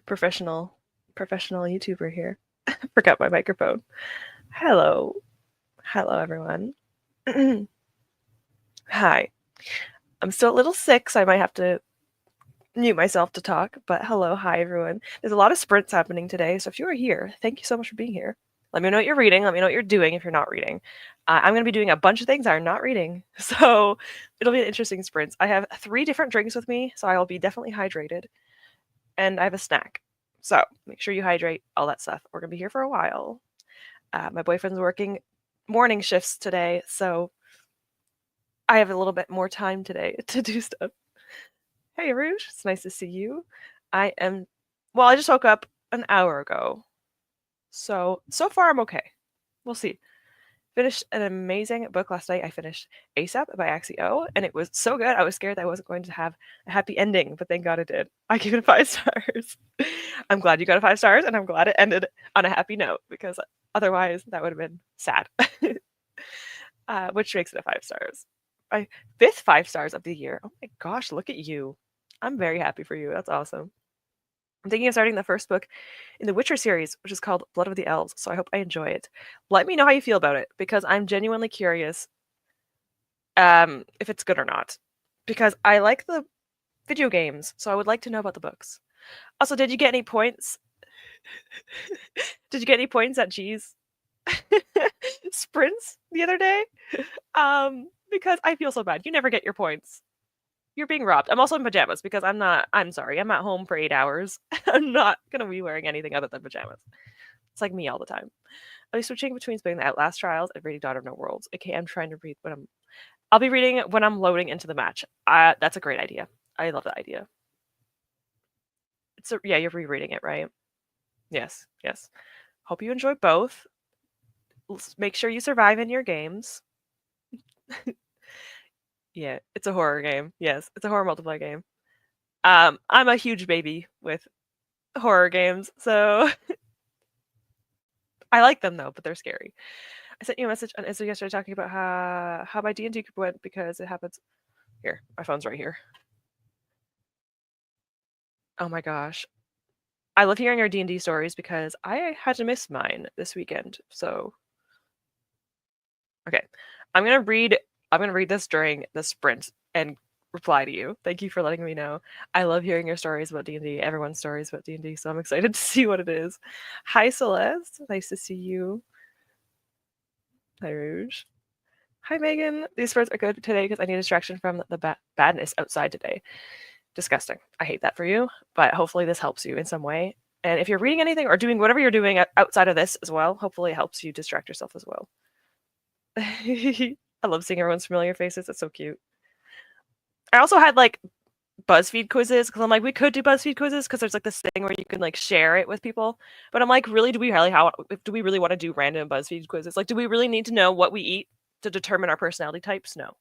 Professional YouTuber here. Forgot my microphone. Hello. Hello everyone. Hi. I'm still a little sick, so I might have to mute myself to talk, but hello, hi everyone. There's a lot of sprints happening today, so if you are here, thank you so much for being here. Let me know what you're reading. Let me know what you're doing if you're not reading. I'm going to be doing a bunch of things I'm not reading, so it'll be an interesting sprint. I have 3 different drinks with me, so I will be definitely hydrated, and I have a snack. So make sure you hydrate, all that stuff. We're going to be here for a while. My boyfriend's working morning shifts today, so I have a little bit more time today to do stuff. Hey, Rouge, it's nice to see you. I just woke up an hour ago. So far I'm okay. We'll see. Finished an amazing book last night. I finished ASAP by Axio, and it was so good. I was scared that I wasn't going to have a happy ending, but thank God it did. I gave it 5 stars. I'm glad you got a 5 stars, and I'm glad it ended on a happy note because otherwise that would have been sad. Which makes it a 5 stars. My 5th 5 stars of the year. Oh my gosh, look at you. I'm very happy for you. That's awesome. I'm thinking of starting the first book in the Witcher series, which is called Blood of the Elves, so I hope I enjoy it. Let me know how you feel about it, because I'm genuinely curious if it's good or not. Because I like the video games, so I would like to know about the books. Also, did you get any points? Did you get any points at G's sprints the other day? Because I feel so bad. You never get your points. You're being robbed. I'm also in pajamas because I'm sorry, I'm at home for 8 hours. I'm not gonna be wearing anything other than pajamas. It's like me all the time. I'll be switching between spinning the Outlast trials and reading Daughter of No Worlds. Okay, I'm trying to read I'll be reading it when I'm loading into the match. That's a great idea. I love that idea. Yeah, you're rereading it, right? Yes. Hope you enjoy both. Make sure you survive in your games. Yeah, it's a horror game. Yes, it's a horror multiplayer game. I'm a huge baby with horror games, so I like them though, but they're scary. I sent you a message on Insta yesterday talking about how my D&D group went because it happens. Here, my phone's right here. Oh my gosh, I love hearing your D&D stories because I had to miss mine this weekend. So, okay, I'm gonna read. I'm gonna read this during the sprint and reply to you. Thank you for letting me know. I love hearing your stories about D&D. Everyone's stories about D&D, so I'm excited to see what it is. Hi Celeste, nice to see you. Hi Rouge. Hi Megan. These sprints are good today because I need distraction from the badness outside today. Disgusting. I hate that for you, but hopefully this helps you in some way. And if you're reading anything or doing whatever you're doing outside of this as well, hopefully it helps you distract yourself as well. I love seeing everyone's familiar faces. It's so cute. I also had like BuzzFeed quizzes because I'm like, we could do BuzzFeed quizzes because there's like this thing where you can like share it with people. But I'm like, really, do we really want to do random BuzzFeed quizzes? Like, do we really need to know what we eat to determine our personality types? No.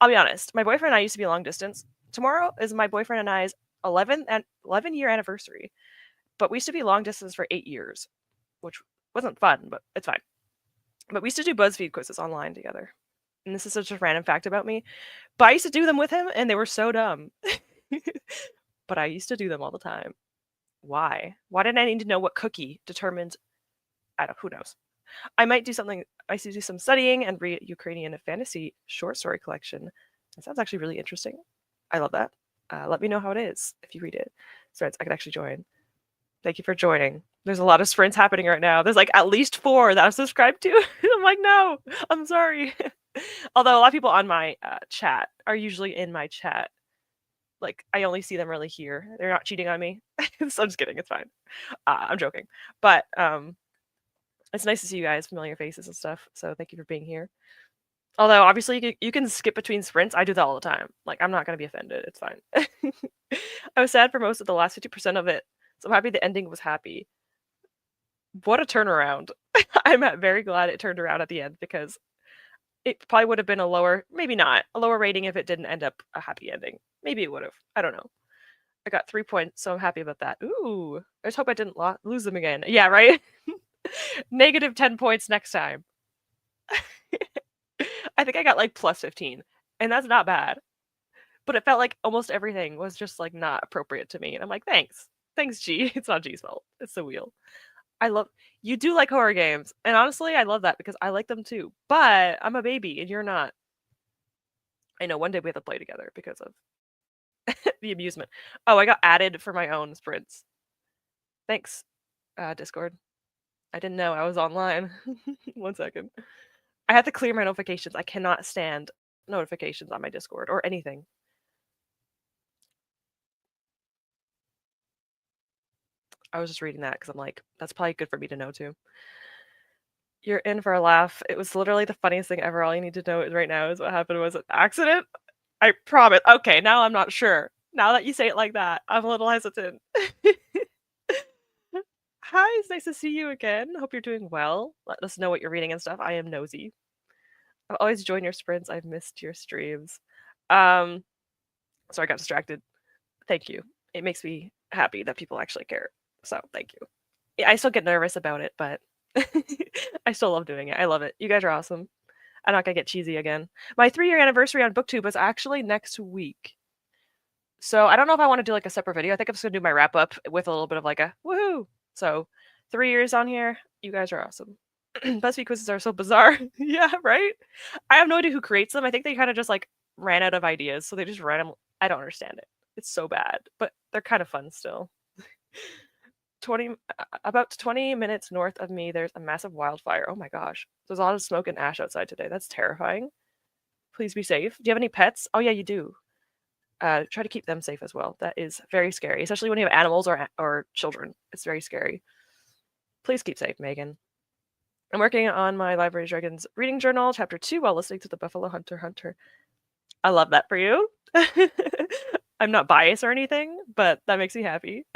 I'll be honest. My boyfriend and I used to be long distance. Tomorrow is my boyfriend and I's 11-year anniversary, but we used to be long distance for 8 years, which wasn't fun, but it's fine. But we used to do BuzzFeed quizzes online together. And this is such a random fact about me. But I used to do them with him, and they were so dumb. But I used to do them all the time. Why? Why did I need to know what cookie determined? Who knows? I might do something. I used to do some studying and read Ukrainian fantasy short story collection. That sounds actually really interesting. I love that. Let me know how it is if you read it. So I could actually join. Thank you for joining. There's a lot of sprints happening right now. There's like at least 4 that I'm subscribed to. I'm like, no, I'm sorry. Although a lot of people on my chat are usually in my chat. Like, I only see them really here. They're not cheating on me. So I'm just kidding. It's fine. I'm joking. But it's nice to see you guys, familiar faces and stuff. So thank you for being here. Although, obviously, you can skip between sprints. I do that all the time. Like, I'm not going to be offended. It's fine. I was sad for most of the last 50% of it. So I'm happy the ending was happy. What a turnaround. I'm very glad it turned around at the end because it probably would have been maybe not, a lower rating if it didn't end up a happy ending. Maybe it would have. I don't know. I got 3 points, so I'm happy about that. Ooh, I just hope I didn't lose them again. Yeah, right? Negative 10 points next time. I think I got like plus 15, and that's not bad. But it felt like almost everything was just like not appropriate to me. And I'm like, thanks. Thanks, G. It's not G's fault. It's the wheel. You do like horror games, and honestly, I love that because I like them too. But I'm a baby, and you're not. I know one day we have to play together because of the amusement. Oh, I got added for my own sprints. Thanks, Discord. I didn't know I was online. 1 second. I have to clear my notifications. I cannot stand notifications on my Discord or anything. I was just reading that because I'm like, that's probably good for me to know too. You're in for a laugh. It was literally the funniest thing ever. All you need to know right now is what happened was an accident. I promise. Okay, now I'm not sure. Now that you say it like that, I'm a little hesitant. Hi, it's nice to see you again. Hope you're doing well. Let us know what you're reading and stuff. I am nosy. I've always joined your sprints. I've missed your streams. So I got distracted. Thank you. It makes me happy that people actually care. So thank you. Yeah, I still get nervous about it, but I still love doing it. I love it. You guys are awesome. I'm not gonna get cheesy again. My 3-year anniversary on BookTube is actually next week. So I don't know if I want to do like a separate video. I think I'm just gonna do my wrap up with a little bit of like a woohoo. So 3 years on here. You guys are awesome. BuzzFeed quizzes are so bizarre. Yeah, right? I have no idea who creates them. I think they kind of just like ran out of ideas, so they just ran them. I don't understand it. It's so bad, but they're kind of fun still. 20 about 20 minutes north of me, there's a massive wildfire. Oh my gosh. There's a lot of smoke and ash outside today. That's terrifying. Please be safe. Do you have any pets? Oh yeah, you do. Try to keep them safe as well. That is very scary, especially when you have animals or children. It's very scary. Please keep safe, Megan. I'm working on my Library of Dragons reading journal, chapter 2, while listening to the Buffalo Hunter. I love that for you. I'm not biased or anything, but that makes me happy.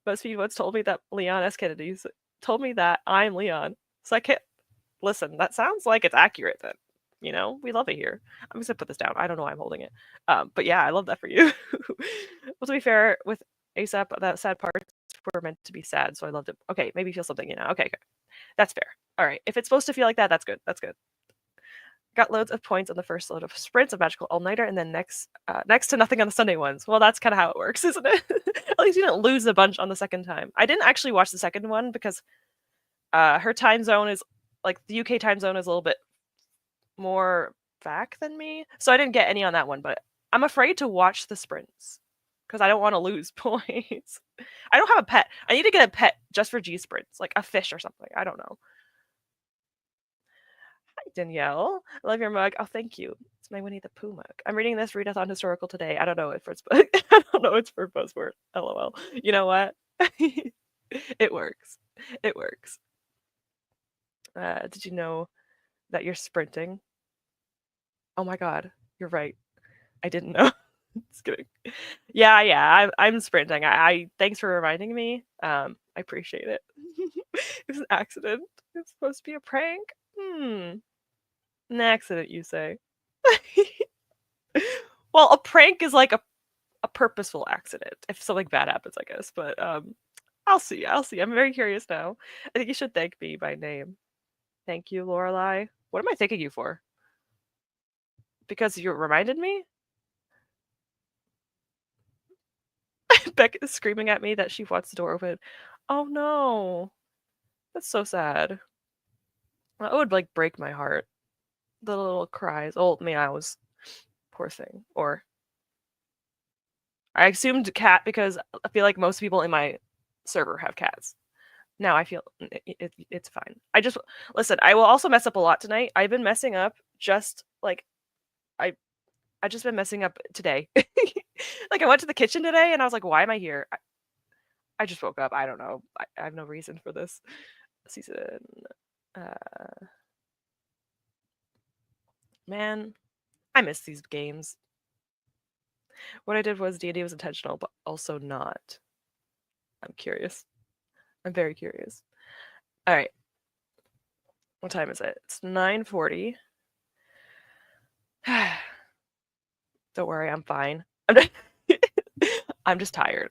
BuzzFeed once told me that Leon S. Kennedy told me that I'm Leon. So I can't listen. That sounds like it's accurate then. You know, we love it here. I'm just gonna put this down. I don't know why I'm holding it. But yeah, I love that for you. Well, to be fair, with ASAP, that sad parts were meant to be sad, so I loved it. Okay, maybe feel something, you know. Okay, that's fair. All right, if it's supposed to feel like that, that's good. That's good. Got loads of points on the first load of sprints of Magical All-Nighter, and then next to nothing on the Sunday ones. Well, that's kind of how it works, isn't it? At least you didn't lose a bunch on the second time. I didn't actually watch the second one because her time zone is like the UK time zone is a little bit more back than me, so I didn't get any on that one. But I'm afraid to watch the sprints because I don't want to lose points. I don't have a pet. I need to get a pet just for G sprints, like a fish or something. I don't know. Hi, Danielle. I love your mug. Oh, thank you. It's my Winnie the Pooh mug. I'm reading this readathon historical today. I don't know if it's I don't know it's for buzzword. LOL. You know what? It works. It works. Did you know that you're sprinting? Oh my god, you're right. I didn't know. Just kidding. Yeah, I'm sprinting. I thanks for reminding me. I appreciate it. It was an accident. It's supposed to be a prank. An accident, you say? Well, a prank is like a purposeful accident. If something bad happens, I guess. But I'll see. I'll see. I'm very curious now. I think you should thank me by name. Thank you, Lorelai. What am I thanking you for? Because you reminded me? Beck is screaming at me that she wants the door open. Oh no. That's so sad. That would like break my heart. The little cries. Oh, meows. Poor thing. Or I assumed cat because I feel like most people in my server have cats. Now I feel it's fine. I just listen. I will also mess up a lot tonight. I've been messing up just like I just been messing up today. Like I went to the kitchen today and I was like, why am I here? I just woke up. I don't know. I have no reason for this season. Man, I miss these games. What I did was D&D was intentional, but also not. I'm curious. I'm very curious. All right. What time is it? It's 9:40. Don't worry, I'm fine. I'm just tired.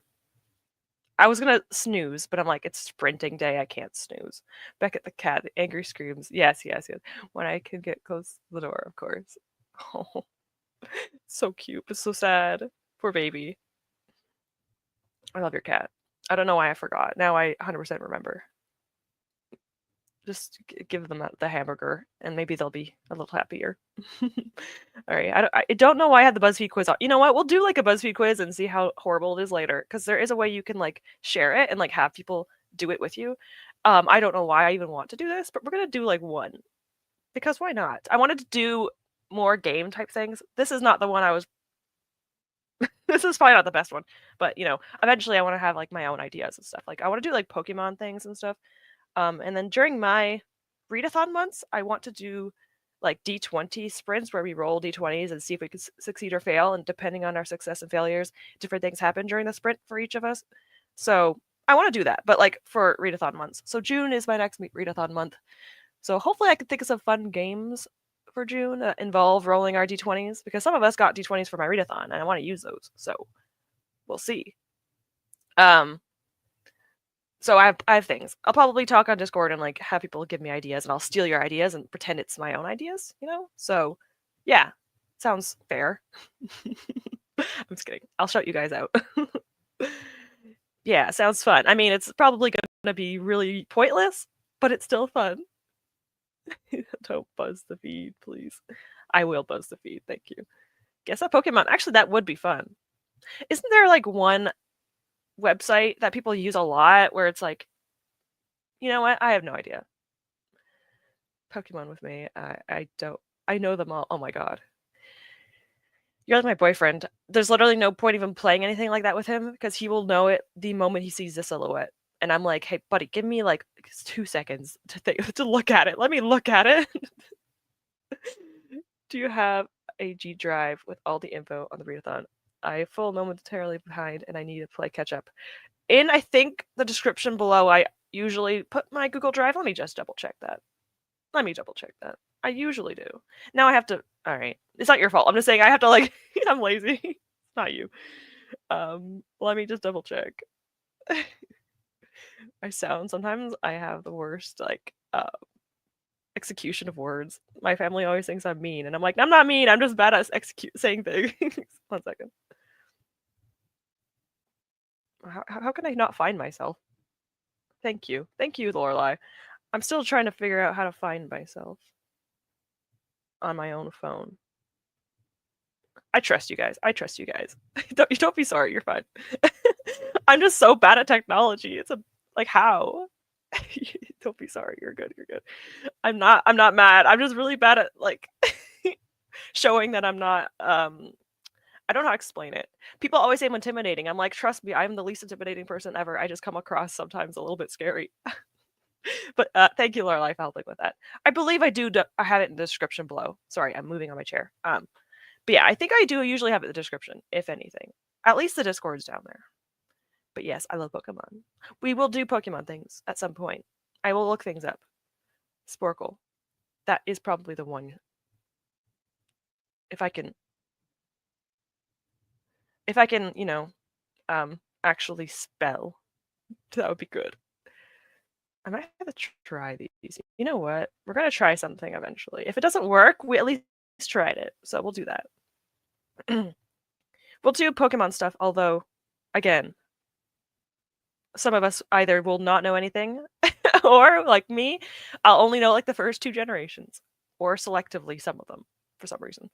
I was gonna snooze, but I'm like, it's sprinting day. I can't snooze. Back at the cat, the angry screams. Yes. When I can get close to the door, of course. Oh, so cute, but so sad. Poor baby. I love your cat. I don't know why I forgot. Now I 100% remember. Just give them the hamburger, and maybe they'll be a little happier. All right. I don't know why I had the BuzzFeed quiz on. You know what? We'll do like a BuzzFeed quiz and see how horrible it is later, because there is a way you can like share it and like have people do it with you. I don't know why I even want to do this, but we're gonna do like one, because why not? I wanted to do more game type things. This is not the one I was. This is probably not the best one, but eventually I want to have like my own ideas and stuff. Like I want to do like Pokemon things and stuff. And then during my readathon months, I want to do like D20 sprints where we roll D20s and see if we can succeed or fail. And depending on our success and failures, different things happen during the sprint for each of us. So I want to do that, but like for readathon months. So June is my next readathon month. So hopefully I can think of some fun games for June that involve rolling our D20s, because some of us got D20s for my readathon and I want to use those. So we'll see. So I have things. I'll probably talk on Discord and like have people give me ideas, and I'll steal your ideas and pretend it's my own ideas, So yeah, sounds fair. I'm just kidding. I'll shout you guys out. Yeah, sounds fun. I mean, it's probably gonna be really pointless, but it's still fun. Don't buzz the feed, please. I will buzz the feed. Thank you. Guess that Pokemon. Actually, that would be fun. Isn't there like one website that people use a lot where it's like, you know what? I have no idea. Pokemon with me. I don't. I know them all. Oh my god. You're like my boyfriend. There's literally no point even playing anything like that with him, because he will know it the moment he sees the silhouette. And I'm like, hey, buddy, give me like 2 seconds to look at it. Let me look at it. Do you have a G drive with all the info on the readathon? I fall momentarily behind and I need to play catch up. I think the description below, I usually put my Google Drive. Let me just double check that. I usually do. Now I have to. All right, it's not your fault. I'm just saying I have to like. I'm lazy. It's not you. Let me just double check. Sometimes I have the worst like execution of words. My family always thinks I'm mean, and I'm like, I'm not mean. I'm just bad at saying things. 1 second. How can I not find myself? Thank you, Lorelai. I'm still trying to figure out how to find myself on my own phone. I trust you guys. Don't be sorry. You're fine. I'm just so bad at technology. It's like how? Don't be sorry. You're good. I'm not mad. I'm just really bad at like showing that I'm not. I don't know how to explain it. People always say I'm intimidating. I'm like, trust me, I'm the least intimidating person ever. I just come across sometimes a little bit scary. But thank you, Lorelai, for helping with that. I believe I have it in the description below. Sorry, I'm moving on my chair. But yeah, I think I do usually have it in the description, if anything. At least the Discord's down there. But yes, I love Pokemon. We will do Pokemon things at some point. I will look things up. Sporkle. That is probably the one. If I can, actually spell, that would be good. I might have to try these. You know what? We're going to try something eventually. If it doesn't work, we at least tried it. So we'll do that. We'll do Pokemon stuff, although, again, some of us either will not know anything, or, like me, I'll only know, like, the first 2 generations, or selectively some of them, for some reason.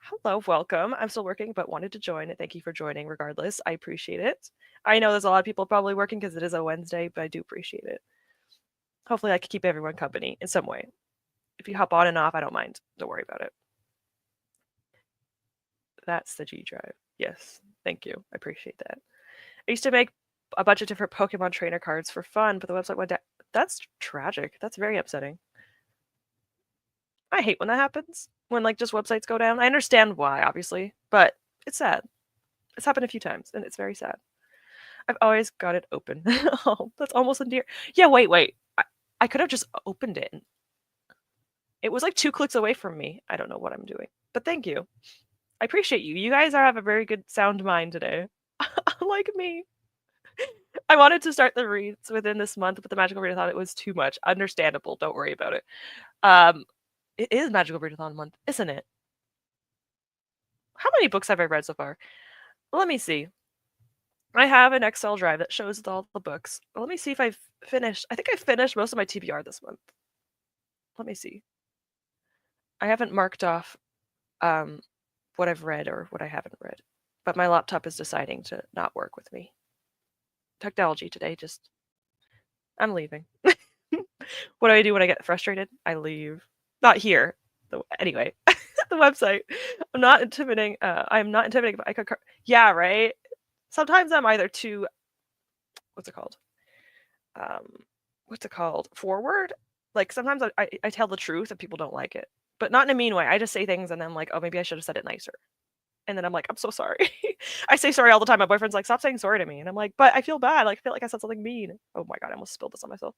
Hello, welcome. I'm still working, but wanted to join, and thank you for joining regardless. I appreciate it. I know there's a lot of people probably working because it is a Wednesday, but I do appreciate it. Hopefully I can keep everyone company in some way. If you hop on and off, I don't mind. Don't worry about it. That's the G drive. Yes, thank you. I appreciate that. I used to make a bunch of different Pokemon trainer cards for fun, but the website went down. That's tragic. That's very upsetting. I hate when that happens. When, like, just websites go down. I understand why, obviously, but it's sad. It's happened a few times, and it's very sad. I've always got it open. Oh, that's almost endearing. Yeah, wait. I could have just opened it. It was like 2 clicks away from me. I don't know what I'm doing. But thank you. I appreciate you. You guys have a very good sound mind today. Unlike me. I wanted to start the reads within this month, but the Magical Readathon, it was too much. Understandable. Don't worry about it. It is Magical Readathon month, isn't it? How many books have I read so far? Let me see. I have an Excel drive that shows all the books. Let me see if I've finished. I think I finished most of my TBR this month. Let me see. I haven't marked off what I've read or what I haven't read, but my laptop is deciding to not work with me. Technology today just. I'm leaving. What do I do when I get frustrated? I leave. Not here. Anyway, the website. I'm not intimidating. I'm not intimidating, but I could. Yeah, right. Sometimes I'm either too. What's it called? What's it called? Forward. Like sometimes I tell the truth and people don't like it, but not in a mean way. I just say things and then I'm like, oh, maybe I should have said it nicer. And then I'm like, I'm so sorry. I say sorry all the time. My boyfriend's like, stop saying sorry to me. And I'm like, but I feel bad. Like, I feel like I said something mean. Oh my God, I almost spilled this on myself.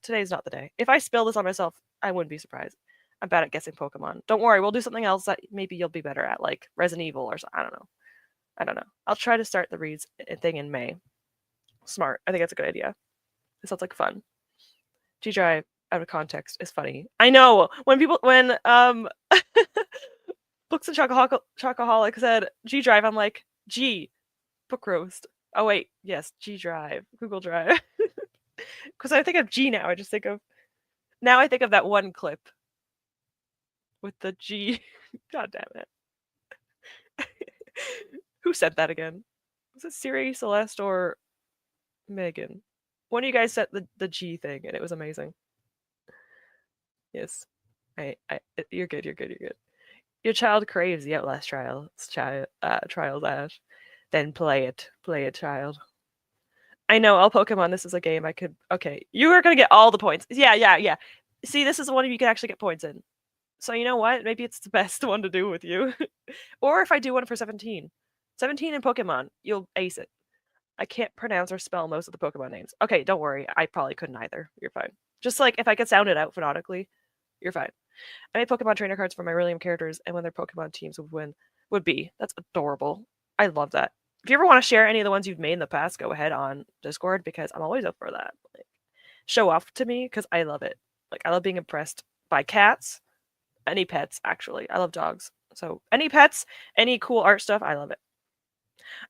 Today's not the day. If I spill this on myself, I wouldn't be surprised. I'm bad at guessing Pokemon. Don't worry, we'll do something else that maybe you'll be better at, like Resident Evil or something. I don't know. I'll try to start the reads thing in May. Smart. I think that's a good idea. It sounds like fun. G Drive out of context is funny. I know when Books and Chocoholic said G Drive, I'm like, G, book roast. Oh wait, yes, G Drive, Google Drive. Because I think of G now. I think of that one clip with the G. God damn it. Who said that again? Was it Siri, Celeste, or Megan? One of you guys said the G thing, and it was amazing. Yes. You're good. Your child craves the Outlast trials, Ash. Then play it, child. I know, all Pokemon, this is a game I could. Okay, you are gonna get all the points. Yeah. See, this is the one you can actually get points in. So you know what? Maybe it's the best one to do with you. Or if I do one for 17. 17 in Pokemon, you'll ace it. I can't pronounce or spell most of the Pokemon names. Okay, don't worry. I probably couldn't either. You're fine. Just like if I could sound it out phonetically, you're fine. I made Pokemon trainer cards for my William characters and when their Pokemon teams would be. That's adorable. I love that. If you ever want to share any of the ones you've made in the past, go ahead on Discord because I'm always up for that. Like, show off to me because I love it. Like I love being impressed by cats, any pets actually. I love dogs. So any pets, any cool art stuff, I love it.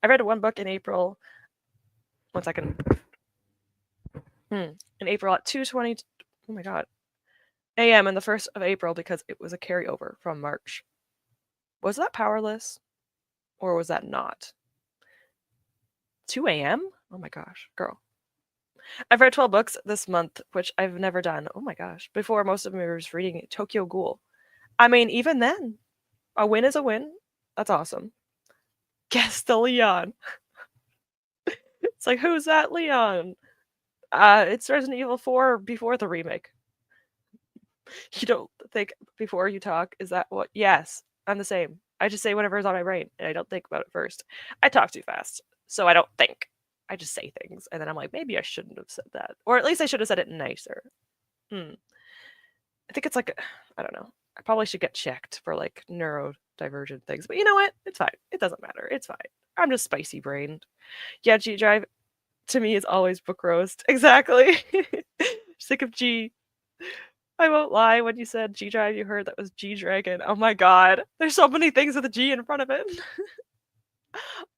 I read one book in April. 1 second. In April at 2:20. Oh my god. A.m. and the 1st of April because it was a carryover from March. Was that Powerless? Or was that not? 2 a.m.? Oh my gosh, girl. I've read 12 books this month, which I've never done. Oh my gosh. Before, most of me was reading Tokyo Ghoul. I mean, even then, a win is a win. That's awesome. Guess the Leon. It's like, who's that Leon? It's Resident Evil 4 before the remake. You don't think before you talk? Is that what? Yes, I'm the same. I just say whatever's on my brain, and I don't think about it first. I talk too fast, so I don't think. I just say things, and then I'm like, maybe I shouldn't have said that, or at least I should have said it nicer. I think it's like, I don't know. I probably should get checked for like neurodivergent things, but you know what? It's fine. It doesn't matter. It's fine. I'm just spicy brained. Yeah, G Drive to me is always book roast. Exactly. Sick of G. I won't lie, when you said G Drive, you heard that was G Dragon. Oh my god. There's so many things with a G in front of it.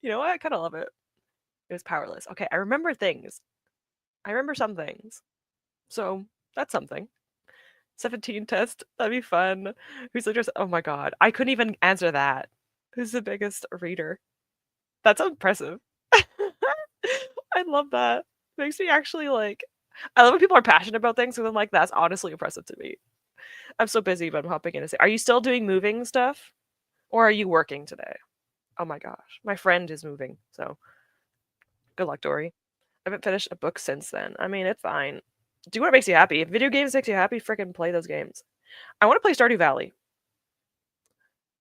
You know what? I kind of love it. It was Powerless. Okay, I remember things. I remember some things. So, that's something. 17 test. That'd be fun. Who's the dress? Oh my god. I couldn't even answer that. Who's the biggest reader? That's impressive. I love that. It makes me actually like. I love when people are passionate about things because I'm like, that's honestly impressive to me. I'm so busy, but I'm hopping in to say, are you still doing moving stuff? Or are you working today? Oh my gosh. My friend is moving, so good luck, Dory. I haven't finished a book since then. I mean, it's fine. Do what makes you happy. If video games makes you happy, freaking play those games. I want to play Stardew Valley.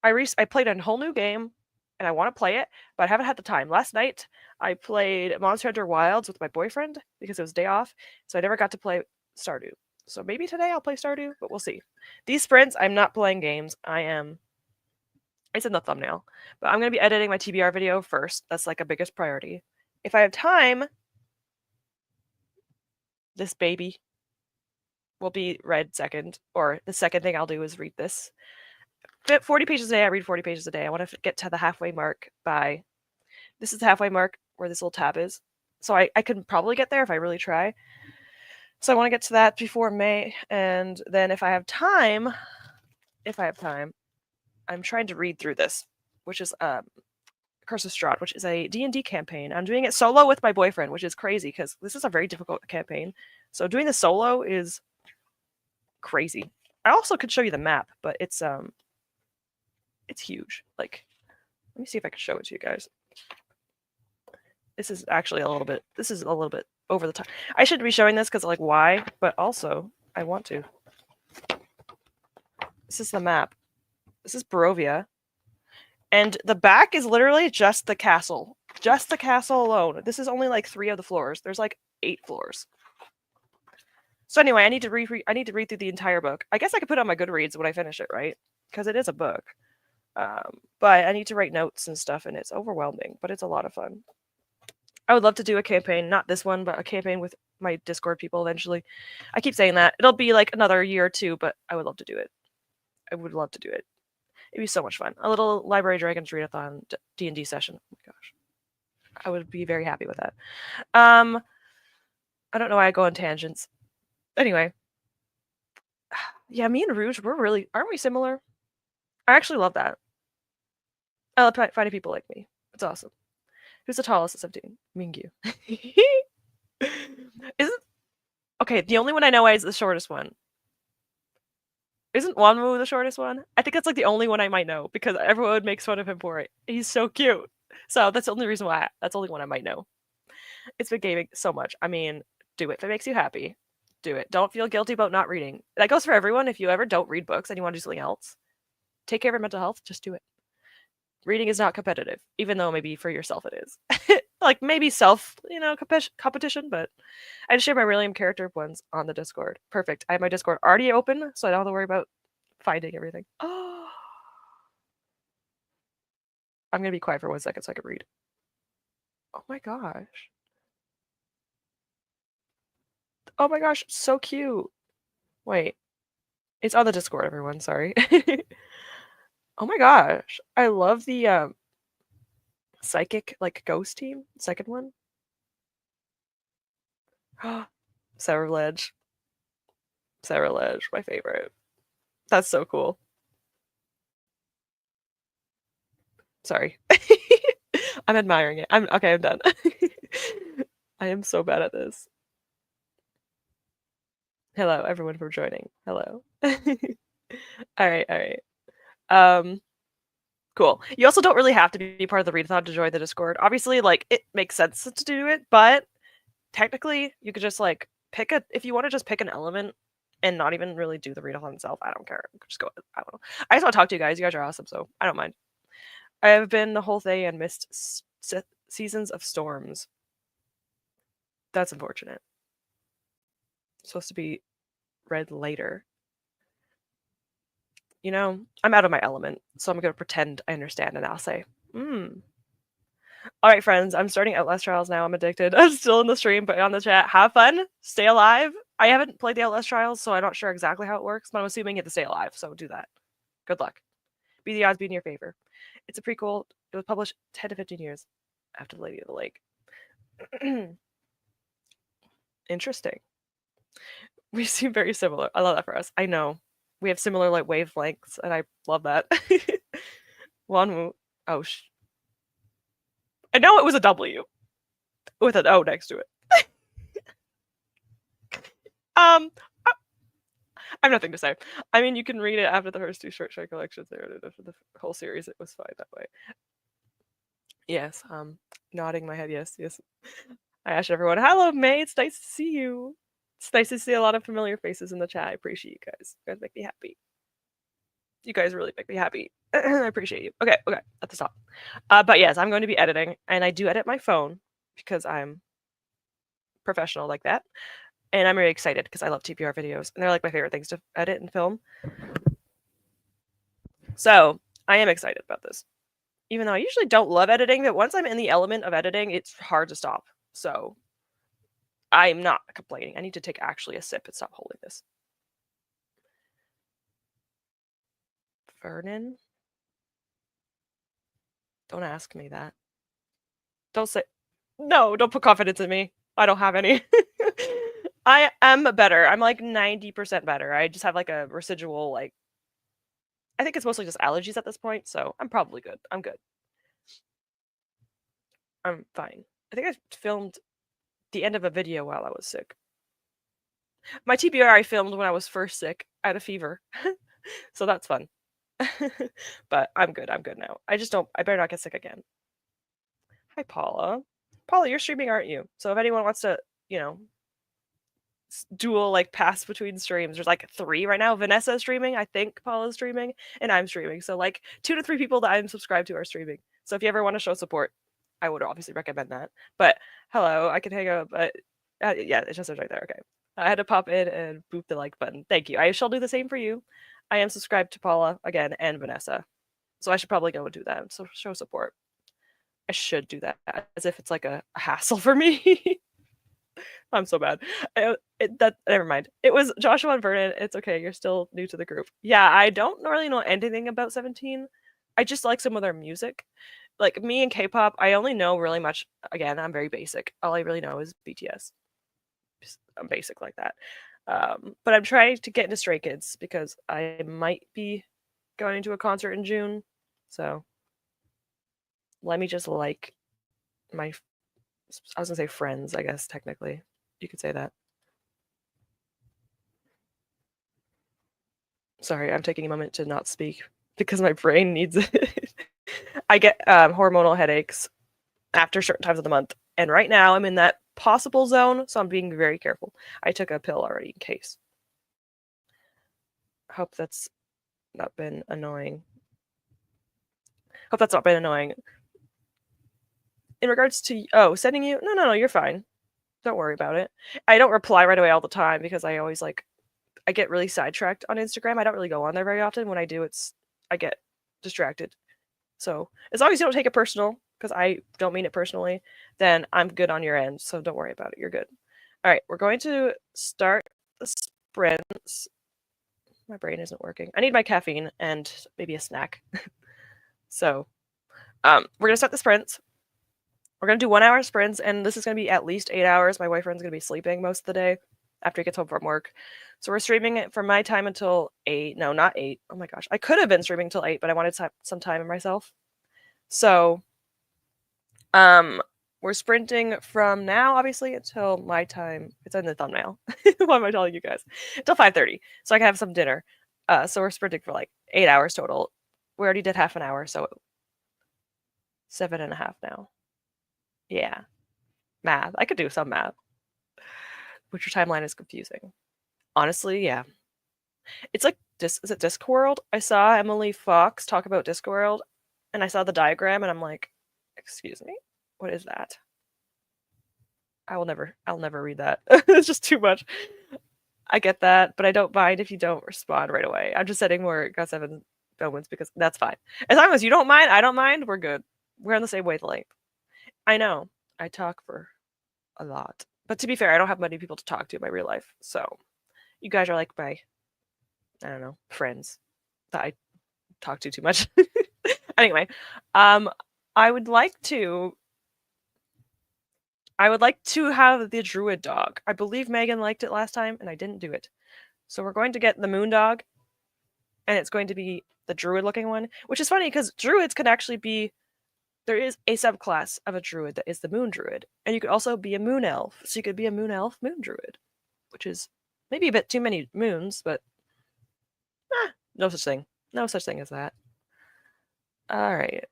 I played a whole new game, and I want to play it, but I haven't had the time. Last night, I played Monster Hunter Wilds with my boyfriend because it was day off, so I never got to play Stardew. So maybe today I'll play Stardew, but we'll see. These sprints, I'm not playing games. It's in the thumbnail, but I'm going to be editing my TBR video first. That's like a biggest priority. If I have time, this baby will be read second, or the second thing I'll do is read this. 40 pages a day, I read 40 pages a day. I want to get to the halfway mark by, this is the halfway mark. where this little tab is. So I can probably get there if I really try. So I want to get to that before May, and then if I have time, I'm trying to read through this, which is Curse of Strahd, which is a D&D campaign. I'm doing it solo with my boyfriend, which is crazy because this is a very difficult campaign. So doing the solo is crazy. I also could show you the map, but it's huge. Like, let me see if I can show it to you guys. This is actually a little bit over the top. I shouldn't be showing this because like why, but also I want to. This is the map. This is Barovia. And the back is literally just the castle. Just the castle alone. This is only like 3 of the floors. There's like 8 floors. So anyway, I need to read through the entire book. I guess I could put it on my Goodreads when I finish it, right? Because it is a book. But I need to write notes and stuff, and it's overwhelming, but it's a lot of fun. I would love to do a campaign, not this one, but a campaign with my Discord people eventually. I keep saying that. It'll be like another year or 2, but I would love to do it. I would love to do it. It'd be so much fun. A little Library Dragons readathon D&D session. Oh my gosh. I would be very happy with that. I don't know why I go on tangents. Anyway. Yeah, me and Rouge, aren't we similar? I actually love that. I love finding people like me. It's awesome. Who's the tallest at 17? Mingyu. Okay, the only one I know is the shortest one. Isn't Wanmu the shortest one? I think that's like the only one I might know because everyone makes fun of him for it. He's so cute. So that's the only reason why. That's the only one I might know. It's been gaming so much. I mean, do it if it makes you happy. Do it. Don't feel guilty about not reading. That goes for everyone. If you ever don't read books and you want to do something else, take care of your mental health, just do it. Reading is not competitive, even though maybe for yourself it is. Like maybe competition, but I just share my William character ones on the Discord. Perfect. I have my Discord already open, so I don't have to worry about finding everything. Oh, I'm gonna be quiet for 1 second so I can read. Oh my gosh. Oh my gosh, so cute. Wait. It's on the Discord, everyone, sorry. Oh my gosh. I love the psychic like ghost team, second one. Serraledge, my favorite. That's so cool. Sorry. I'm admiring it. I'm done. I am so bad at this. Hello, everyone for joining. Hello. All right. Cool. You also don't really have to be part of the readathon to join the Discord. Obviously, like it makes sense to do it, but technically, you could just like if you want to just pick an element and not even really do the readathon itself. I don't care. Just go. I don't know. I just want to talk to you guys. You guys are awesome, so I don't mind. I have been the whole thing and missed Seasons of Storms. That's unfortunate. It's supposed to be read later. You know, I'm out of my element, so I'm going to pretend I understand and I'll say, All right, friends, I'm starting Outlast Trials now. I'm addicted. I'm still in the stream, but on the chat. Have fun. Stay alive. I haven't played the Outlast Trials, so I'm not sure exactly how it works, but I'm assuming you have to stay alive, so do that. Good luck. Be the odds be in your favor. It's a prequel. It was published 10 to 15 years after The Lady of the Lake. Interesting. We seem very similar. I love that for us. I know. We have similar like wavelengths, and I love that. Wanwu. Oh, I know it was a W with an O next to it. I have nothing to say. I mean, you can read it after the first 2 short story collections. For the whole series, it was fine that way. Yes, nodding my head. Yes. I asked everyone, hello, May. It's nice to see you. It's nice to see a lot of familiar faces in the chat. I appreciate you guys. You guys make me happy. You guys really make me happy. I appreciate you. Okay, at the top. But yes, I'm going to be editing, and I do edit my phone because I'm professional like that. And I'm very excited because I love TPR videos, and they're like my favorite things to edit and film. So I am excited about this. Even though I usually don't love editing, but once I'm in the element of editing, it's hard to stop. So I'm not complaining. I need to take actually a sip and stop holding this. Vernon? Don't ask me that. Don't say... No, don't put confidence in me. I don't have any. I am better. I'm like 90% better. I just have like a residual, like, I think it's mostly just allergies at this point, so I'm probably good. I'm good. I'm fine. I think I filmed the end of a video while I was sick. My TBR I filmed when I was first sick. I had a fever. So that's fun. But I'm good. I'm good now. I better not get sick again. Hi, Paula. Paula, you're streaming, aren't you? So if anyone wants to, you know, dual like pass between streams, there's like 3 right now. Vanessa's streaming, I think Paula's streaming, and I'm streaming. So like 2 to 3 people that I'm subscribed to are streaming. So if you ever want to show support, I would obviously recommend that. But hello, I can hang out, but yeah, it's just right there. Okay. I had to pop in and boop the like button. Thank you. I shall do the same for you. I am subscribed to Paula again and Vanessa. So I should probably go and do that. So show support. I should do that as if it's like a hassle for me. I'm so bad. Never mind. It was Joshua and Vernon. It's okay. You're still new to the group. Yeah, I don't really know anything about 17. I just like some of their music. Like me and K-pop, I only know really much. Again, I'm very basic. All I really know is BTS. I'm basic like that. But I'm trying to get into Stray Kids because I might be going to a concert in June. So let me just like my, I was gonna say friends, I guess technically. You could say that. Sorry, I'm taking a moment to not speak because my brain needs it. I get hormonal headaches after certain times of the month, and right now I'm in that possible zone, so I'm being very careful. I took a pill already in case. Hope that's not been annoying. Hope that's not been annoying. In regards to sending you, no, you're fine. Don't worry about it. I don't reply right away all the time because I always like I get really sidetracked on Instagram. I don't really go on there very often. When I do, I get distracted. So as long as you don't take it personal, because I don't mean it personally, then I'm good on your end. So don't worry about it. You're good. All right, we're going to start the sprints. My brain isn't working. I need my caffeine and maybe a snack. So we're going to start the sprints. We're going to do 1 hour sprints, and this is going to be at least 8 hours. My boyfriend's going to be sleeping most of the day after he gets home from work. So we're streaming it from my time until 8. No, not 8. Oh my gosh. I could have been streaming until 8, but I wanted some time in myself. So we're sprinting from now, obviously, until my time. It's in the thumbnail. Why am I telling you guys? Until 5:30, so I can have some dinner. So we're sprinting for like 8 hours total. We already did half an hour, so 7.5 now. Yeah. Math. I could do some math. But your timeline is confusing. Honestly, yeah. It's like, is it Discworld? I saw Emily Fox talk about Discworld, and I saw the diagram, and I'm like, excuse me? What is that? I'll never read that. It's just too much. I get that, but I don't mind if you don't respond right away. I'm just setting more GOT7 moments because that's fine. As long as you don't mind, I don't mind, we're good. We're on the same wavelength. I know. I talk for a lot. But to be fair, I don't have many people to talk to in my real life. So you guys are like my, I don't know, friends that I talk to too much. Anyway, I would like to have the druid dog. I believe Megan liked it last time, and I didn't do it. So we're going to get the moon dog, and it's going to be the druid-looking one, which is funny because druids can actually be. There is a subclass of a druid that is the moon druid, and you could also be a moon elf. So you could be a moon elf, moon druid, which is maybe a bit too many moons, but no such thing. No such thing as that. All right.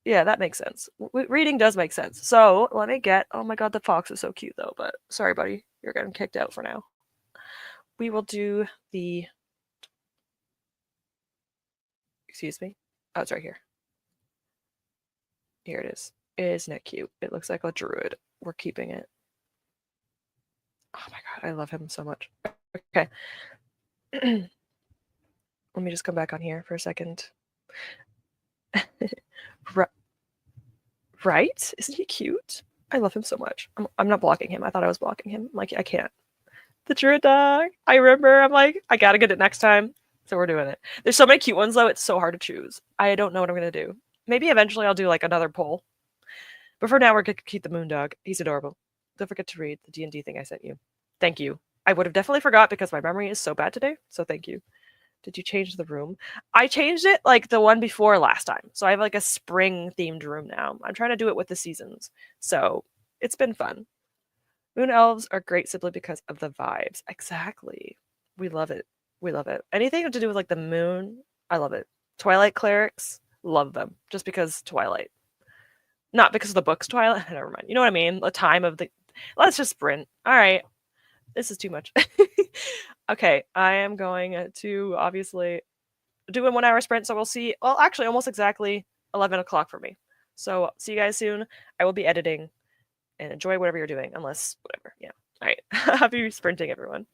Yeah, that makes sense. Reading does make sense. So let me get. Oh my god, the fox is so cute though. But sorry, buddy, you're getting kicked out for now. We will do the. Excuse me. Oh, it's right here. Here it is. Isn't it cute? It looks like a druid. We're keeping it. Oh my god, I love him so much. Okay. Let me just come back on here for a second. Right? Isn't he cute? I love him so much. I'm not blocking him. I thought I was blocking him. I'm like, I can't. The druid dog. I remember. I'm like, I gotta get it next time. So we're doing it. There's so many cute ones though. It's so hard to choose. I don't know what I'm gonna do. Maybe eventually I'll do like another poll. But for now, we're gonna keep the moon dog. He's adorable. Don't forget to read the D&D thing I sent you. Thank you. I would have definitely forgot because my memory is so bad today. So thank you. Did you change the room? I changed it like the one before last time. So I have like a spring themed room now. I'm trying to do it with the seasons. So it's been fun. Moon elves are great simply because of the vibes. Exactly. We love it. We love it. Anything to do with like the moon, I love it. Twilight clerics, love them. Just because Twilight. Not because of the books Twilight. Never mind. You know what I mean? The time of the. Let's just sprint. All right. This is too much. Okay, I am going to obviously do a 1 hour sprint. So we'll see. Well, actually, almost exactly 11 o'clock for me. So see you guys soon. I will be editing and enjoy whatever you're doing, unless whatever. Yeah. All right. Happy sprinting, everyone.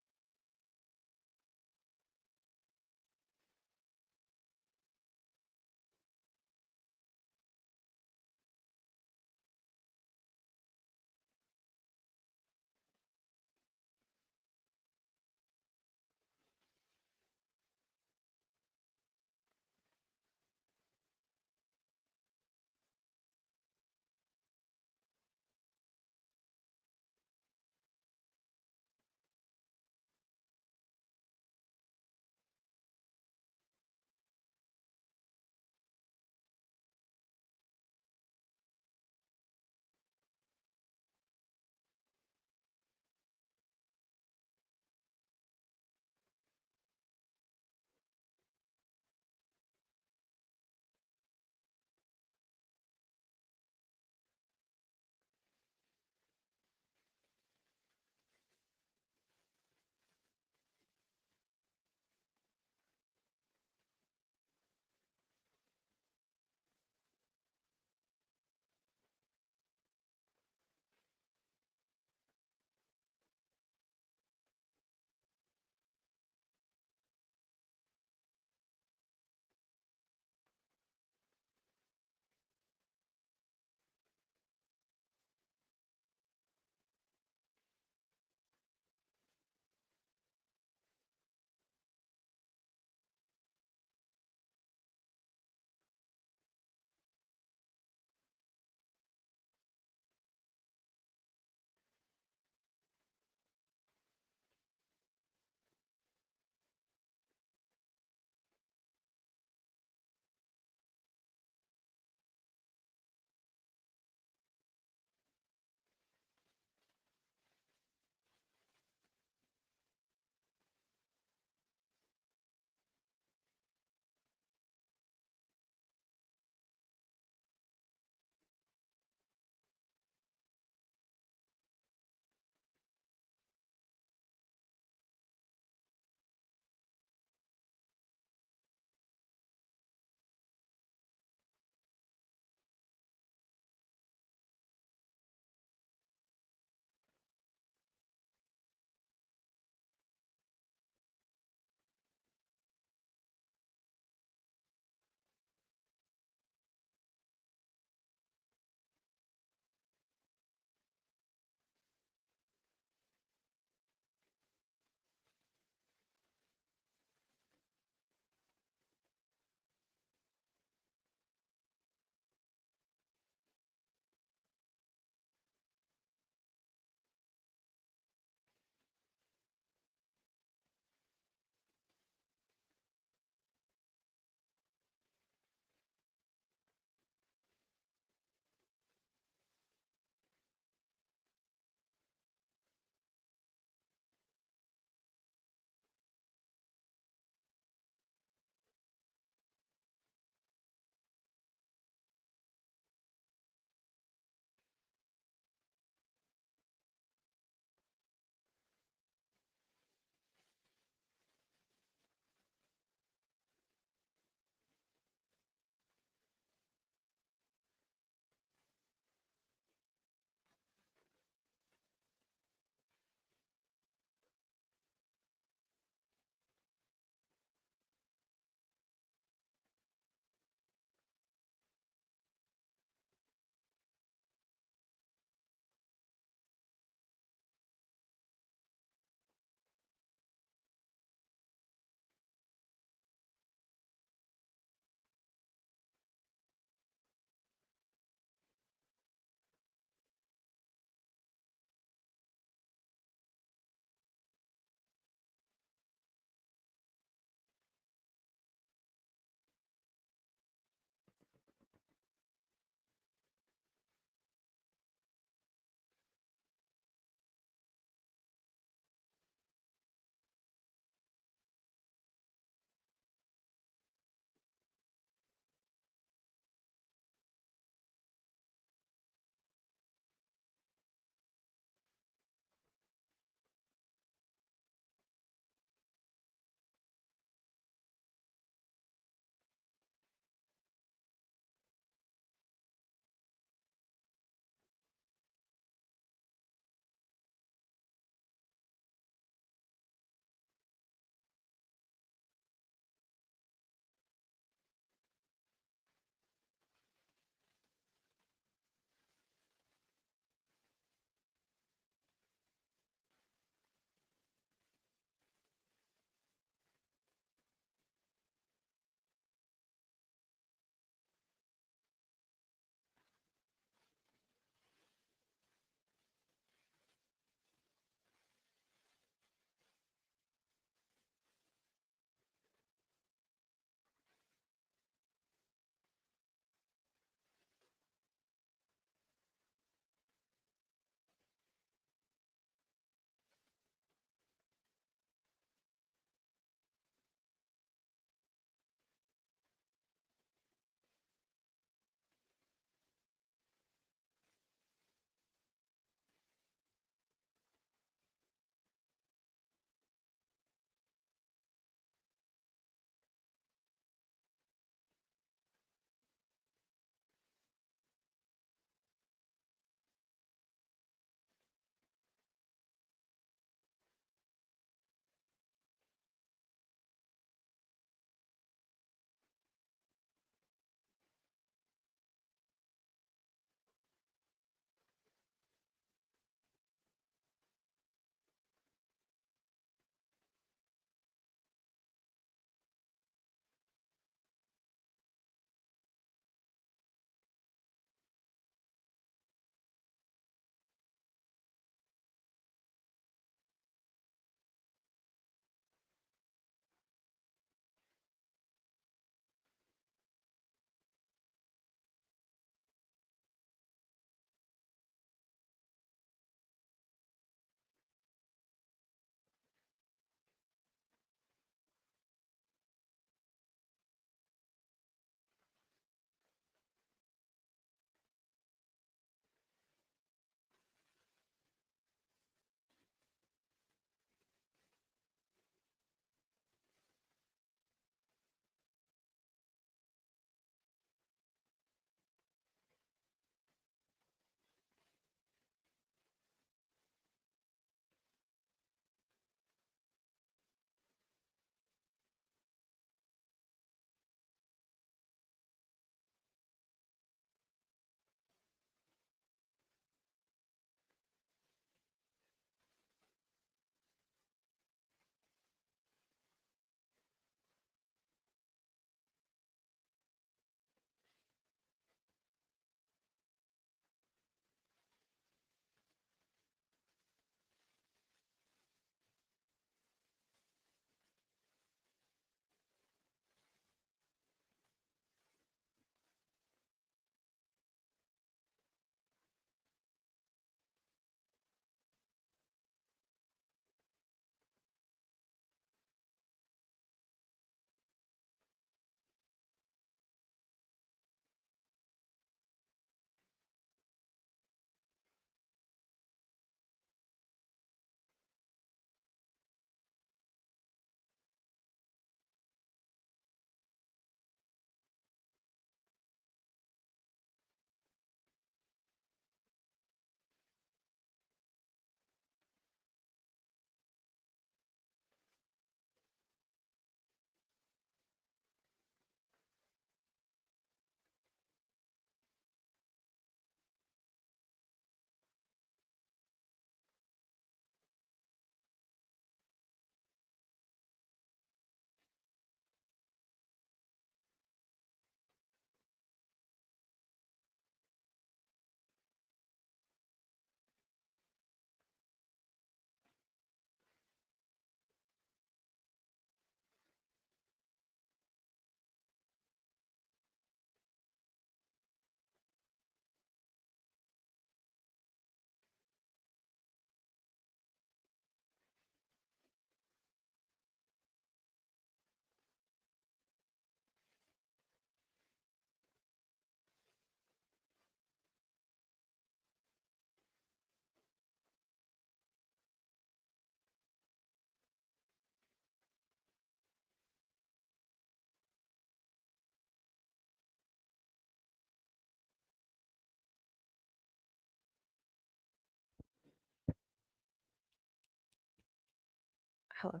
Hello.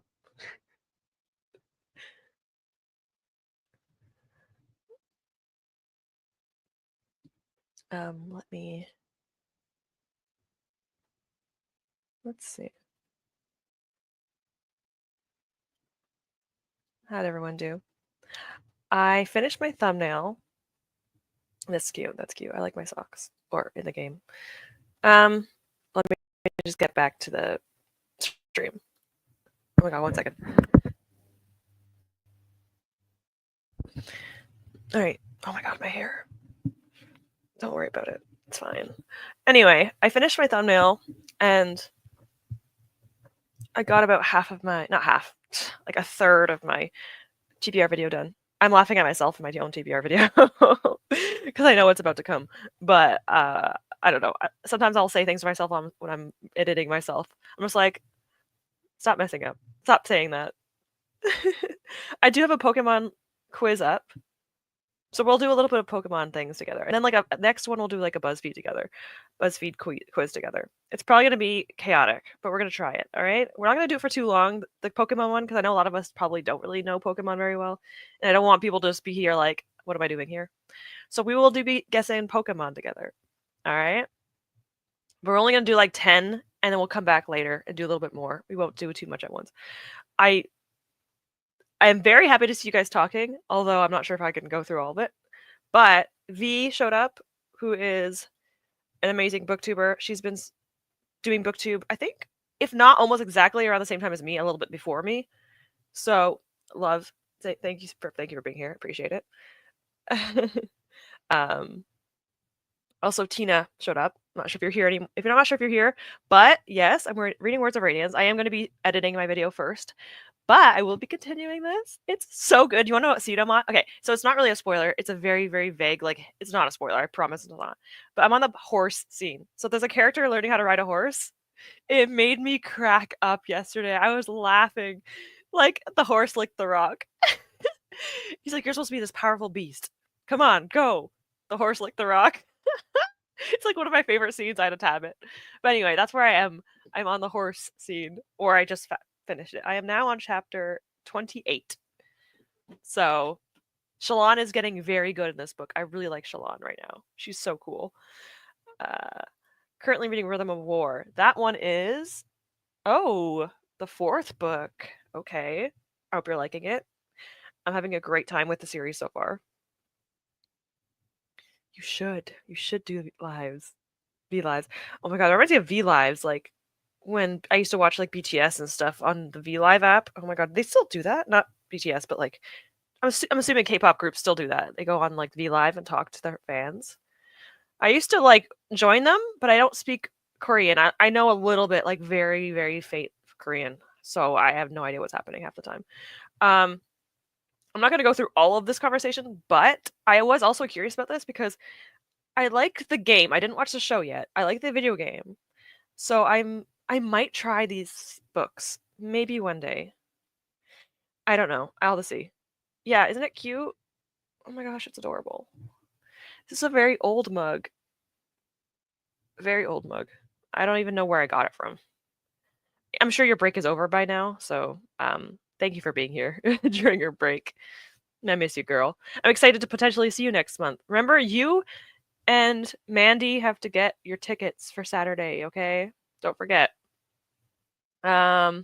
Let's see. How'd everyone do? I finished my thumbnail. That's cute. That's cute. I like my socks. Or in the game. Let me just get back to the stream. Oh my god, 1 second. All right. Oh my god, my hair. Don't worry about it. It's fine. Anyway, I finished my thumbnail and I got about half of my, not half, like a third of my TBR video done. I'm laughing at myself in my own TBR video because I know what's about to come. But I don't know. Sometimes I'll say things to myself when I'm editing myself. I'm just like, stop messing up. Stop saying that. I do have a Pokemon quiz up. So we'll do a little bit of Pokemon things together. And then like next one we'll do like a BuzzFeed quiz together. It's probably going to be chaotic, but we're going to try it, all right? We're not going to do it for too long, the Pokemon one, because I know a lot of us probably don't really know Pokemon very well. And I don't want people to just be here like, what am I doing here? So we will be guessing Pokemon together, all right? We're only going to do like 10, and then we'll come back later and do a little bit more. We won't do too much at once. I am very happy to see you guys talking, although I'm not sure if I can go through all of it. But V showed up, who is an amazing booktuber. She's been doing booktube, I think, if not almost exactly around the same time as me, a little bit before me. So, love. Thank you for being here. Appreciate it. Also, Tina showed up. I'm not sure if you're here if you're not sure if you're here, but yes, I'm reading Words of Radiance. I am going to be editing my video first. But I will be continuing this. It's so good. You want to know what seed I'm on? Okay, so it's not really a spoiler. It's a very, very vague, like, it's not a spoiler. I promise it's not. But I'm on the horse scene. So there's a character learning how to ride a horse. It made me crack up yesterday. I was laughing. Like, the horse licked the rock. He's like, you're supposed to be this powerful beast. Come on, go. The horse licked the rock. It's like one of my favorite scenes. I had to tab it. But anyway, that's where I am. I'm on the horse scene, or I just finished it. I am now on chapter 28. So Shalon is getting very good in this book. I really like Shalon right now. She's so cool. Currently reading Rhythm of War. That one is, the 4th book. Okay. I hope you're liking it. I'm having a great time with the series so far. You should. You should do lives. V Lives. Oh my god, it reminds me of V Lives, like when I used to watch like BTS and stuff on the V Live app. Oh my god, they still do that? Not BTS, but like I'm assuming K-pop groups still do that. They go on like V Live and talk to their fans. I used to like join them, but I don't speak Korean. I know a little bit, like very, very faint Korean, so I have no idea what's happening half the time. I'm not going to go through all of this conversation, but I was also curious about this because I like the game. I didn't watch the show yet. I like the video game. So I might try these books. Maybe one day. I don't know. I'll see. Yeah, isn't it cute? Oh my gosh, it's adorable. This is a very old mug. Very old mug. I don't even know where I got it from. I'm sure your break is over by now, so thank you for being here during your break. I miss you, girl. I'm excited to potentially see you next month. Remember, you and Mandy have to get your tickets for Saturday, okay? Don't forget. Let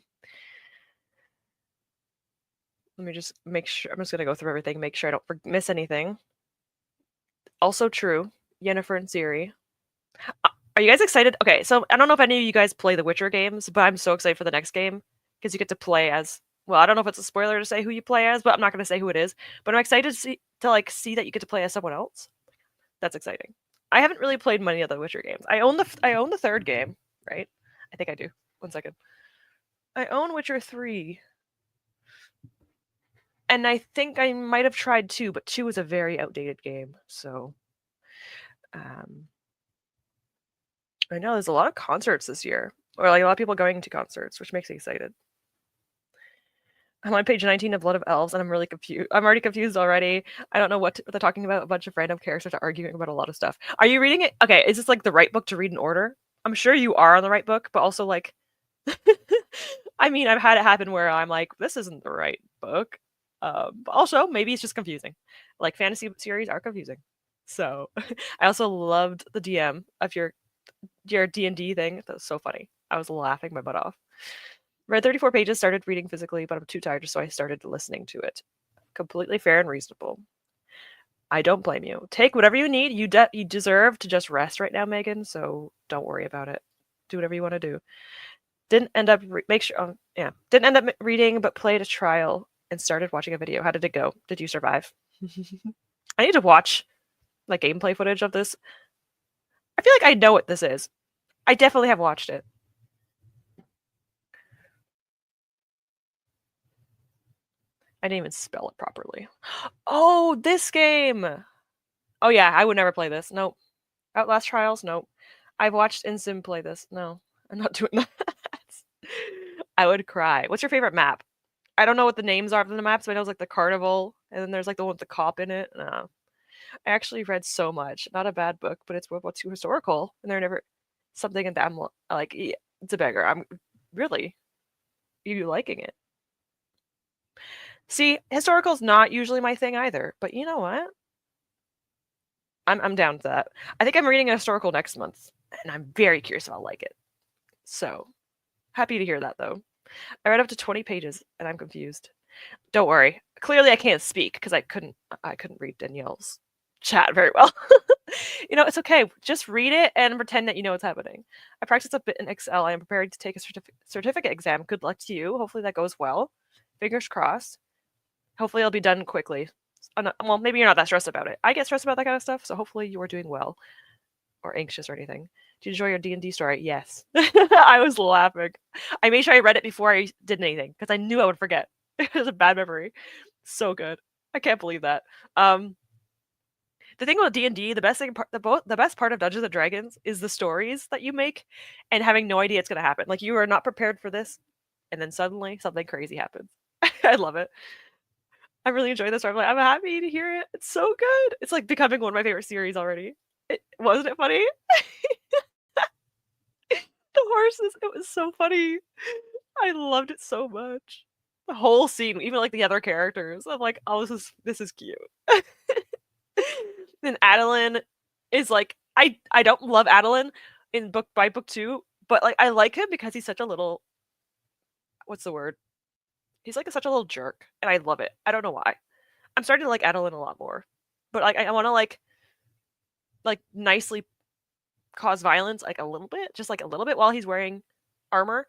me just make sure. I'm just going to go through everything, make sure I don't miss anything. Also true, Yennefer and Ciri. Are you guys excited? Okay, so I don't know if any of you guys play the Witcher games, but I'm so excited for the next game because you get to play as, well, I don't know if it's a spoiler to say who you play as, but I'm not going to say who it is. But I'm excited to see that you get to play as someone else. That's exciting. I haven't really played many of the Witcher games. I own the 3rd game, right? I think I do. 1 second. I own Witcher 3. And I think I might have tried 2, but 2 is a very outdated game. So I know there's a lot of concerts this year, or like a lot of people going to concerts, which makes me excited. I'm on page 19 of Blood of Elves, and I'm really confused. I'm already confused already. I don't know what they're talking about. A bunch of random characters are arguing about a lot of stuff. Are you reading it? Okay, is this like the right book to read in order? I'm sure you are on the right book, but also like, I mean, I've had it happen where I'm like, this isn't the right book. But also, maybe it's just confusing. Like fantasy series are confusing. So I also loved the DM of your D&D thing. That was so funny. I was laughing my butt off. Read 34 pages, started reading physically, but I'm too tired, so I started listening to it. Completely fair and reasonable. I don't blame you. Take whatever you need. You deserve to just rest right now, Megan, so don't worry about it. Do whatever you want to do. Didn't end up Didn't end up reading, but played a trial and started watching a video. How did it go? Did you survive? I need to watch like gameplay footage of this. I feel like I know what this is. I definitely have watched it. I didn't even spell it properly. Oh, this game! Oh yeah, I would never play this. Nope. Outlast Trials? Nope. I've watched InSim play this. No, I'm not doing that. I would cry. What's your favorite map? I don't know what the names are of the maps, but I know it's like the carnival, and then there's like the one with the cop in it. No. I actually read so much. Not a bad book, but it's World War II historical, and they're never something in that I'm like, yeah, it's a beggar. I'm really you liking it. See, historical's not usually my thing either, but you know what? I'm down with that. I think I'm reading a historical next month, and I'm very curious if I'll like it. So, happy to hear that though. I read up to 20 pages and I'm confused. Don't worry. Clearly I can't speak because I couldn't read Danielle's chat very well. You know, it's okay. Just read it and pretend that you know what's happening. I practiced a bit in Excel. I am prepared to take a certificate exam. Good luck to you. Hopefully that goes well. Fingers crossed. Hopefully it'll be done quickly. Well, maybe you're not that stressed about it. I get stressed about that kind of stuff, so hopefully you are doing well or anxious or anything. Did you enjoy your D&D story? Yes. I was laughing. I made sure I read it before I did anything because I knew I would forget. It was a bad memory. So good. I can't believe that. The thing about D&D, the best part of Dungeons and Dragons is the stories that you make and having no idea it's going to happen. Like you are not prepared for this and then suddenly something crazy happens. I love it. I really enjoy this. I'm happy to hear it. It's so good. It's like becoming one of my favorite series already. Wasn't it funny? The horses, it was so funny. I loved it so much. The whole scene, even like the other characters. I'm like, oh, this is cute. Then Adeline is like, I don't love Adeline in book 2, but like I like him because he's such a little, what's the word? He's like such a little jerk, and I love it. I don't know why. I'm starting to like Adeline a lot more, but like I want to like nicely cause violence like a little bit, just like a little bit while he's wearing armor.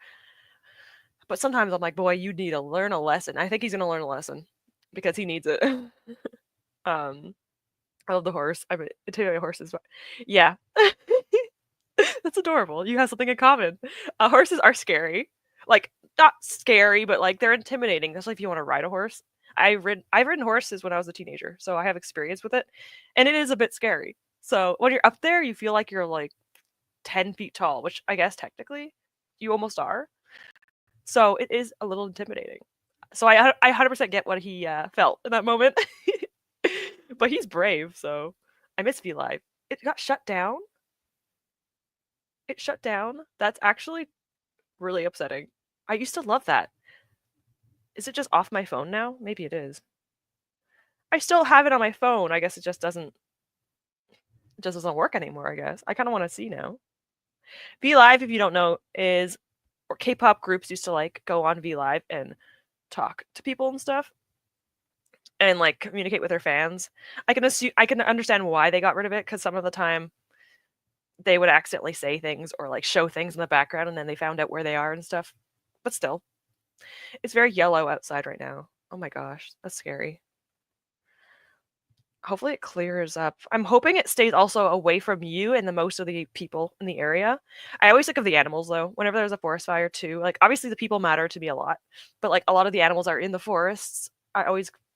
But sometimes I'm like, boy, you need to learn a lesson. I think he's gonna learn a lesson because he needs it. I love the horse. I mean, intimidating horses, but yeah, that's adorable. You have something in common. Horses are scary, like not scary, but like they're intimidating, especially if you want to ride a horse. I've ridden horses when I was a teenager, so I have experience with it, and it is a bit scary. So when you're up there, you feel like you're like 10 feet tall, which I guess technically you almost are. So it is a little intimidating. So I 100% get what he felt in that moment. But he's brave, so I miss V Live. It got shut down. It shut down. That's actually really upsetting. I used to love that. Is it just off my phone now? Maybe it is. I still have it on my phone. I guess it just doesn't work anymore, I guess. I kind of want to see now. V Live, if you don't know, is or K-pop groups used to like go on V Live and talk to people and stuff and like communicate with their fans. I can understand why they got rid of it because some of the time they would accidentally say things or like show things in the background and then they found out where they are and stuff. But still, it's very yellow outside right now. Oh my gosh, that's scary. Hopefully it clears up. I'm hoping it stays also away from you and the most of the people in the area. I always think of the animals though. Whenever there's a forest fire too, like obviously the people matter to me a lot, but like a lot of the animals are in the forests.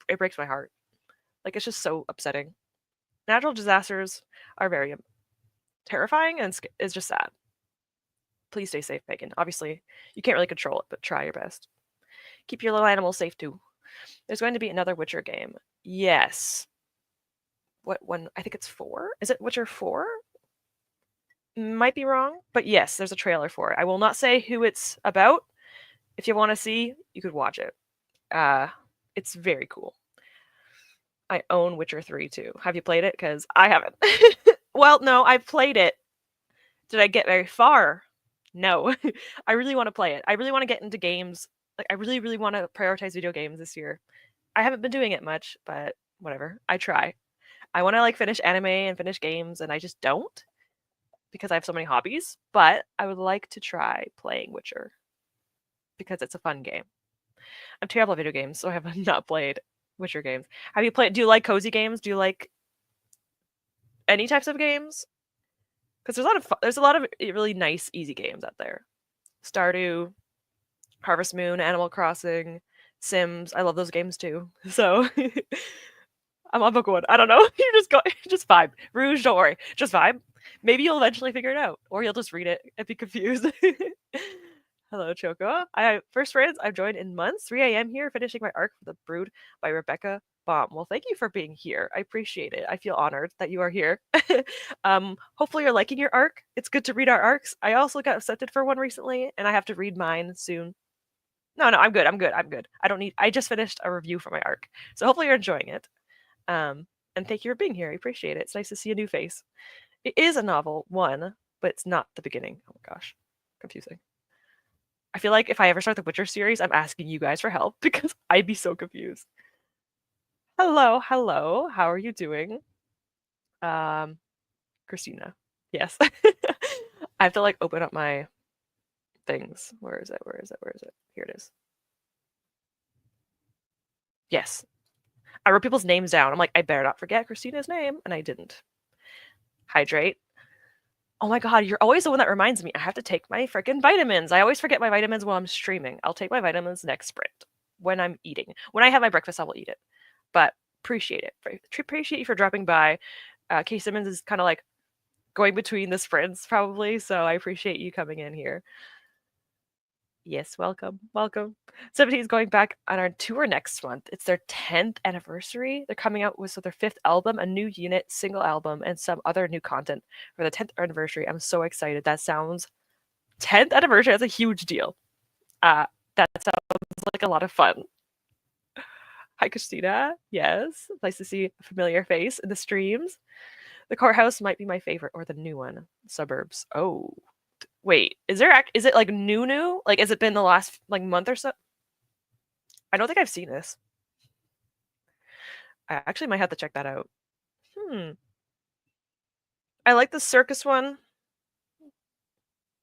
It breaks my heart. Like it's just so upsetting. Natural disasters are very terrifying and it's just sad. Please stay safe, Megan. Obviously, you can't really control it, but try your best. Keep your little animals safe too. There's going to be another Witcher game. Yes. What one? I think it's 4. Is it Witcher 4? Might be wrong, but yes, there's a trailer for it. I will not say who it's about. If you want to see, you could watch it. It's very cool. I own Witcher 3 too. Have you played it? Because I haven't. Well, no, I've played it. Did I get very far? No. I really want to play it. I really want to get into games. Like, I really, really want to prioritize video games this year. I haven't been doing it much, but whatever. I try. I want to like finish anime and finish games, and I just don't because I have so many hobbies. But I would like to try playing Witcher because it's a fun game. I'm terrible at video games, so I have not played Witcher games. Have you played? Do you like cozy games? Do you like any types of games? Because there's a lot of really nice, easy games out there. Stardew, Harvest Moon, Animal Crossing, Sims. I love those games too. So I'm on book one. I don't know. You just go, just vibe. Rouge, don't worry. Just vibe. Maybe you'll eventually figure it out, or you'll just read it and be confused. Hello, Choco. First friends I've joined in months. 3 a.m. here, finishing my arc for The Brood by Rebecca Baum. Well, thank you for being here. I appreciate it. I feel honored that you are here. Hopefully you're liking your arc. It's good to read our arcs. I also got accepted for one recently, and I have to read mine soon. No, I'm good. I don't need. I just finished a review for my arc, so hopefully you're enjoying it. And thank you for being here. I appreciate it. It's nice to see a new face. It is a novel, one, but it's not the beginning. Oh my gosh, confusing. I feel like if I ever start the Witcher series, I'm asking you guys for help because I'd be so confused. Hello, hello. How are you doing? Christina. Yes. I have to like open up my things. Where is it? Where is it? Where is it? Here it is. Yes. I wrote people's names down. I'm like, I better not forget Christina's name, and I didn't. Hydrate. Oh my god, you're always the one that reminds me. I have to take my freaking vitamins. I always forget my vitamins while I'm streaming. I'll take my vitamins next sprint when I'm eating. When I have my breakfast, I will eat it. But appreciate it. Appreciate you for dropping by. K Simmons is kind of like going between the sprints probably, so I appreciate you coming in here. Yes, welcome, welcome. 17 is going back on our tour next month. It's their 10th anniversary. They're coming out with their 5th album, a new unit, single album, and some other new content for the 10th anniversary. I'm so excited. That sounds 10th anniversary. That's a huge deal. That sounds like a lot of fun. Hi, Christina. Yes, nice to see a familiar face in the streams. The courthouse might be my favorite, or the new one, Suburbs. Oh, wait, is it like new? Like, has it been the last like month or so? I don't think I've seen this. I actually might have to check that out. I like the circus one,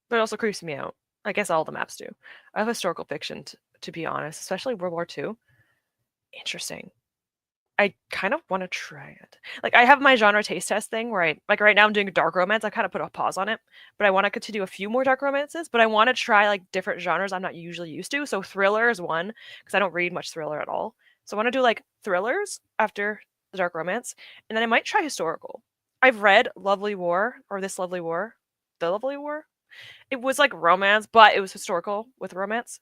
but it also creeps me out. I guess all the maps do. I love historical fiction, to be honest, especially World War II. Interesting. I kind of want to try it. Like, I have my genre taste test thing where like right now I'm doing dark romance. I kind of put a pause on it, but I want to do a few more dark romances. But I want to try like different genres I'm not usually used to. So thriller is one because I don't read much thriller at all. So I want to do like thrillers after the dark romance, and then I might try historical. I've read Lovely War or This Lovely War, The Lovely War. It was like romance, but it was historical with romance.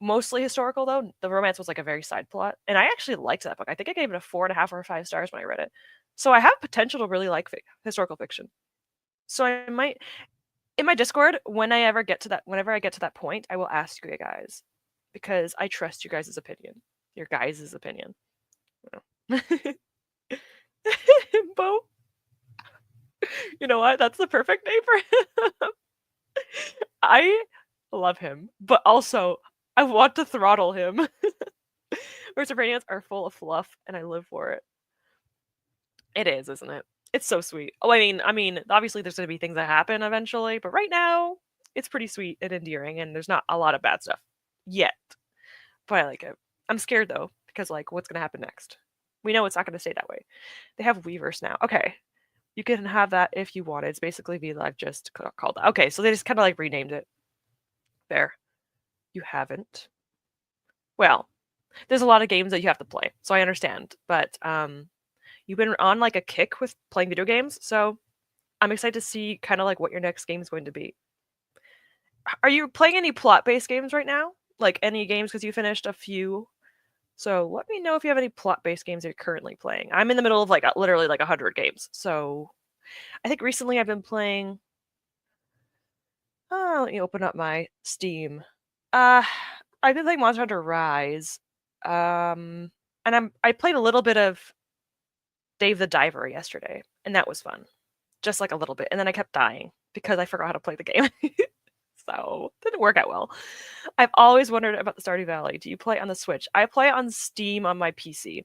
Mostly historical though. The romance was like a very side plot, and I actually liked that book. I think I gave it a 4.5 or 5 stars when I read it. So I have potential to really like historical fiction. So I might in my Discord whenever I get to that point, I will ask you guys because I trust you guys' opinion. Your guys' opinion. Bo. You know what? That's the perfect name for him. I love him, but also I want to throttle him. Perseverance are full of fluff, and I live for it. It is, isn't it? It's so sweet. Oh, I mean, obviously there's gonna be things that happen eventually, but right now it's pretty sweet and endearing, and there's not a lot of bad stuff yet. But I like it. I'm scared though because like, what's gonna happen next? We know it's not gonna stay that way. They have Weverse now. Okay, you can have that if you want. It's basically V-Live just called. Okay, so they just kind of like renamed it. There. You haven't. Well, there's a lot of games that you have to play, so I understand. But you've been on like a kick with playing video games, so I'm excited to see kind of like what your next game is going to be. Are you playing any plot-based games right now? Like any games because you finished a few? So let me know if you have any plot-based games you're currently playing. I'm in the middle of like literally like 100 games. So I think recently I've been playing. Let me open up my Steam. I've been playing Monster Hunter Rise, and I played a little bit of Dave the Diver yesterday, and that was fun, just like a little bit, and then I kept dying because I forgot how to play the game, so didn't work out well. I've always wondered about the Stardew Valley. Do you play on the Switch? I play on Steam on my PC.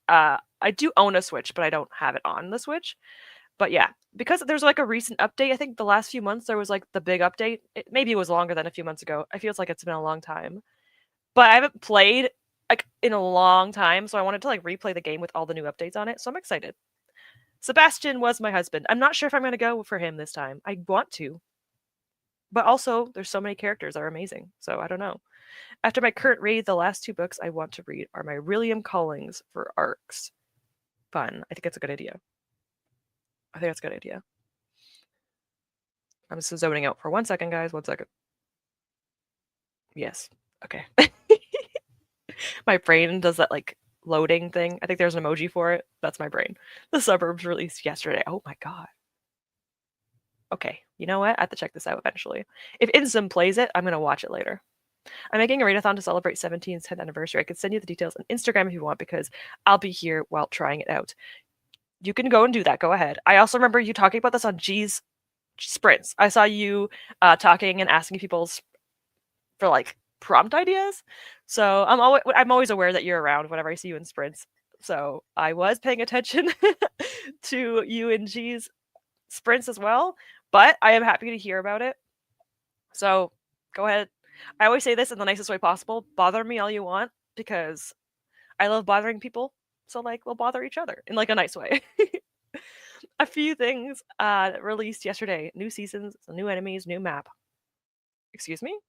I do own a Switch, but I don't have it on the Switch. But yeah, because there's like a recent update. I think the last few months there was like the big update. Maybe it was longer than a few months ago. I feel like it's been a long time. But I haven't played like in a long time, so I wanted to like replay the game with all the new updates on it. So I'm excited. Sebastian was my husband. I'm not sure if I'm going to go for him this time. I want to. But also, there's so many characters that are amazing. So I don't know. After my current read, the last 2 books I want to read are my William Callings for arcs. Fun. I think that's a good idea. I think that's a good idea. I'm just zoning out for 1 second, guys. 1 second. Yes. Okay. My brain does that like loading thing. I think there's an emoji for it. That's my brain. The Suburbs released yesterday. Oh my god. Okay. You know what? I have to check this out eventually. If Insum plays it, I'm going to watch it later. I'm making a readathon to celebrate 17's 10th anniversary. I could send you the details on Instagram if you want because I'll be here while trying it out. You can go and do that. Go ahead. I also remember you talking about this on G's sprints. I saw you talking and asking people for like prompt ideas. So I'm always aware that you're around whenever I see you in sprints. So I was paying attention to you and G's sprints as well, but I am happy to hear about it. So go ahead. I always say this in the nicest way possible. Bother me all you want because I love bothering people. So like we'll bother each other in like a nice way. A few things released yesterday. New seasons, new enemies, new map. Excuse me?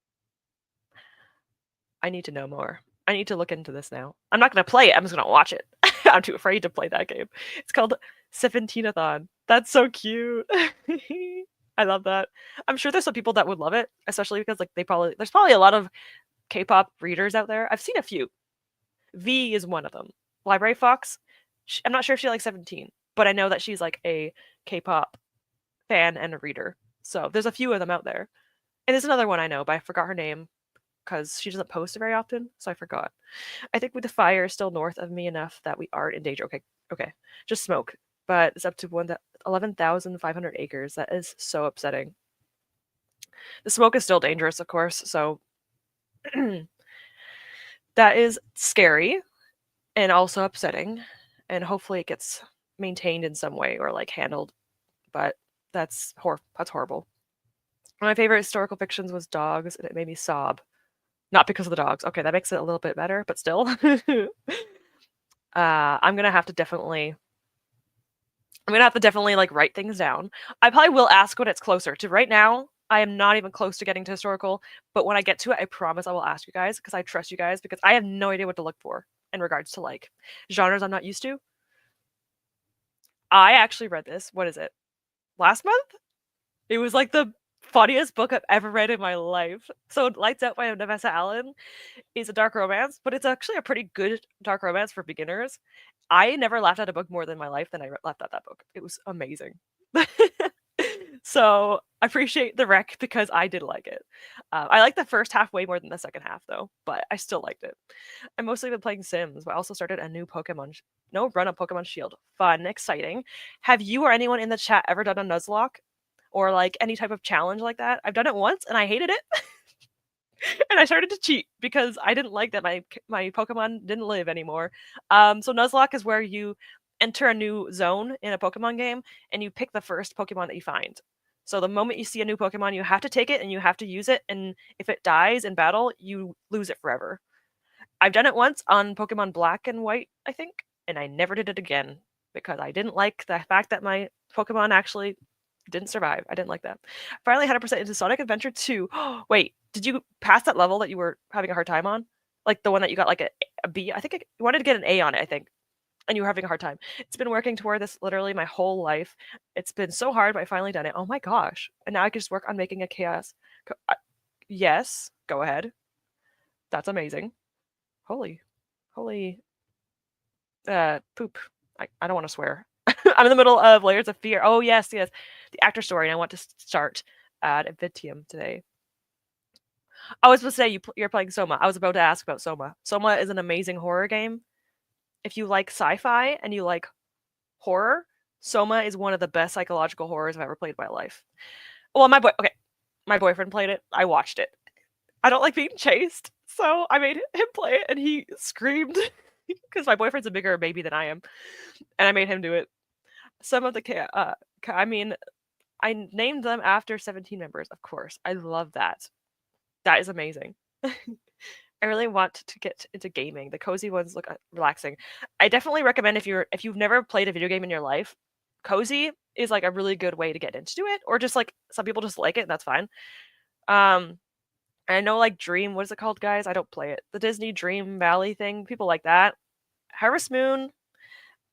I need to know more. I need to look into this now. I'm not going to play it. I'm just going to watch it. I'm too afraid to play that game. It's called Seventeenathon. That's so cute. I love that. I'm sure there's some people that would love it, especially because like there's probably a lot of K-pop readers out there. I've seen a few. V is one of them. Library Fox. I'm not sure if she likes 17, but I know that she's like a K-pop fan and a reader. So there's a few of them out there. And there's another one I know, but I forgot her name because she doesn't post very often, so I forgot. I think with the fire is still north of me enough that we aren't in danger. Okay. Just smoke. But it's up to 11,500 acres. That is so upsetting. The smoke is still dangerous, of course, so that is scary and also upsetting. And hopefully it gets maintained in some way or like handled. But that's horrible. One of my favorite historical fictions was Dogs, and it made me sob. Not because of the dogs. Okay, that makes it a little bit better, but still. I'm gonna have to definitely like write things down. I probably will ask when it's closer to right now. I am not even close to getting to historical, but when I get to it, I promise I will ask you guys because I trust you guys because I have no idea what to look for in regards to like genres I'm not used to. I actually read this. What is it? Last month? It was like the funniest book I've ever read in my life. So Lights Out by Vanessa Allen is a dark romance, but it's actually a pretty good dark romance for beginners. I never laughed at a book more than my life than I laughed at that book. It was amazing. So I appreciate the rec because I did like it. I like the first half way more than the second half though, but I still liked it. I mostly been playing Sims, but I also started a new run of Pokemon Shield. Fun, exciting. Have you or anyone in the chat ever done a Nuzlocke? Or like any type of challenge like that? I've done it once and I hated it. And I started to cheat because I didn't like that my Pokemon didn't live anymore. So Nuzlocke is where you enter a new zone in a Pokemon game and you pick the first Pokemon that you find. So the moment you see a new Pokemon, you have to take it and you have to use it. And if it dies in battle, you lose it forever. I've done it once on Pokemon Black and White, I think, and I never did it again because I didn't like the fact that my Pokemon actually didn't survive. I didn't like that. Finally 100% into Sonic Adventure 2. Wait, did you pass that level that you were having a hard time on? Like the one that you got like a B? I think you wanted to get an A on it, I think. And you were having a hard time. It's been working toward this literally my whole life. It's been so hard, but I finally done it. Oh my gosh. And now I can just work on making a chaos. Yes, go ahead. That's amazing. Holy poop. I don't want to swear. I'm in the middle of Layers of Fear. Oh, yes. The actor story, and I want to start ad infinitum today. I was supposed to say you're playing Soma. I was about to ask about Soma. Soma is an amazing horror game. If you like sci-fi and you like horror, Soma is one of the best psychological horrors I've ever played in my life. Well, my boyfriend played it. I watched it. I don't like being chased, so I made him play it, and he screamed because my boyfriend's a bigger baby than I am, and I made him do it. Some of the I mean, I named them after 17 members, of course. I love that. That is amazing. I really want to get into gaming. The cozy ones look relaxing. I definitely recommend if you've never played a video game in your life, cozy is like a really good way to get into it, or just like some people just like it, and that's fine. I know like Dream, what is it called, guys? I don't play it. The Disney Dream Valley thing, people like that. Harvest Moon,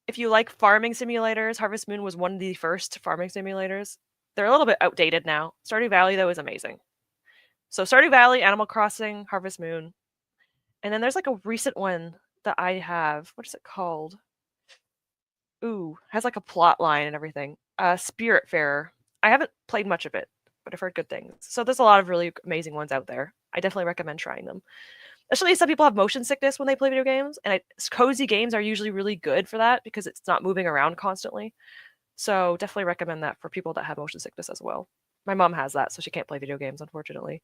if you like farming simulators, Harvest Moon was one of the first farming simulators. They're a little bit outdated now. Stardew Valley though is amazing. So Stardew Valley, Animal Crossing, Harvest Moon. And then there's like a recent one that I have. What is it called? Ooh, has like a plot line and everything. Spiritfarer. I haven't played much of it, but I've heard good things. So there's a lot of really amazing ones out there. I definitely recommend trying them. Especially some people have motion sickness when they play video games, and cozy games are usually really good for that because it's not moving around constantly. So definitely recommend that for people that have motion sickness as well. My mom has that, so she can't play video games, unfortunately.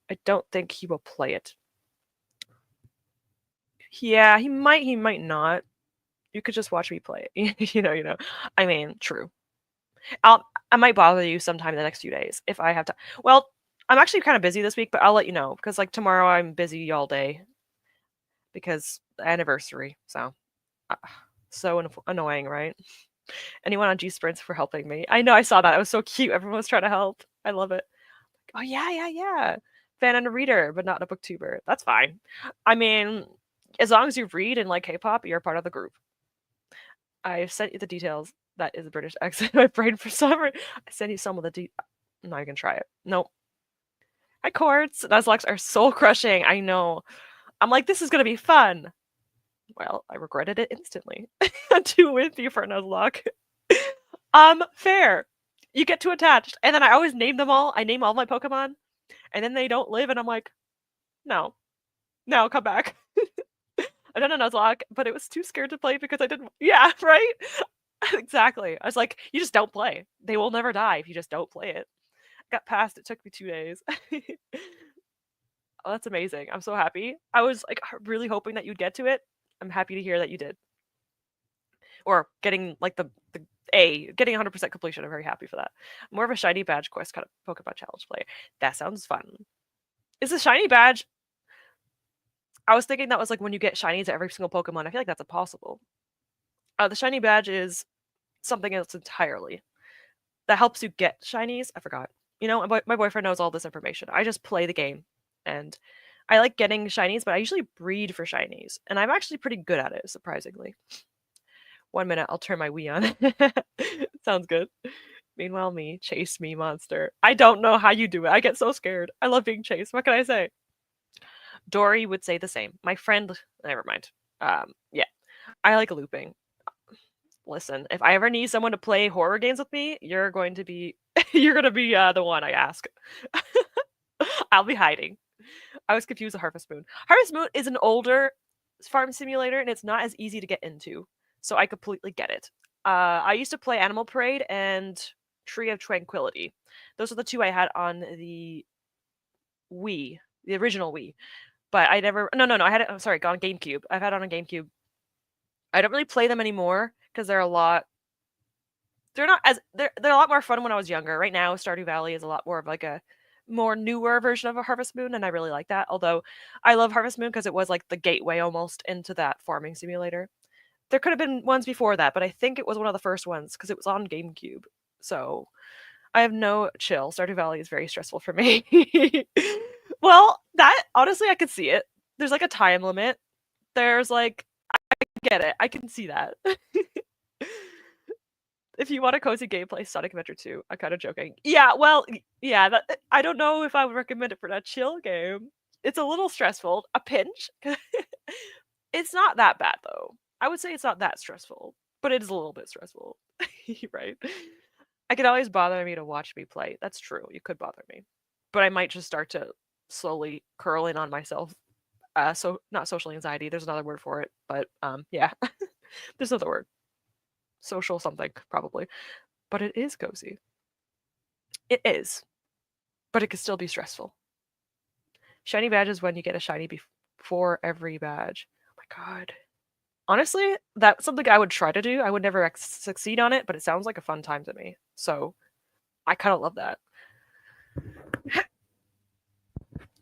I don't think he will play it. Yeah, he might not. You could just watch me play it. you know. I mean, true. I might bother you sometime in the next few days if I have time. Well, I'm actually kind of busy this week, but I'll let you know because like tomorrow I'm busy all day because the anniversary. So so annoying, right? Anyone on G Sprints for helping me. I know I saw that. It was so cute. Everyone was trying to help. I love it. Oh yeah. Fan and a reader, but not a booktuber. That's fine. I mean, as long as you read and like K-pop, you're part of the group. I've sent you the details. That is a British accent in my brain for some reason. I sent you some of the I'm not even gonna try it. Nope. Hi, Quartz. Nuzlocke are soul crushing. I know. I'm like, this is gonna be fun. Well, I regretted it instantly. Too wimpy for Nuzlocke. Fair. You get too attached. And then I always name them all. I name all my Pokemon. And then they don't live, and I'm like, no. No, come back. I done a Nuzlocke, but it was too scared to play because I didn't. Yeah, right? Exactly. I was like, you just don't play. They will never die if you just don't play it. Got past. It took me 2 days. Oh, that's amazing. I'm so happy. I was like really hoping that you'd get to it. I'm happy to hear that you did. Or getting like the getting 100% completion. I'm very happy for that. More of a shiny badge quest kind of Pokemon challenge player. That sounds fun. Is the shiny badge? I was thinking that was like when you get shinies at every single Pokemon. I feel like that's impossible. The shiny badge is something else entirely. That helps you get shinies. I forgot. You know, my boyfriend knows all this information. I just play the game, and I like getting shinies, but I usually breed for shinies, and I'm actually pretty good at it, surprisingly. 1 minute, I'll turn my Wii on. Sounds good. Meanwhile, me, chase me, monster. I don't know how you do it. I get so scared. I love being chased. What can I say? Dory would say the same. My friend, never mind. Yeah, I like looping. Listen, if I ever need someone to play horror games with me, you're going to be you're gonna be the one I ask. I'll be hiding. I was confused with Harvest Moon. Harvest Moon is an older farm simulator, and it's not as easy to get into. So I completely get it. I used to play Animal Parade and Tree of Tranquility. Those are the two I had on the Wii, the original Wii. But I never. No. I had it. I'm sorry, on GameCube. I've had it on GameCube. I don't really play them anymore because they're a lot. They're not as they're a lot more fun when I was younger. Right now, Stardew Valley is a lot more of like a more newer version of a Harvest Moon, and I really like that. Although I love Harvest Moon because it was like the gateway almost into that farming simulator. There could have been ones before that, but I think it was one of the first ones because it was on GameCube. So I have no chill. Stardew Valley is very stressful for me. Well, that honestly, I could see it. There's like a time limit. There's like, I get it. I can see that. If you want a cozy gameplay, Sonic Adventure 2. I'm kind of joking. Yeah, well, yeah, I don't know if I would recommend it for that chill game. It's a little stressful. A pinch. It's not that bad though. I would say it's not that stressful, but it is a little bit stressful. Right? I could always bother me to watch me play. That's true. You could bother me. But I might just start to slowly curling on myself. So not social anxiety. There's another word for it, but yeah, there's another word. Social something probably, but it is cozy. It is, but it could still be stressful. Shiny badges when you get a shiny before every badge. Oh my god. Honestly, that's something I would try to do. I would never succeed on it, but it sounds like a fun time to me. So I kind of love that.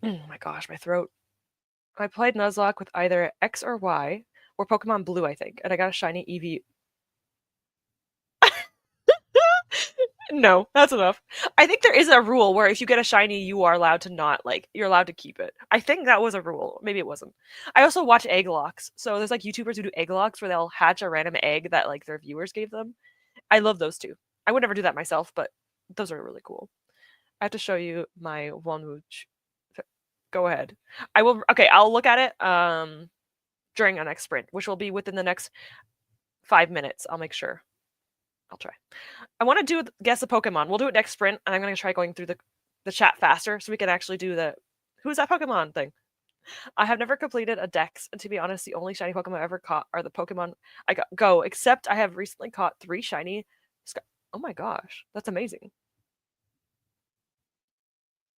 Oh my gosh, my throat. I played Nuzlocke with either X or Y, or Pokemon Blue, I think, and I got a shiny Eevee. No, that's enough. I think there is a rule where if you get a shiny, you are allowed to not, like, you're allowed to keep it. I think that was a rule. Maybe it wasn't. I also watch egg locks. So there's like YouTubers who do egg locks where they'll hatch a random egg that like their viewers gave them. I love those too. I would never do that myself, but those are really cool. I have to show you my Wanwooch. Go ahead. I will. Okay, I'll look at it during our next sprint, which will be within the next 5 minutes. I'll make sure. I'll try. I want to do guess a Pokemon. We'll do it next sprint, and I'm going to try going through the chat faster so we can actually do the who's that Pokemon thing. I have never completed a Dex, and to be honest, the only shiny Pokemon I've ever caught are the Pokemon I got Go. Except I have recently caught 3 shiny. Oh my gosh, that's amazing!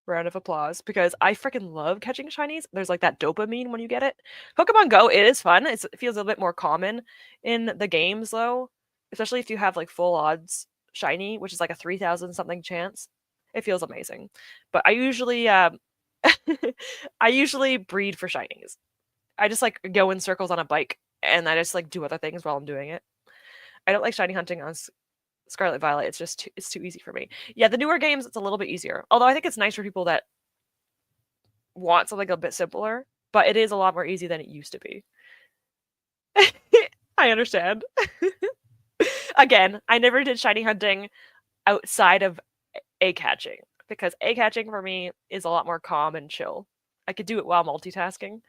Round of applause because I freaking love catching shinies. There's like that dopamine when you get it. Pokemon Go, it is fun. It feels a little bit more common in the games though, especially if you have like full odds shiny, which is like a 3,000 something chance. It feels amazing. But I usually I usually breed for shinies. I just like go in circles on a bike and I just like do other things while I'm doing it. I don't like shiny hunting on Scarlet Violet. It's just it's too easy for me. Yeah, the newer games it's a little bit easier. Although I think it's nice for people that want something a bit simpler, but it is a lot more easy than it used to be. I understand. Again, I never did shiny hunting outside of egg hatching because egg hatching for me is a lot more calm and chill. I could do it while multitasking.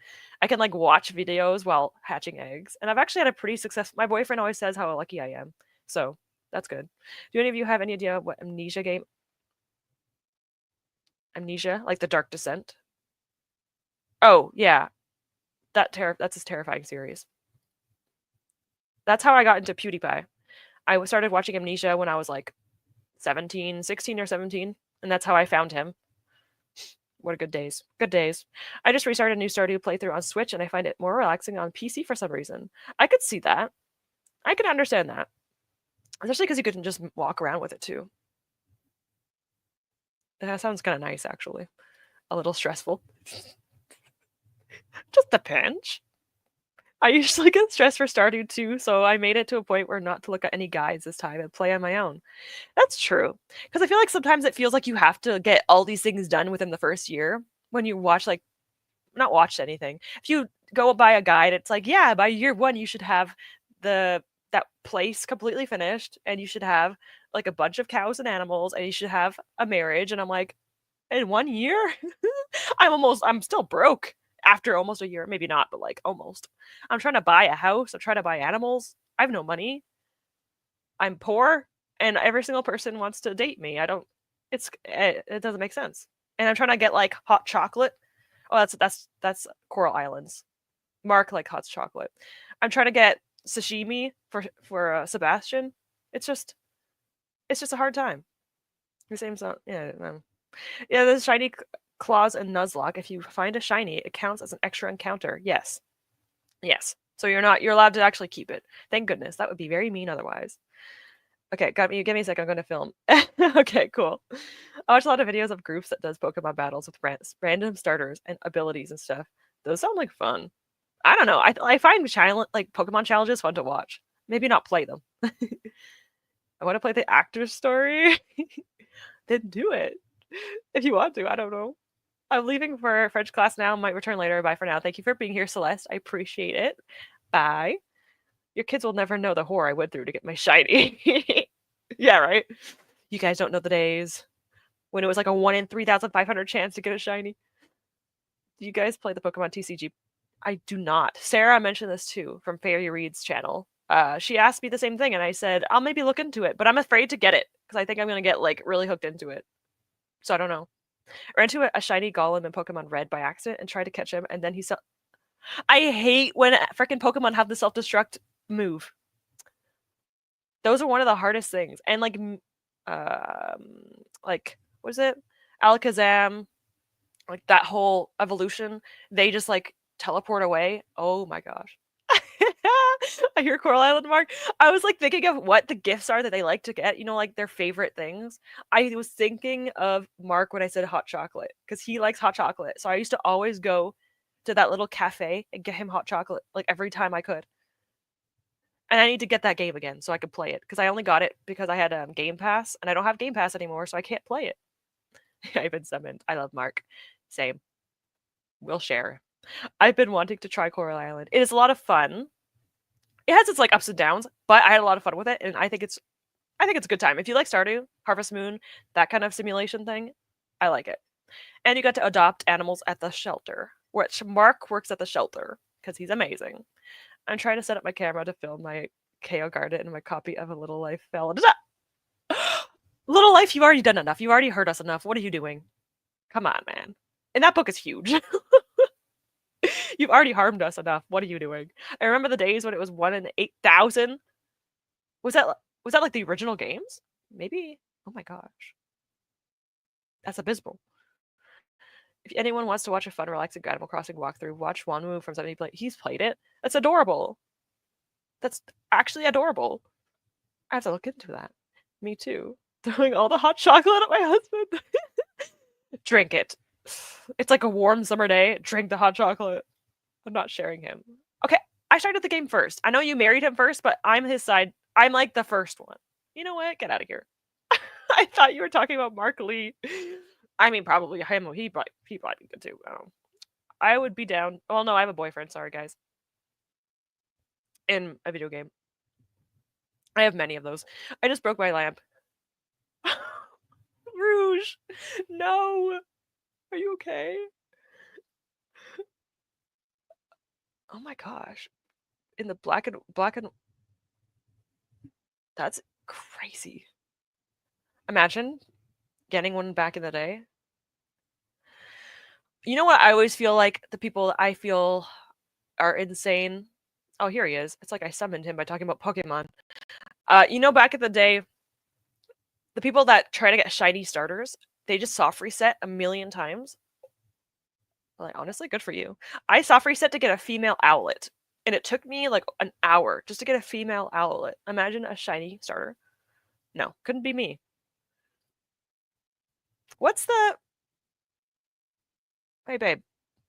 I can like watch videos while hatching eggs, and I've actually had a pretty successful. My boyfriend always says how lucky I am, so that's good. Do any of you have any idea what Amnesia game? Amnesia, like the Dark Descent. Oh yeah, that's his terrifying series. That's how I got into PewDiePie. I started watching Amnesia when I was like 17, 16 or 17, and that's how I found him. What a good days. Good days. I just restarted a new Stardew playthrough on Switch, and I find it more relaxing on PC for some reason. I could see that. I could understand that. Especially because you could just walk around with it too. That sounds kind of nice, actually. A little stressful. Just a pinch. I usually get stressed for Stardew too, so I made it to a point where not to look at any guides this time and play on my own. That's true. Because I feel like sometimes it feels like you have to get all these things done within the first year when you watch, like, not watch anything. If you go buy a guide, it's like, yeah, by year 1, you should have that place completely finished, and you should have, like, a bunch of cows and animals, and you should have a marriage, and I'm like, in 1 year? I'm still broke after almost a year. Maybe not, but like almost. I'm trying to buy a house. I'm trying to buy animals. I have no money. I'm poor, and every single person wants to date me. It doesn't make sense. And I'm trying to get like hot chocolate. Oh, that's Coral Islands. Mark like hot chocolate. I'm trying to get sashimi for Sebastian. It's just a hard time. The same song. Yeah. Yeah, there's shiny claws and Nuzlocke. If you find a shiny, it counts as an extra encounter. Yes. Yes. So you're allowed to actually keep it. Thank goodness. That would be very mean otherwise. Okay, give me a second. I'm gonna film. Okay, cool. I watch a lot of videos of groups that does Pokemon battles with random starters and abilities and stuff. Those sound like fun. I don't know. I find like Pokemon challenges fun to watch. Maybe not play them. I want to play the actor's story. Then do it. If you want to, I don't know. I'm leaving for French class now. Might return later. Bye for now. Thank you for being here, Celeste. I appreciate it. Bye. Your kids will never know the horror I went through to get my shiny. Yeah, right? You guys don't know the days when it was like a 1 in 3,500 chance to get a shiny. Do you guys play the Pokemon TCG? I do not. Sarah mentioned this too from Fairy Reed's channel. She asked me the same thing, and I said, I'll maybe look into it, but I'm afraid to get it because I think I'm going to get like really hooked into it. So I don't know. Ran into a shiny golem in Pokemon Red by accident and tried to catch him, and then he saw. I hate when freaking Pokemon have the self-destruct move. Those are one of the hardest things. And like what is it? Alakazam, like that whole evolution, they just like teleport away. Oh my gosh. I hear Coral Island Mark. I was like thinking of what the gifts are that they like to get, you know, like their favorite things. I was thinking of Mark when I said hot chocolate because he likes hot chocolate. So I used to always go to that little cafe and get him hot chocolate like every time I could. And I need to get that game again so I could play it because I only got it because I had Game Pass and I don't have Game Pass anymore, so I can't play it. I've been summoned. I love Mark. Same. We'll share. I've been wanting to try Coral Island. It is a lot of fun. It has its like ups and downs, but I had a lot of fun with it, and I think it's a good time. If you like Stardew, Harvest Moon, that kind of simulation thing, I like it. And you got to adopt animals at the shelter, which Mark works at the shelter because he's amazing. I'm trying to set up my camera to film my KO Garden and my copy of A Little Life fell. Little Life, you've already done enough. You've already hurt us enough. What are you doing? Come on, man. And that book is huge. You've already harmed us enough. What are you doing? I remember the days when it was 1 in 8,000. Was that like the original games? Maybe. Oh my gosh. That's abysmal. If anyone wants to watch a fun, relaxing Animal Crossing walkthrough, watch Wanwu from 70 Play. He's played it. That's adorable. That's actually adorable. I have to look into that. Me too. Throwing all the hot chocolate at my husband. Drink it. It's like a warm summer day. Drink the hot chocolate. I'm not sharing him. Okay, I started the game first. I know you married him first, but I'm his side. I'm like the first one. You know what? Get out of here. I thought you were talking about Mark Lee. I mean, probably him. He probably be good too. I would be down. Well, no, I have a boyfriend. Sorry, guys. In a video game. I have many of those. I just broke my lamp. Rouge. No. Are you okay? Oh my gosh. In the black and that's crazy. Imagine getting one back in the day. You know what I always feel like? The people that I feel are insane. Oh, here he is. It's like I summoned him by talking about Pokemon. You know, back in the day, the people that try to get shiny starters, they just soft reset a million times. Like, honestly, good for you. I soft reset to get a female owlet, and it took me like an hour just to get a female owlet. Imagine a shiny starter. No, couldn't be me. What's the... Hey, babe.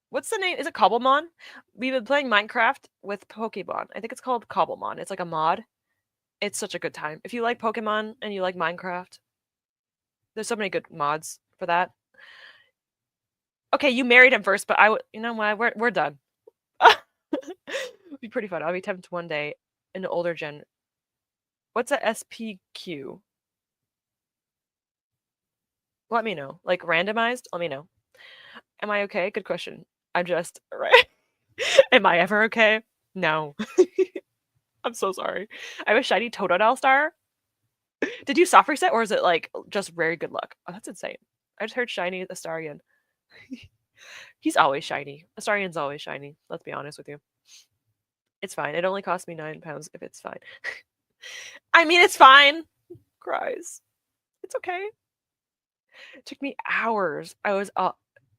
What's the name? Is it Cobblemon? We've been playing Minecraft with Pokemon. I think it's called Cobblemon. It's like a mod. It's such a good time. If you like Pokemon and you like Minecraft, there's so many good mods for that. Okay, you married him first, but you know what? We're done. It'd be pretty fun. I'll be tempted one day in the older gen. What's a SPQ? Let me know. Like randomized? Let me know. Am I okay? Good question. I'm just right. Am I ever okay? No. I'm so sorry. I have a shiny Totodile star. Did you soft reset or is it like just very good luck? Oh, that's insane. I just heard shiny Astarion. He's always shiny. Astarion's always shiny. Let's be honest with you. It's fine. It only cost me £9 if it's fine. I mean, it's fine. Cries. It's okay. It took me hours. I was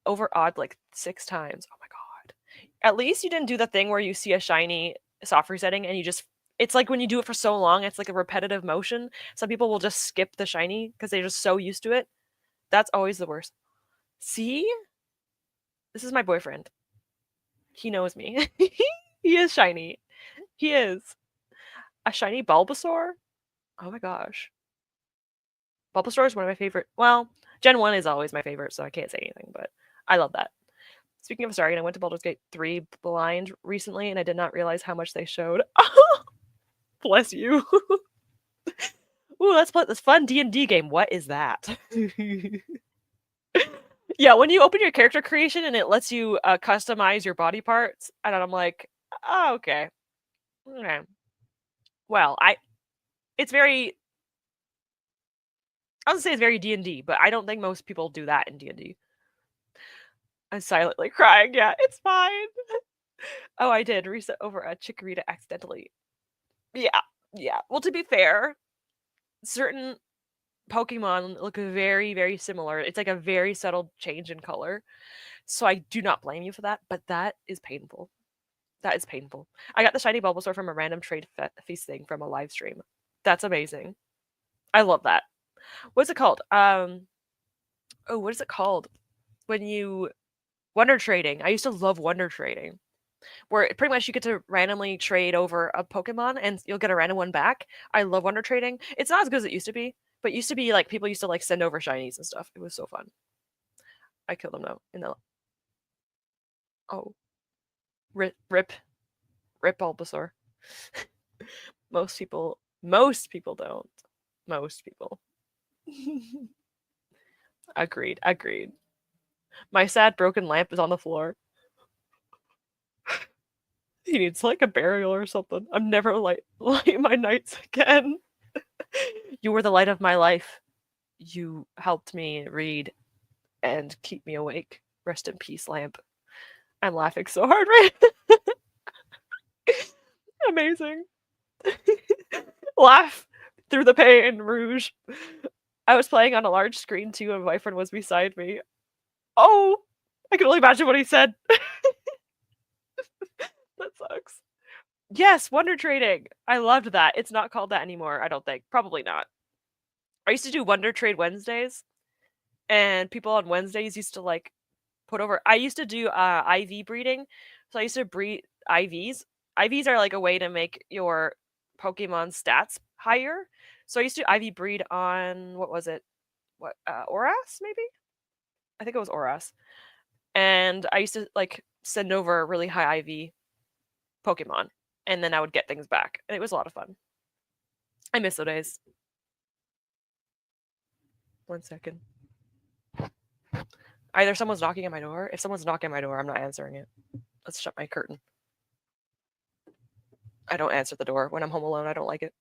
overawed like 6 times. Oh my god. At least you didn't do the thing where you see a shiny soft resetting and you just... It's like when you do it for so long, it's like a repetitive motion. Some people will just skip the shiny because they're just so used to it. That's always the worst. See? This is my boyfriend. He knows me. He is shiny. He is. A shiny Bulbasaur? Oh my gosh. Bulbasaur is one of my favorite. Well, Gen 1 is always my favorite, so I can't say anything, but I love that. Speaking of Astarion, I went to Baldur's Gate 3 blind recently, and I did not realize how much they showed. Bless you. Ooh, let's play this fun D&D game. What is that? Yeah, when you open your character creation and it lets you customize your body parts, and I'm like, oh, okay. Okay. Well, it's very... I was gonna say it's very D&D, but I don't think most people do that in D&D. I'm silently crying. Yeah, it's fine. Oh, I did reset over a Chikorita accidentally. Yeah, yeah. Well, to be fair, certain Pokemon look very, very similar. It's like a very subtle change in color. So I do not blame you for that, but that is painful. That is painful. I got the shiny Bulbasaur from a random trade feast thing from a live stream. That's amazing. I love that. What's it called? Oh, what is it called? When you Wonder trading. I used to love Wonder trading, where pretty much you get to randomly trade over a Pokemon and you'll get a random one back. I love Wonder trading. It's not as good as it used to be, but it used to be like people used to like send over shinies and stuff. It was so fun. I killed them though. In the oh, rip Bulbasaur. Most people don't. Most people. Agreed. Agreed. My sad broken lamp is on the floor. He needs like a burial or something. I'm never light my nights again. You were the light of my life. You helped me read and keep me awake. Rest in peace, lamp. I'm laughing so hard right now. Amazing. Laugh through the pain, Rouge. I was playing on a large screen too, and my friend was beside me. Oh, I can only imagine what he said. That sucks. Yes, Wonder Trading. I loved that. It's not called that anymore, I don't think. Probably not. I used to do Wonder Trade Wednesdays, and people on Wednesdays used to like put over. I used to do IV breeding, so I used to breed IVs. IVs are like a way to make your Pokemon stats higher. So I used to IV breed on what was it? What Oras maybe? I think it was Oras. And I used to like send over a really high IV Pokemon, and then I would get things back, and it was a lot of fun. I miss those days. 1 second. Either someone's knocking at my door. If someone's knocking at my door, I'm not answering it. Let's shut my curtain. I don't answer the door when I'm home alone. I don't like it.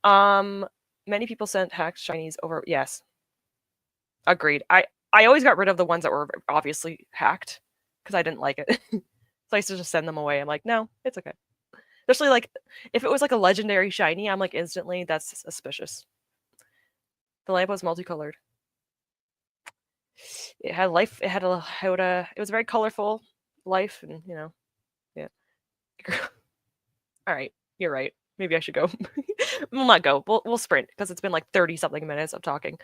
Many people sent hacked shinies over. Yes, agreed. I always got rid of the ones that were obviously hacked because I didn't like it. So I used to just send them away. I'm like, no, it's okay. Especially like if it was like a legendary shiny, I'm like instantly that's suspicious. The lamp was multicolored. It had life. It had a. It was very colorful life, and you know, yeah. All right, you're right. Maybe I should go. We'll not go. We'll sprint because it's been like 30 something minutes of talking.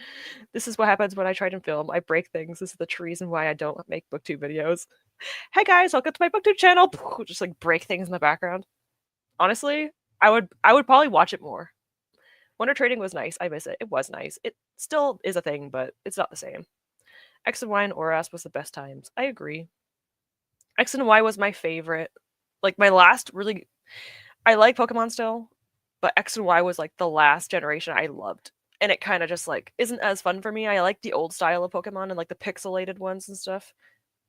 This is what happens when I try to film. I break things. This is the reason why I don't make booktube videos. Hey guys, welcome to my booktube channel. Just like break things in the background. Honestly, I would probably watch it more. Wonder Trading was nice. I miss it. It was nice. It still is a thing, but it's not the same. X and Y and Oras was the best times. I agree. X and Y was my favorite. Like my last really I like Pokemon still, but X and Y was like the last generation I loved. And it kind of just like isn't as fun for me. I like the old style of Pokemon and like the pixelated ones and stuff.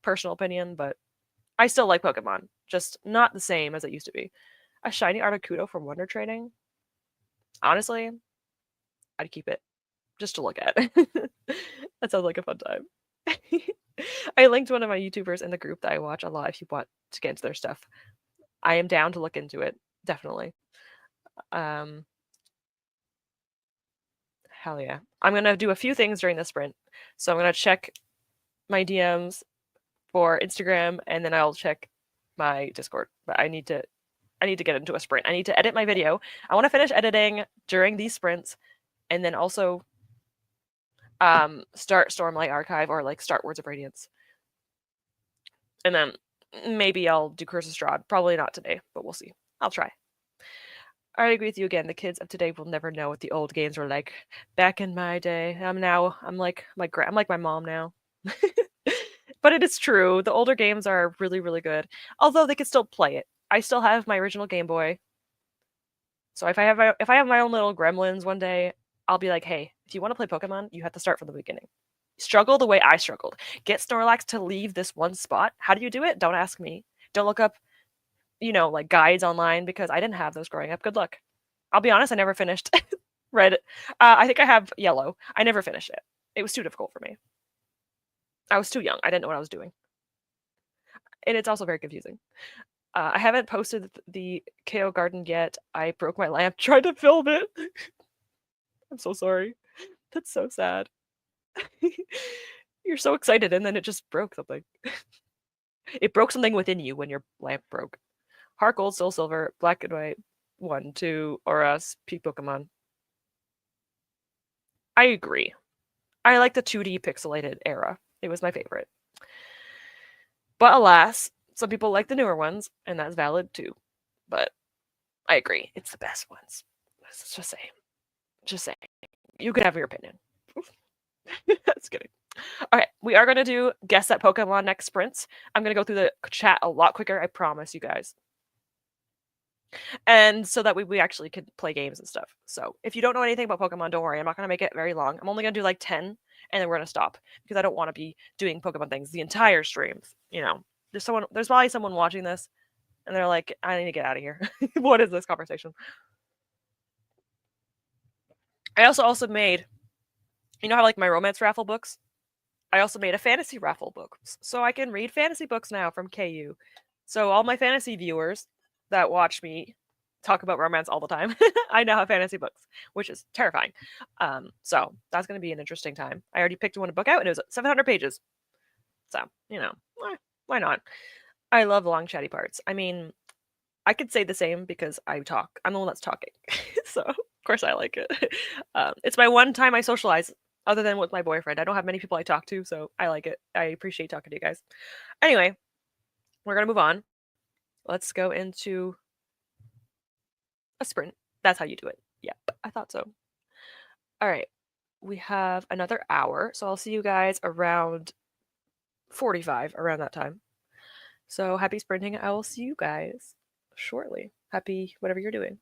Personal opinion, but I still like Pokemon. Just not the same as it used to be. A shiny Articuno from Wonder Trading. Honestly, I'd keep it just to look at. That sounds like a fun time. I linked one of my YouTubers in the group that I watch a lot if you want to get into their stuff. I am down to look into it. Definitely. Hell yeah. I'm going to do a few things during the sprint. So I'm going to check my DMs for Instagram and then I'll check my Discord. But I need to get into a sprint. I need to edit my video. I want to finish editing during these sprints and then also start Stormlight Archive or like start Words of Radiance. And then maybe I'll do Curse of Strahd. Probably not today, but we'll see. I'll try. I agree with you again. The kids of today will never know what the old games were like. Back in my day, I'm like my mom now. But it is true. The older games are really, really good. Although they could still play it. I still have my original Game Boy. So if I have my own little gremlins one day, I'll be like, hey, if you want to play Pokemon, you have to start from the beginning. Struggle the way I struggled. Get Snorlax to leave this one spot. How do you do it? Don't ask me. Don't look up, like guides online because I didn't have those growing up. Good luck. I'll be honest, I never finished Red. I think I have Yellow. I never finished it. It was too difficult for me. I was too young. I didn't know what I was doing. and it's also very confusing. I haven't posted the KO garden yet. I broke my lamp trying to film it. I'm so sorry. That's so sad. You're so excited, and then it just broke something. It broke something within you when your lamp broke. Heart Gold, Soul Silver, Black and White, 1, 2, or us, Peak Pokemon. I agree. I like the 2D pixelated era. It was my favorite. But alas, some people like the newer ones, and that's valid too. But I agree, it's the best ones. Let's just say. Just saying. You could have your opinion. That's kidding. All right, we are going to do Guess That Pokemon next sprints. I'm going to go through the chat a lot quicker, I promise you guys. And so that we actually could play games and stuff. So if you don't know anything about Pokemon, don't worry. I'm not going to make it very long. I'm only going to do like 10, and then we're going to stop because I don't want to be doing Pokemon things the entire stream. You know, there's probably someone watching this, and they're like, I need to get out of here. What is this conversation? I also made, you know how like my romance raffle books? I also made a fantasy raffle book, so I can read fantasy books now from KU. So all my fantasy viewers that watch me talk about romance all the time, I now have fantasy books, which is terrifying. So that's going to be an interesting time. I already picked one book out, and it was 700 pages. So why not? I love long chatty parts. I mean, I could say the same because I talk. I'm the one that's talking, so of course I like it. It's my one time I socialize other than with my boyfriend. I don't have many people I talk to, so I like it. I appreciate talking to you guys. Anyway, we're gonna move on. Let's go into a sprint. That's how you do it. Yep, I thought so. All right, we have another hour, so I'll see you guys around 45, around that time. So happy sprinting. I will see you guys shortly. Happy whatever you're doing.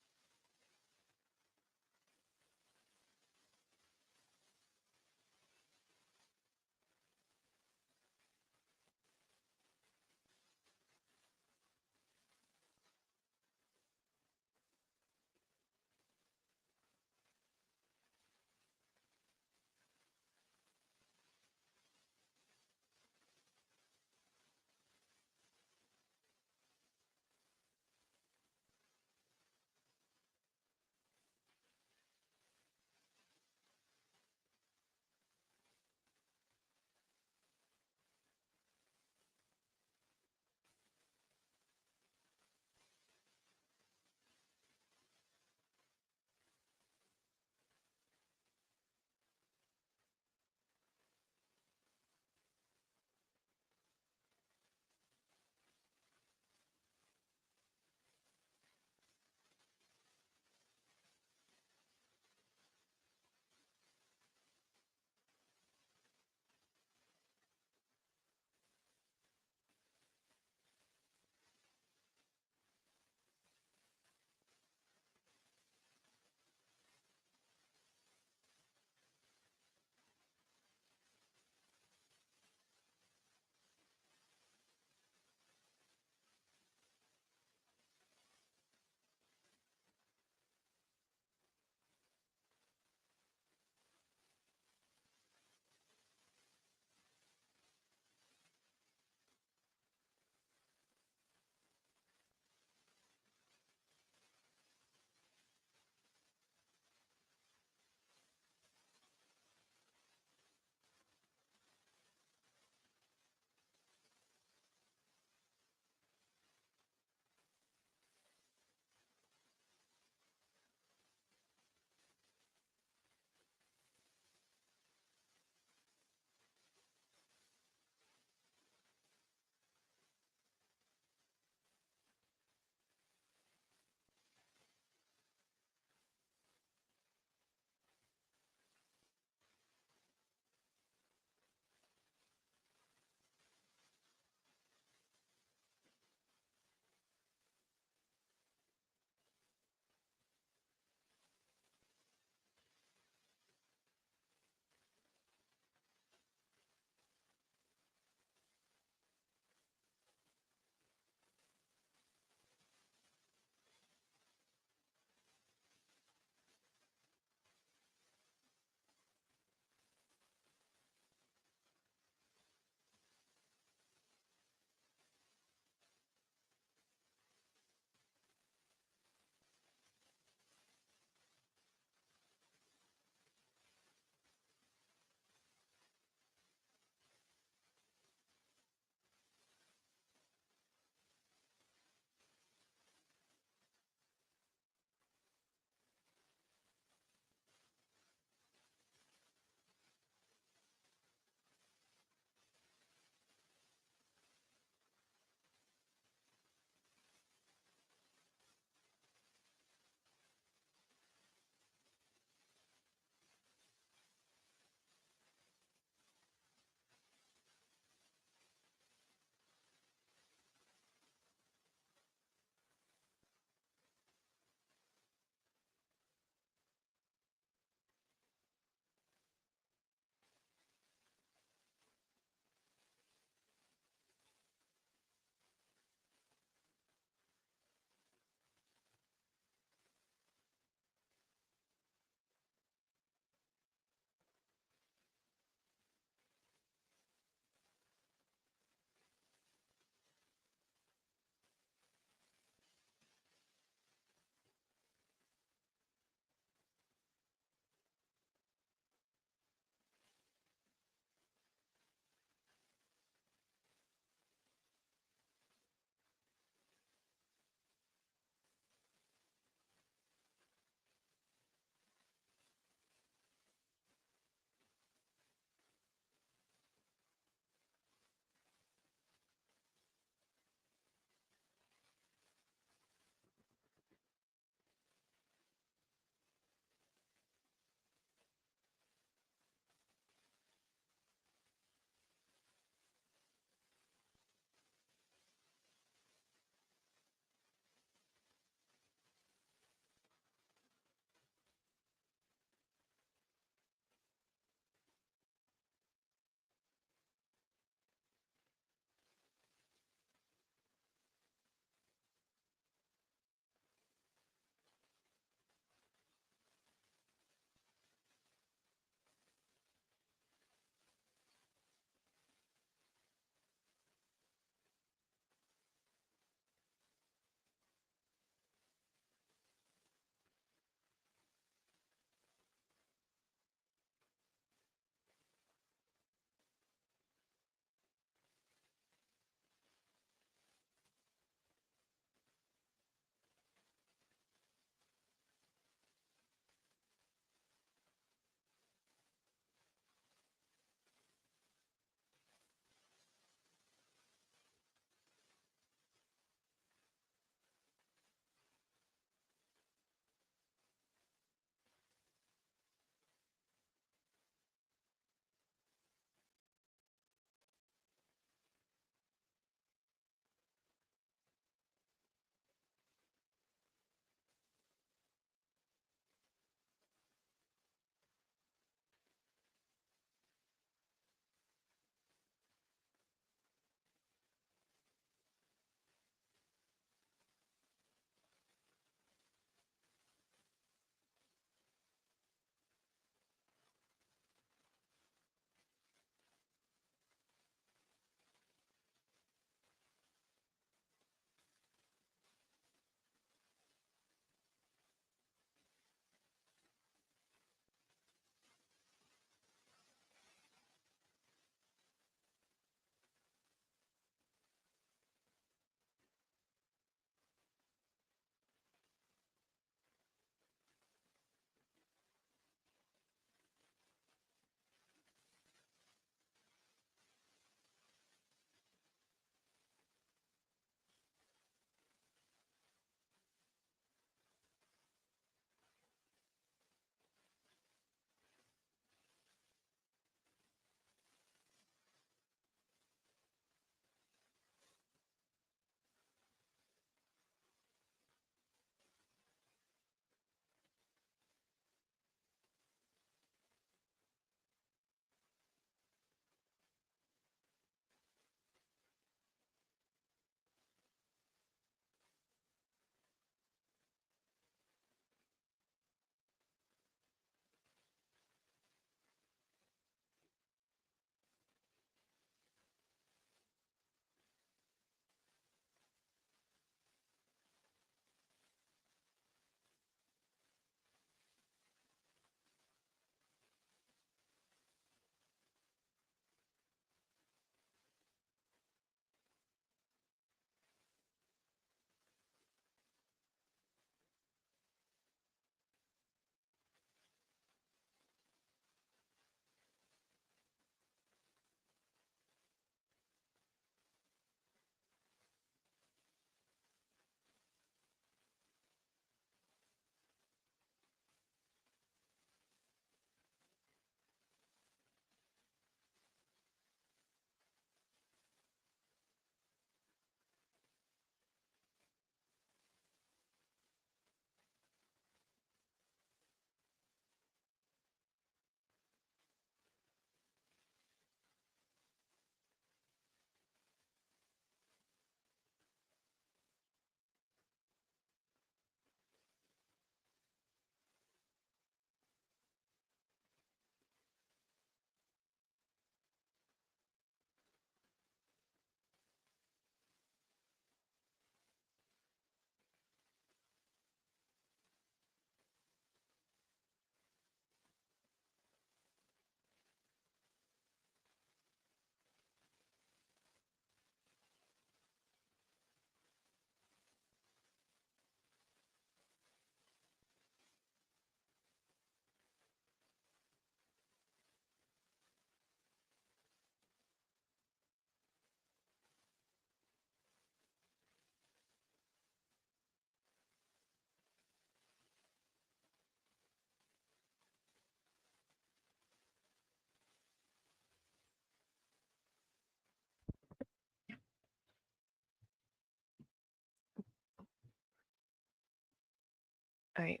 All right.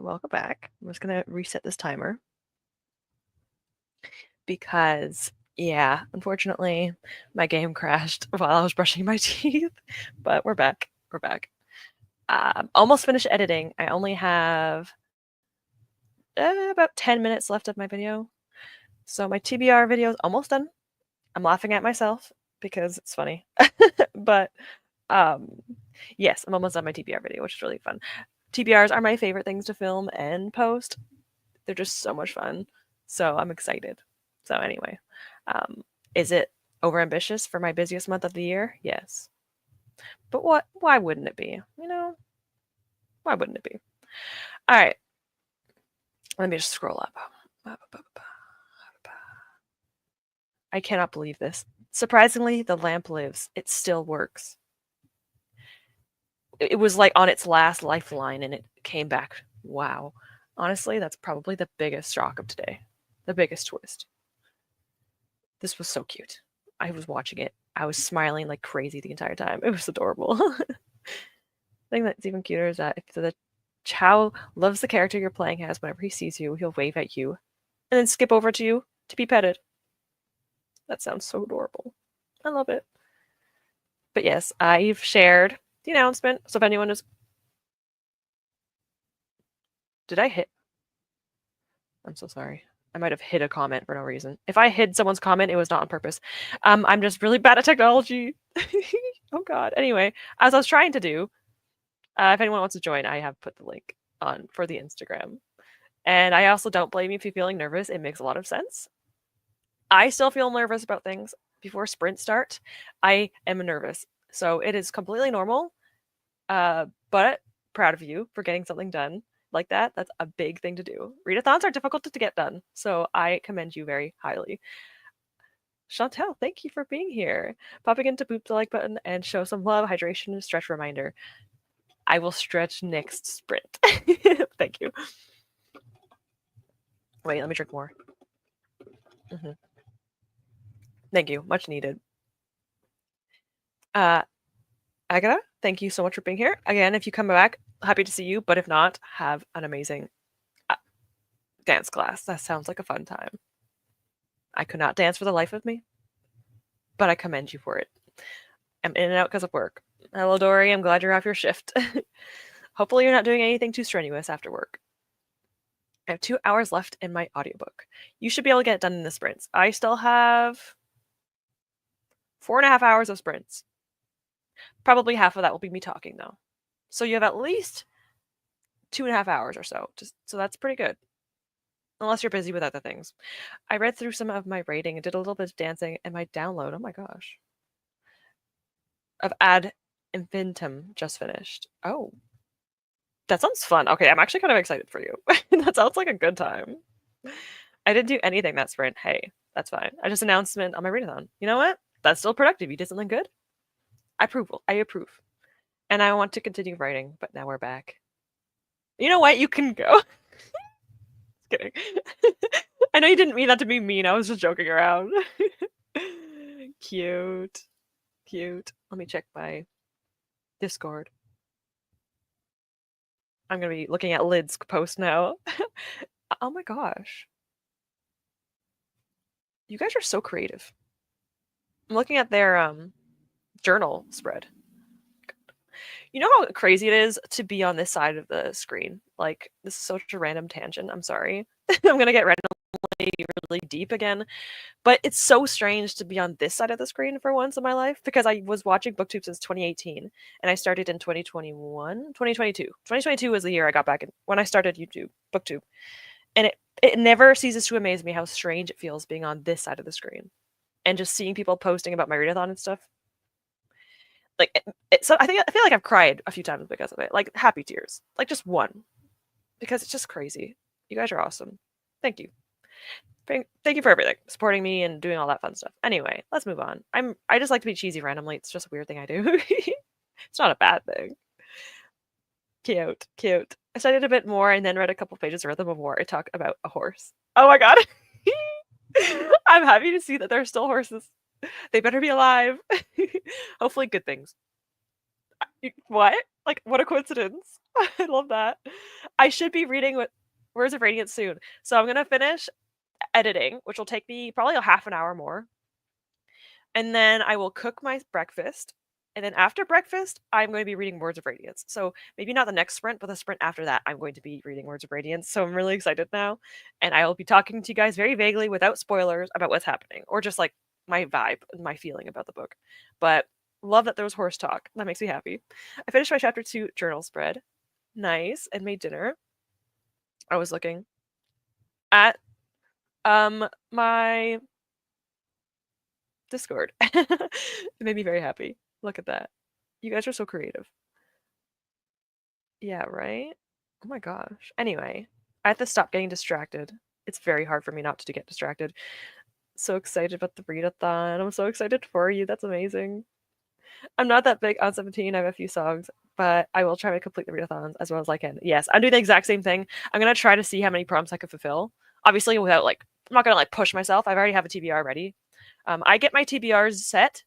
Welcome back. I'm just gonna reset this timer because, yeah, unfortunately, my game crashed while I was brushing my teeth. But we're back. We're back. Almost finished editing. I only have about 10 minutes left of my video. So my TBR video is almost done. I'm laughing at myself because it's funny. But yes, I'm almost done my TBR video, which is really fun. TBRs are my favorite things to film and post. They're just so much fun. So I'm excited. So anyway, is it overambitious for my busiest month of the year? Yes. But what? Why wouldn't it be? You know, why wouldn't it be? All right. Let me just scroll up. I cannot believe this. Surprisingly, the lamp lives. It still works. It was like on its last lifeline and it came back. Wow. Honestly, that's probably the biggest shock of today. The biggest twist. This was so cute. I was watching it. I was smiling like crazy the entire time. It was adorable. The thing that's even cuter is that if the Chow loves the character you're playing as, whenever he sees you, he'll wave at you and then skip over to you to be petted. That sounds so adorable. I love it. But yes, I've shared the announcement. So if anyone is... Did I hit? I'm so sorry. I might have hid a comment for no reason. If I hid someone's comment, it was not on purpose. I'm just really bad at technology. Oh god. Anyway, as I was trying to do, if anyone wants to join, I have put the link on for the Instagram. And I also don't blame you if you're feeling nervous. It makes a lot of sense. I still feel nervous about things before sprints start. I am nervous. So it is completely normal. But proud of you for getting something done like that. That's a big thing to do. Readathons are difficult to get done. So I commend you very highly. Chantel, thank you for being here. Popping into boop the like button and show some love, hydration, and stretch reminder. I will stretch next sprint. Thank you. Wait, let me drink more. Thank you. Much needed. Agatha, thank you so much for being here. Again, if you come back, happy to see you. But if not, have an amazing dance class. That sounds like a fun time. I could not dance for the life of me, but I commend you for it. I'm in and out because of work. Hello, Dory. I'm glad you're off your shift. Hopefully you're not doing anything too strenuous after work. I have 2 hours left in my audiobook. You should be able to get it done in the sprints. I still have 4.5 hours of sprints. Probably half of that will be me talking, though. So you have at least 2.5 hours or so. So that's pretty good. Unless you're busy with other things. I read through some of my rating and did a little bit of dancing, and my download, oh my gosh, of Ad Infinitum just finished. Oh. That sounds fun. Okay, I'm actually kind of excited for you. That sounds like a good time. I didn't do anything that sprint. Hey, that's fine. I just announcement on my readathon. You know what? That's still productive. You did something good. I approve. And I want to continue writing, but now we're back. You know what? You can go. Just kidding. I know you didn't mean that to be mean. I was just joking around. Cute. Let me check my Discord. I'm gonna be looking at Lid's post now. Oh my gosh. You guys are so creative. I'm looking at their journal spread. You know how crazy it is to be on this side of the screen? Like, this is such a random tangent. I'm sorry. I'm gonna get randomly really deep again. But it's so strange to be on this side of the screen for once in my life because I was watching BookTube since 2018 and I started in 2022. 2022 was the year I got back when I started BookTube. And it never ceases to amaze me how strange it feels being on this side of the screen and just seeing people posting about my readathon and stuff. Like, so I feel like I've cried a few times because of it, like happy tears, like just one, because it's just crazy. You guys are awesome. Thank you. Thank you for everything, supporting me and doing all that fun stuff. Anyway, let's move on. I just like to be cheesy randomly. It's just a weird thing I do. It's not a bad thing. Cute. I studied a bit more and then read a couple pages of Rhythm of War. It talked about a horse. Oh my god. I'm happy to see that there are still horses. They better be alive. Hopefully good things. What? Like, what a coincidence. I love that. I should be reading Words of Radiance soon. So I'm gonna finish editing, which will take me probably a half an hour more. And then I will cook my breakfast. And then after breakfast, I'm going to be reading Words of Radiance. So maybe not the next sprint, but the sprint after that, I'm going to be reading Words of Radiance. So I'm really excited now. And I will be talking to you guys very vaguely without spoilers about what's happening or just like my vibe and my feeling about the book. But love that there was horse talk. That makes me happy. I finished my chapter 2 journal spread. Nice. And made dinner. I was looking at my Discord. It made me very happy. Look at that. You guys are so creative. Yeah, right? Oh my gosh. Anyway, I have to stop getting distracted. It's very hard for me not to get distracted. So excited about the readathon. I'm so excited for you. That's amazing. I'm not that big on 17. I have a few songs, but I will try to complete the readathons as well as I can. Yes, I'm doing the exact same thing. I'm gonna try to see how many prompts I can fulfill. Obviously, without like, I'm not gonna like push myself. I already have a TBR ready. I get my TBRs set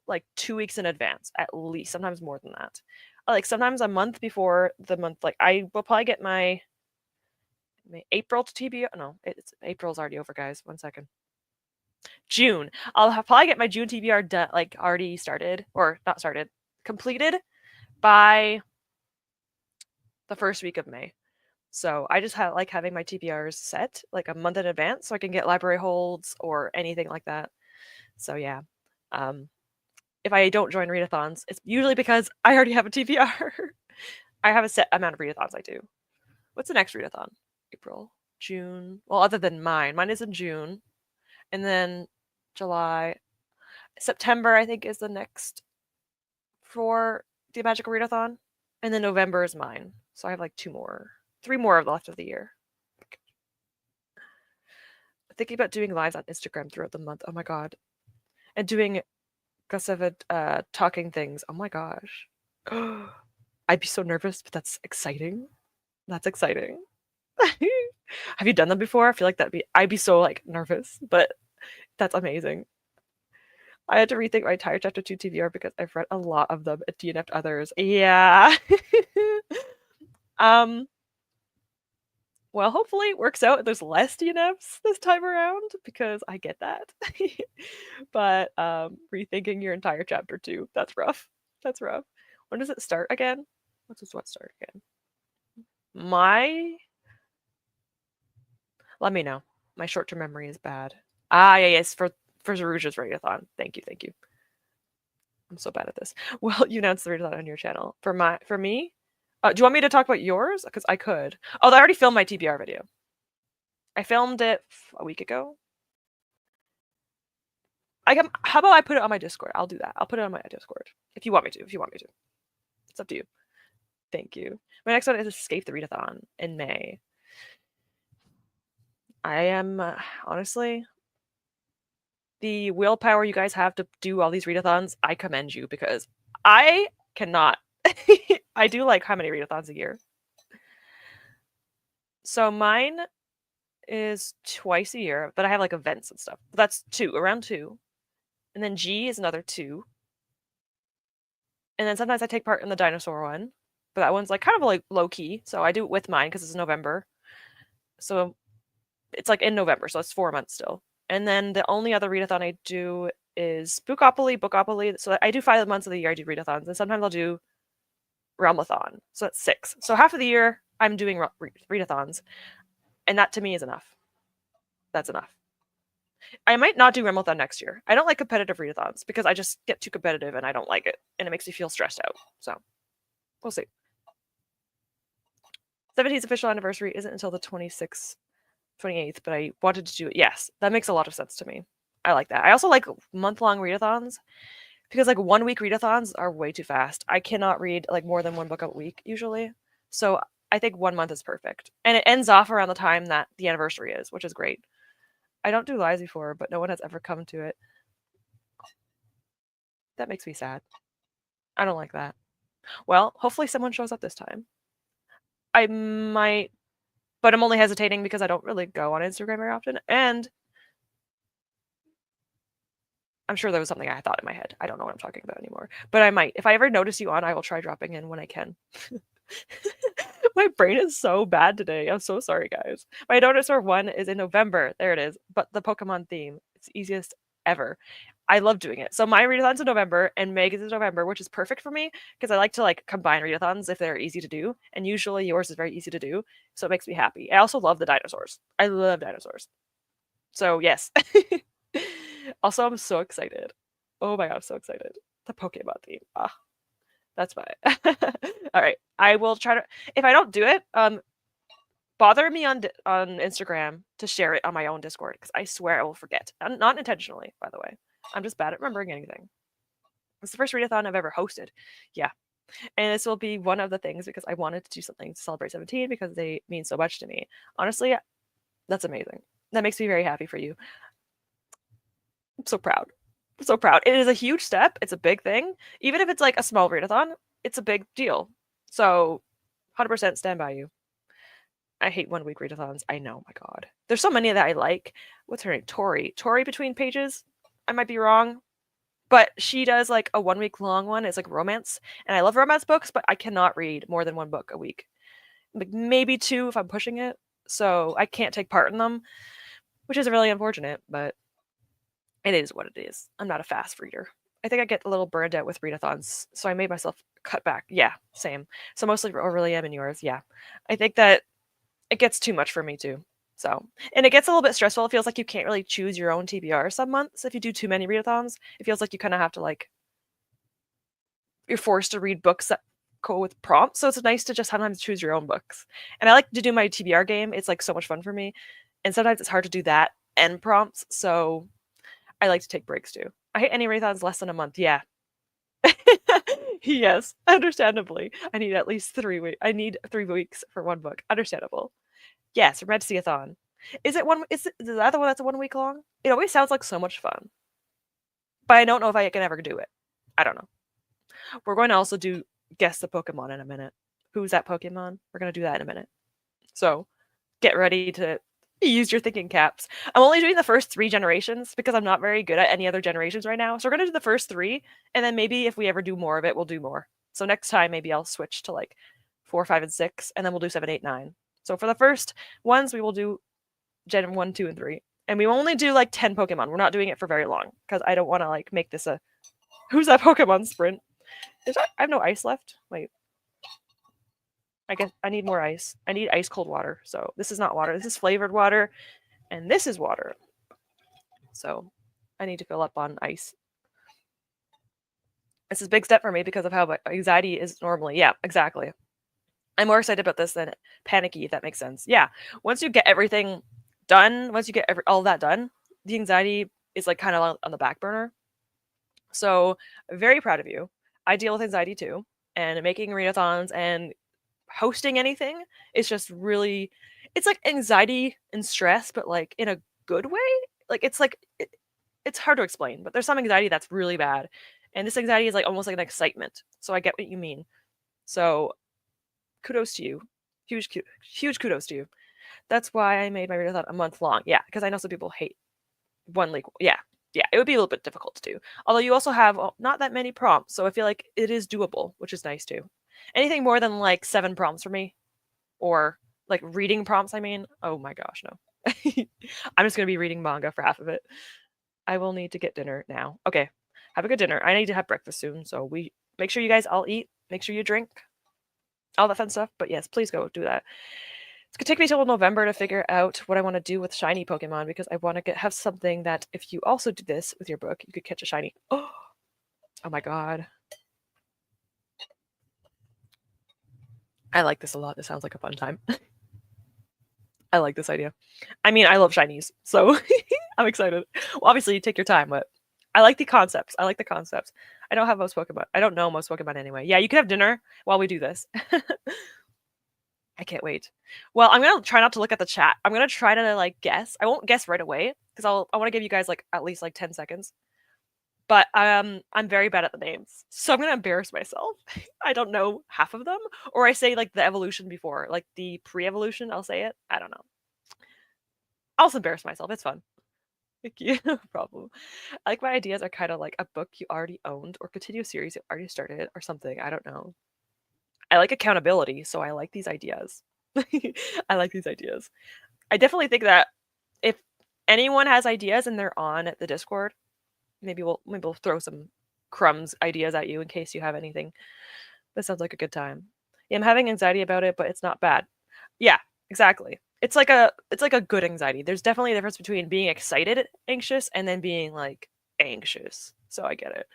like 2 weeks in advance, at least. Sometimes more than that. Like sometimes a month before the month. Like I will probably get my April to TBR. No, April's already over, guys. 1 second. June. Probably get my June TBR done, like already started or not started, completed by the first week of May. So I just like having my TBRs set like a month in advance so I can get library holds or anything like that. So yeah. If I don't join readathons, it's usually because I already have a TBR. I have a set amount of readathons I do. What's the next readathon? April, June. Well, other than mine. Mine is in June. And then July. September, I think, is the next for the Magical Readathon. And then November is mine. So I have like 3 more left of the year. Thinking about doing lives on Instagram throughout the month. Oh my god. And doing talking things. Oh my gosh. I'd be so nervous, but that's exciting. That's exciting. Have you done them before? I feel like I'd be so like nervous, but that's amazing. I had to rethink my entire chapter 2 TBR because I've read a lot of them and DNF'd others. Yeah. Well, hopefully it works out. There's less DNFs this time around because I get that. But rethinking your entire chapter 2, that's rough. That's rough. When does it start again? What does what start again? Let me know. My short-term memory is bad. Yeah, yes, for Zeruja's readathon. Thank you. I'm so bad at this. Well, you announced the readathon on your channel. For me, do you want me to talk about yours? Because I could. Oh, I already filmed my TBR video. I filmed it a week ago. How about I put it on my Discord? I'll do that. I'll put it on my Discord if you want me to. It's up to you. Thank you. My next one is Escape the Readathon in May. I am honestly, the willpower you guys have to do all these readathons, I commend you because I cannot. I do like how many readathons a year? So mine is twice a year, but I have like events and stuff. But that's around 2. And then G is another 2. And then sometimes I take part in the dinosaur one, but that one's like kind of like low key. So I do it with mine because it's November. So it's like in November, so it's 4 months still. And then the only other readathon I do is Bookopoly. So I do 5 months of the year I do readathons, and sometimes I'll do Realmathon. So that's 6. So half of the year I'm doing readathons, and that to me is enough. That's enough. I might not do Realmathon next year. I don't like competitive readathons because I just get too competitive and I don't like it, and it makes me feel stressed out. So we'll see. 17th official anniversary isn't until the 28th, but I wanted to do it. Yes, that makes a lot of sense to me. I like that. I also like month-long readathons because like 1 week readathons are way too fast. I cannot read like more than 1 book a week usually. So I think 1 month is perfect. And it ends off around the time that the anniversary is, which is great. I don't do lives before, but no one has ever come to it. That makes me sad. I don't like that. Well, hopefully someone shows up this time. I might, but I'm only hesitating because I don't really go on Instagram very often. And I'm sure there was something I thought in my head. I don't know what I'm talking about anymore. But I might. If I ever notice you on, I will try dropping in when I can. My brain is so bad today. I'm so sorry, guys. My dinosaur one is in November. There it is. But the Pokemon theme, it's the easiest ever. I love doing it. So my readathon's in November and Meg is in November, which is perfect for me because I like to like combine readathons if they're easy to do. And usually yours is very easy to do. So it makes me happy. I also love the dinosaurs. I love dinosaurs. So yes. Also, I'm so excited. Oh my god, I'm so excited. The Pokemon theme. Ah, that's why. All right, I will try to. If I don't do it, bother me on Instagram to share it on my own Discord because I swear I will forget. Not intentionally, by the way. I'm just bad at remembering anything. It's the first readathon I've ever hosted. Yeah, and this will be one of the things because I wanted to do something to celebrate 17 because they mean so much to me. Honestly, that's amazing. That makes me very happy for you. I'm so proud. I'm so proud. It is a huge step. It's a big thing. Even if it's like a small readathon, it's a big deal. So 100% stand by you. I hate 1 week readathons. I know, my god. There's so many that I like. What's her name? Tori. Tori between pages? I might be wrong. But she does like a 1 week long one. It's like romance. And I love romance books, but I cannot read more than 1 book a week. Like maybe 2 if I'm pushing it. So I can't take part in them, which is really unfortunate, but it is what it is. I'm not a fast reader. I think I get a little burned out with readathons, so I made myself cut back. Yeah, same. So mostly Aurelium and yours. Yeah, I think that it gets too much for me too. So, and it gets a little bit stressful. It feels like you can't really choose your own TBR some months if you do too many readathons. It feels like you kind of have to like you're forced to read books that go with prompts. So it's nice to just sometimes choose your own books. And I like to do my TBR game. It's like so much fun for me. And sometimes it's hard to do that and prompts. So I like to take breaks too. I hate any readathons less than a month. Yeah. Yes, understandably. I need at least 3 weeks. I need 3 weeks for 1 book. Understandable. Yes, Red Seathon. Is it one? Is that the one that's 1 week long? It always sounds like so much fun, but I don't know if I can ever do it. I don't know. We're going to also do guess the Pokemon in a minute. Who's that Pokemon? We're going to do that in a minute. So get ready to use your thinking caps. I'm only doing the first 3 generations because I'm not very good at any other generations right now. So we're going to do the first 3, and then maybe if we ever do more of it, we'll do more. So next time, maybe I'll switch to like 4, 5, and 6, and then we'll do 7, 8, 9. So for the first ones, we will do Gen 1, 2, and 3. And we only do like 10 Pokemon. We're not doing it for very long because I don't want to like make this a who's that Pokemon sprint. I have no ice left. Wait. I guess I need more ice. I need ice cold water. So this is not water. This is flavored water. And this is water. So I need to fill up on ice. This is a big step for me because of how my anxiety is normally. Yeah, exactly. I'm more excited about this than panicky, if that makes sense. Yeah. Once you get everything done, once you get all that done, the anxiety is like kind of on the back burner. So very proud of you. I deal with anxiety too. And making readathons and hosting anything is just really it's like anxiety and stress, but like in a good way. Like it's hard to explain, but there's some anxiety that's really bad. And this anxiety is like almost like an excitement. So I get what you mean. So kudos to you. Huge kudos to you. That's why I made my readathon a month long. Yeah, because I know some people hate 1 week. Yeah, yeah, it would be a little bit difficult to do. Although you also have not that many prompts, so I feel like it is doable, which is nice too. Anything more than like 7 prompts for me, or like reading prompts, I mean, oh my gosh, no. I'm just gonna be reading manga for half of it. I will need to get dinner now. Okay, have a good dinner. I need to have breakfast soon, so we make sure you guys all eat. Make sure you drink, all that fun stuff. But yes, please go do that. It's gonna take me till November to figure out what I want to do with shiny Pokemon because I want to have something that if you also do this with your book, you could catch a shiny. Oh my god. I like this a lot. This sounds like a fun time. I like this idea. I mean, I love shinies, so I'm excited. Well, obviously, you take your time, but I like the concepts. I like the concepts. I don't have most Pokemon. I don't know most Pokemon anyway. Yeah, you can have dinner while we do this. I can't wait. Well, I'm gonna try not to look at the chat. I'm gonna try to like guess. I won't guess right away because I want to give you guys like at least like 10 seconds. But I'm very bad at the names, so I'm gonna embarrass myself. I don't know half of them, or I say like the evolution before, like the pre-evolution. I'll say it. I don't know. I'll just embarrass myself. It's fun. Thank you. No problem. I like my ideas are kind of like a book you already owned or continue a series you already started or something. I don't know. I like accountability, so I like these ideas. I like these ideas. I definitely think that if anyone has ideas and they're on the Discord, maybe we'll throw some crumbs ideas at you in case you have anything. That sounds like a good time. Yeah, I'm having anxiety about it, but it's not bad. Yeah, exactly. It's like a good anxiety. There's definitely a difference between being excited anxious and then being like anxious. So I get it.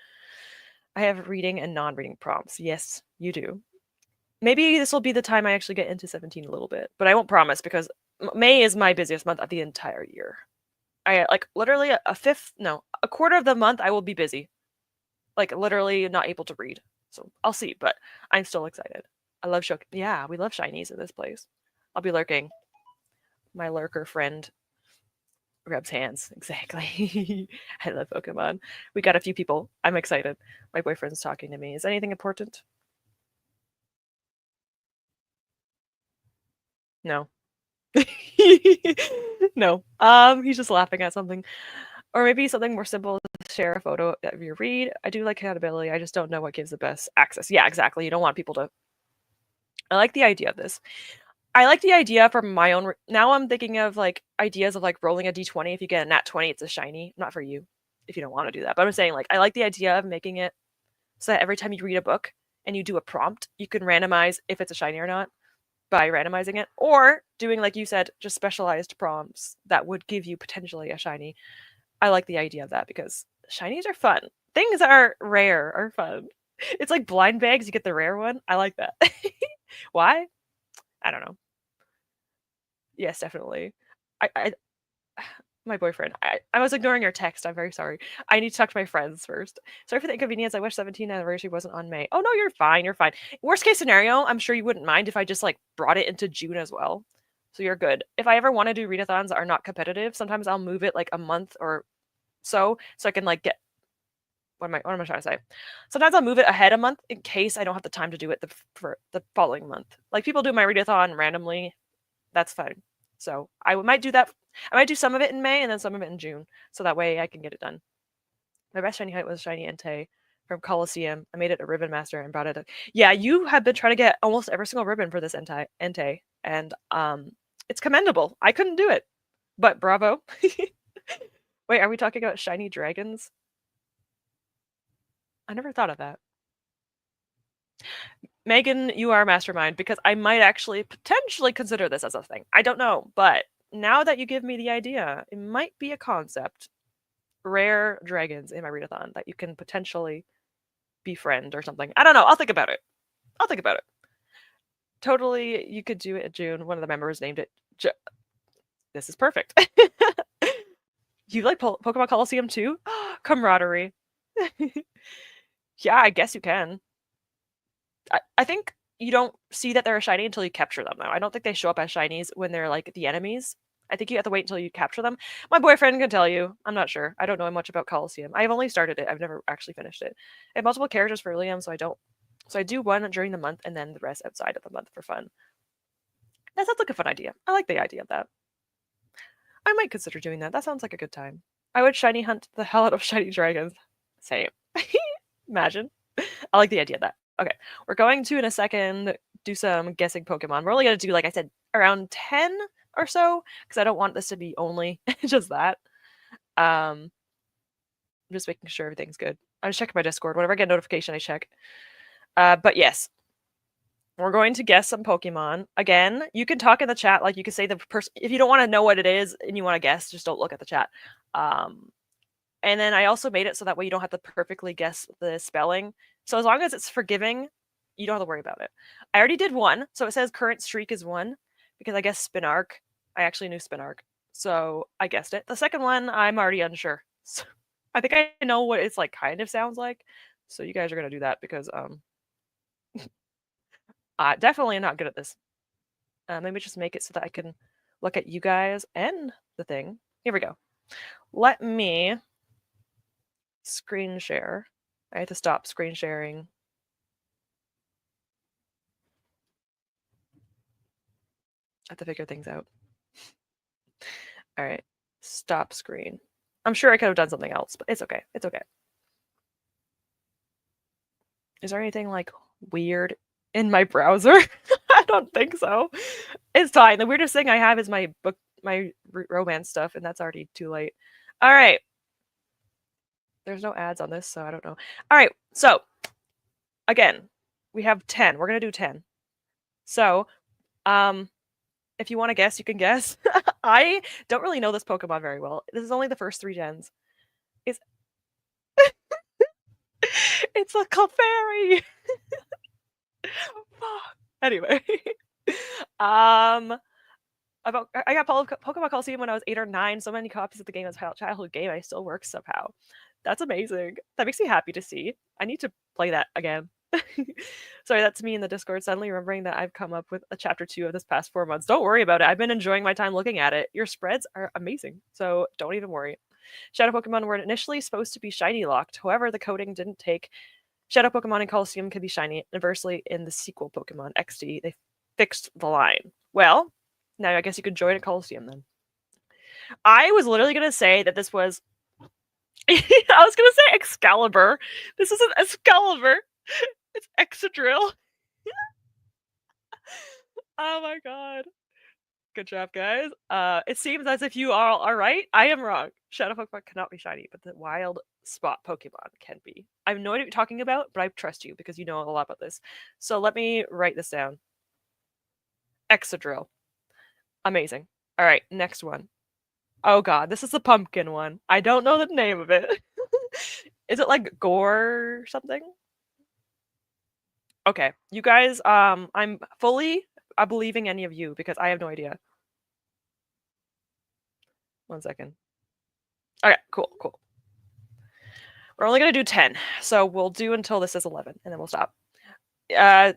I have reading and non-reading prompts. Yes, you do. Maybe this will be the time I actually get into 17 a little bit, but I won't promise because May is my busiest month of the entire year. I like literally a fifth, no, a quarter of the month I will be busy. Like literally not able to read. So I'll see, but I'm still excited. I love show. Yeah, we love shinies in this place. I'll be lurking. My lurker friend rubs hands. Exactly. I love Pokemon. We got a few people. I'm excited. My boyfriend's talking to me. Is anything important? No. No. He's just laughing at something. Or maybe something more simple, share a photo of your read. I do like accountability. I just don't know what gives the best access. Yeah, exactly. You don't want people to. I like the idea of this. I like the idea for my own. Now I'm thinking of like ideas of like rolling a d20. If you get a nat 20, it's a shiny. Not for you if you don't want to do that. But I'm saying like I like the idea of making it so that every time you read a book and you do a prompt, you can randomize if it's a shiny or not by randomizing it, or doing like you said, just specialized prompts that would give you potentially a shiny. I like the idea of that because shinies are fun. Things that are rare are fun. It's like blind bags, you get the rare one. I like that. Why? I don't know. Yes, definitely. I my boyfriend. I was ignoring your text. I'm very sorry. I need to talk to my friends first. Sorry for the inconvenience. I wish 17th anniversary wasn't on May. Oh no, you're fine. You're fine. Worst case scenario, I'm sure you wouldn't mind if I just like brought it into June as well. So you're good. If I ever want to do readathons that are not competitive, sometimes I'll move it like a month or so I can like get what am I trying to say? Sometimes I'll move it ahead a month in case I don't have the time to do it for the following month. Like people do my readathon randomly. That's fine. So might do that. I might do some of it in May and then some of it in June, so that way I can get it done. My best shiny height was shiny Entei from Coliseum. I made it a ribbon master and brought it. Yeah, you have been trying to get almost every single ribbon for this Entei, and it's commendable. I couldn't do it, but bravo. Wait, are we talking about shiny dragons? I never thought of that. Megan, you are a mastermind because I might actually potentially consider this as a thing. I don't know, but now that you give me the idea, it might be a concept. Rare dragons in my readathon that you can potentially befriend or something. I don't know. I'll think about it. I'll think about it. Totally, you could do it in June. One of the members named it. This is perfect. You like Pokemon Coliseum too? Camaraderie. Yeah, I guess you can. I think you don't see that they're a shiny until you capture them, though. I don't think they show up as shinies when they're like the enemies. I think you have to wait until you capture them. My boyfriend can tell you. I'm not sure. I don't know much about Coliseum. I've only started it. I've never actually finished it. I have multiple characters for Liam, so I don't. So I do one during the month and then the rest outside of the month for fun. That sounds like a fun idea. I like the idea of that. I might consider doing that. That sounds like a good time. I would shiny hunt the hell out of shiny dragons. Same. Imagine. I like the idea of that. Okay, we're going to in a second do some guessing Pokemon. We're only gonna do, like I said, around 10 or so because I don't want this to be only just that. I'm just making sure everything's good. I'm just checking my Discord. Whenever I get a notification, I check. But yes, we're going to guess some Pokemon. Again, you can talk in the chat. Like you can say the person if you don't want to know what it is and you want to guess, just don't look at the chat. And then I also made it so that way you don't have to perfectly guess the spelling. So as long as it's forgiving, you don't have to worry about it. I already did one, so it says current streak is 1 because I guess Spinark. I actually knew Spinark, so I guessed it. The second one, I'm already unsure. So I think I know what it's like kind of sounds like. So you guys are gonna do that because definitely not good at this. Let me just make it so that I can look at you guys and the thing. Here we go. Let me screen share. I have to stop screen sharing. I have to figure things out. All right. Stop screen. I'm sure I could have done something else, but it's okay. It's okay. Is there anything like weird in my browser? I don't think so. It's fine. The weirdest thing I have is my book, my romance stuff, and that's already too late. All right. There's no ads on this, so I don't know. All right. So again, we have 10. We're gonna do 10. So, if you want to guess, you can guess. I don't really know this Pokemon very well. This is only the first 3 gens. It's it's a Clefairy. Anyway, um, about I got Pokemon Coliseum when I was 8 or 9. So many copies of the game as a childhood game. I still work somehow. That's amazing. That makes me happy to see. I need to play that again. Sorry, that's me in the Discord suddenly remembering that I've come up with a chapter 2 of this past 4 months. Don't worry about it. I've been enjoying my time looking at it. Your spreads are amazing, so don't even worry. Shadow Pokemon were initially supposed to be shiny locked. However, the coding didn't take. Shadow Pokemon in Coliseum can be shiny. Inversely, in the sequel Pokemon XD, they fixed the line. Well, now I guess you could join a Coliseum then. I was literally gonna say that this was. I was gonna say Excalibur. This isn't Excalibur. It's Excadrill. Oh my god. Good job, guys. It seems as if you all are right. I am wrong. Shadow Pokemon cannot be shiny, but the wild spot Pokemon can be. I have no idea what you're talking about, but I trust you because you know a lot about this. So let me write this down. Excadrill. Amazing. All right, next one. Oh god, this is the pumpkin one. I don't know the name of it. Is it like Gore or something? Okay, you guys, I'm fully believing any of you because I have no idea. 1 second. Okay, cool. We're only gonna do 10, so we'll do until this is 11, and then we'll stop. Uh,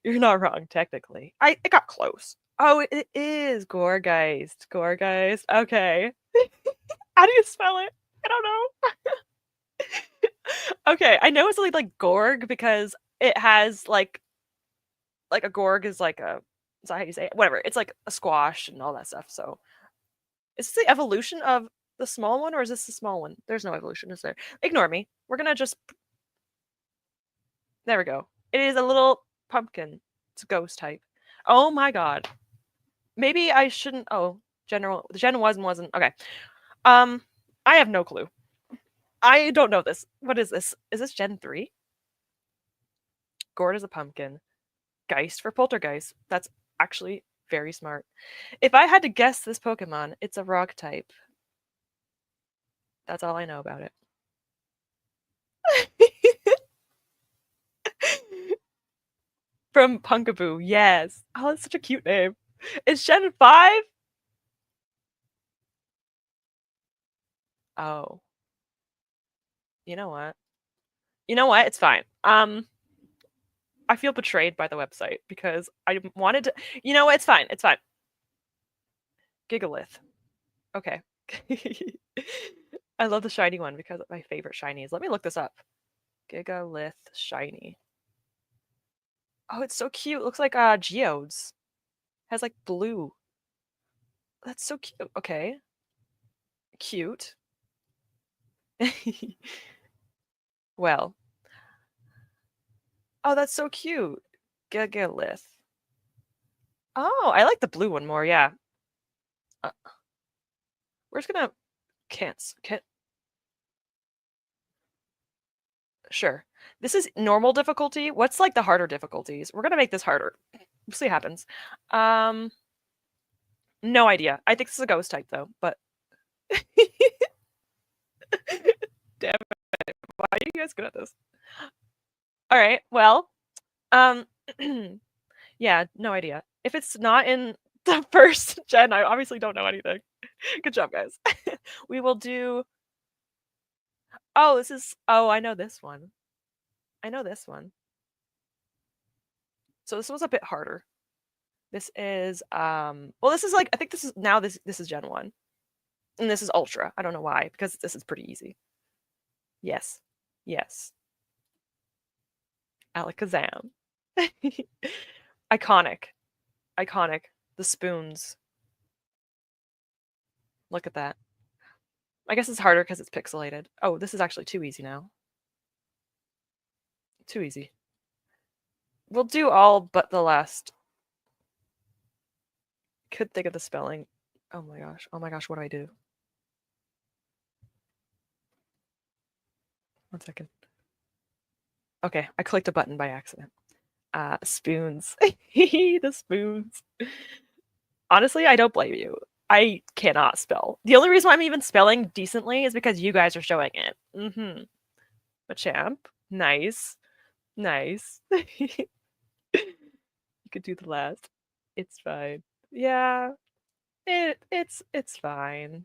you're not wrong, technically. It got close. Oh, it is Gourgeist. Gourgeist. Okay. How do you spell it? I don't know. Okay, I know it's like Gorg because it has like a Gorg is like a. Is that how you say it? Whatever. It's like a squash and all that stuff. So, is this the evolution of the small one, or is this the small one? There's no evolution, is there? Ignore me. We're gonna just. There we go. It is a little pumpkin. It's a ghost type. Oh my god. Maybe I shouldn't. Oh, general. The Gen wasn't. Okay. I have no clue. I don't know this. What is this? Is this Gen 3? Gourd is a pumpkin. Geist for Poltergeist. That's actually very smart. If I had to guess this Pokemon, it's a rock type. That's all I know about it. From Punkaboo, yes. Oh, that's such a cute name. It's Gen 5? Oh. You know what? It's fine. I feel betrayed by the website because I wanted to. You know what? It's fine. It's fine. Gigalith. Okay. I love the shiny one because of my favorite shinies. Let me look this up. Gigalith shiny. Oh, it's so cute. It looks like geodes. Has like blue. That's so cute. Okay. Cute. Well. Oh, that's so cute. Gigalith. Oh, I like the blue one more. Yeah. We're just gonna can't. Sure. This is normal difficulty. What's like the harder difficulties? We're gonna make this harder. We'll see what happens. No idea. I think this is a ghost type though, but damn it. Why are you guys good at this? Alright, well. Yeah, no idea. If it's not in the first gen, I obviously don't know anything. Good job, guys. We will do. Oh, this is. Oh, I know this one. I know this one. So this was a bit harder. This is well, this is like I think this is now this is Gen 1. And this is Ultra. I don't know why, because this is pretty easy. Yes. Yes. Alakazam. Iconic. Iconic. The spoons. Look at that. I guess it's harder because it's pixelated. Oh, this is actually too easy now. Too easy. We'll do all but the last. Could think of the spelling. Oh my gosh. Oh my gosh, what do I do? 1 second. Okay, I clicked a button by accident. Spoons. The spoons. Honestly, I don't blame you. I cannot spell. The only reason why I'm even spelling decently is because you guys are showing it. Mm-hmm. Machamp. Nice. Nice. You could do the last. It's fine. Yeah. It's fine.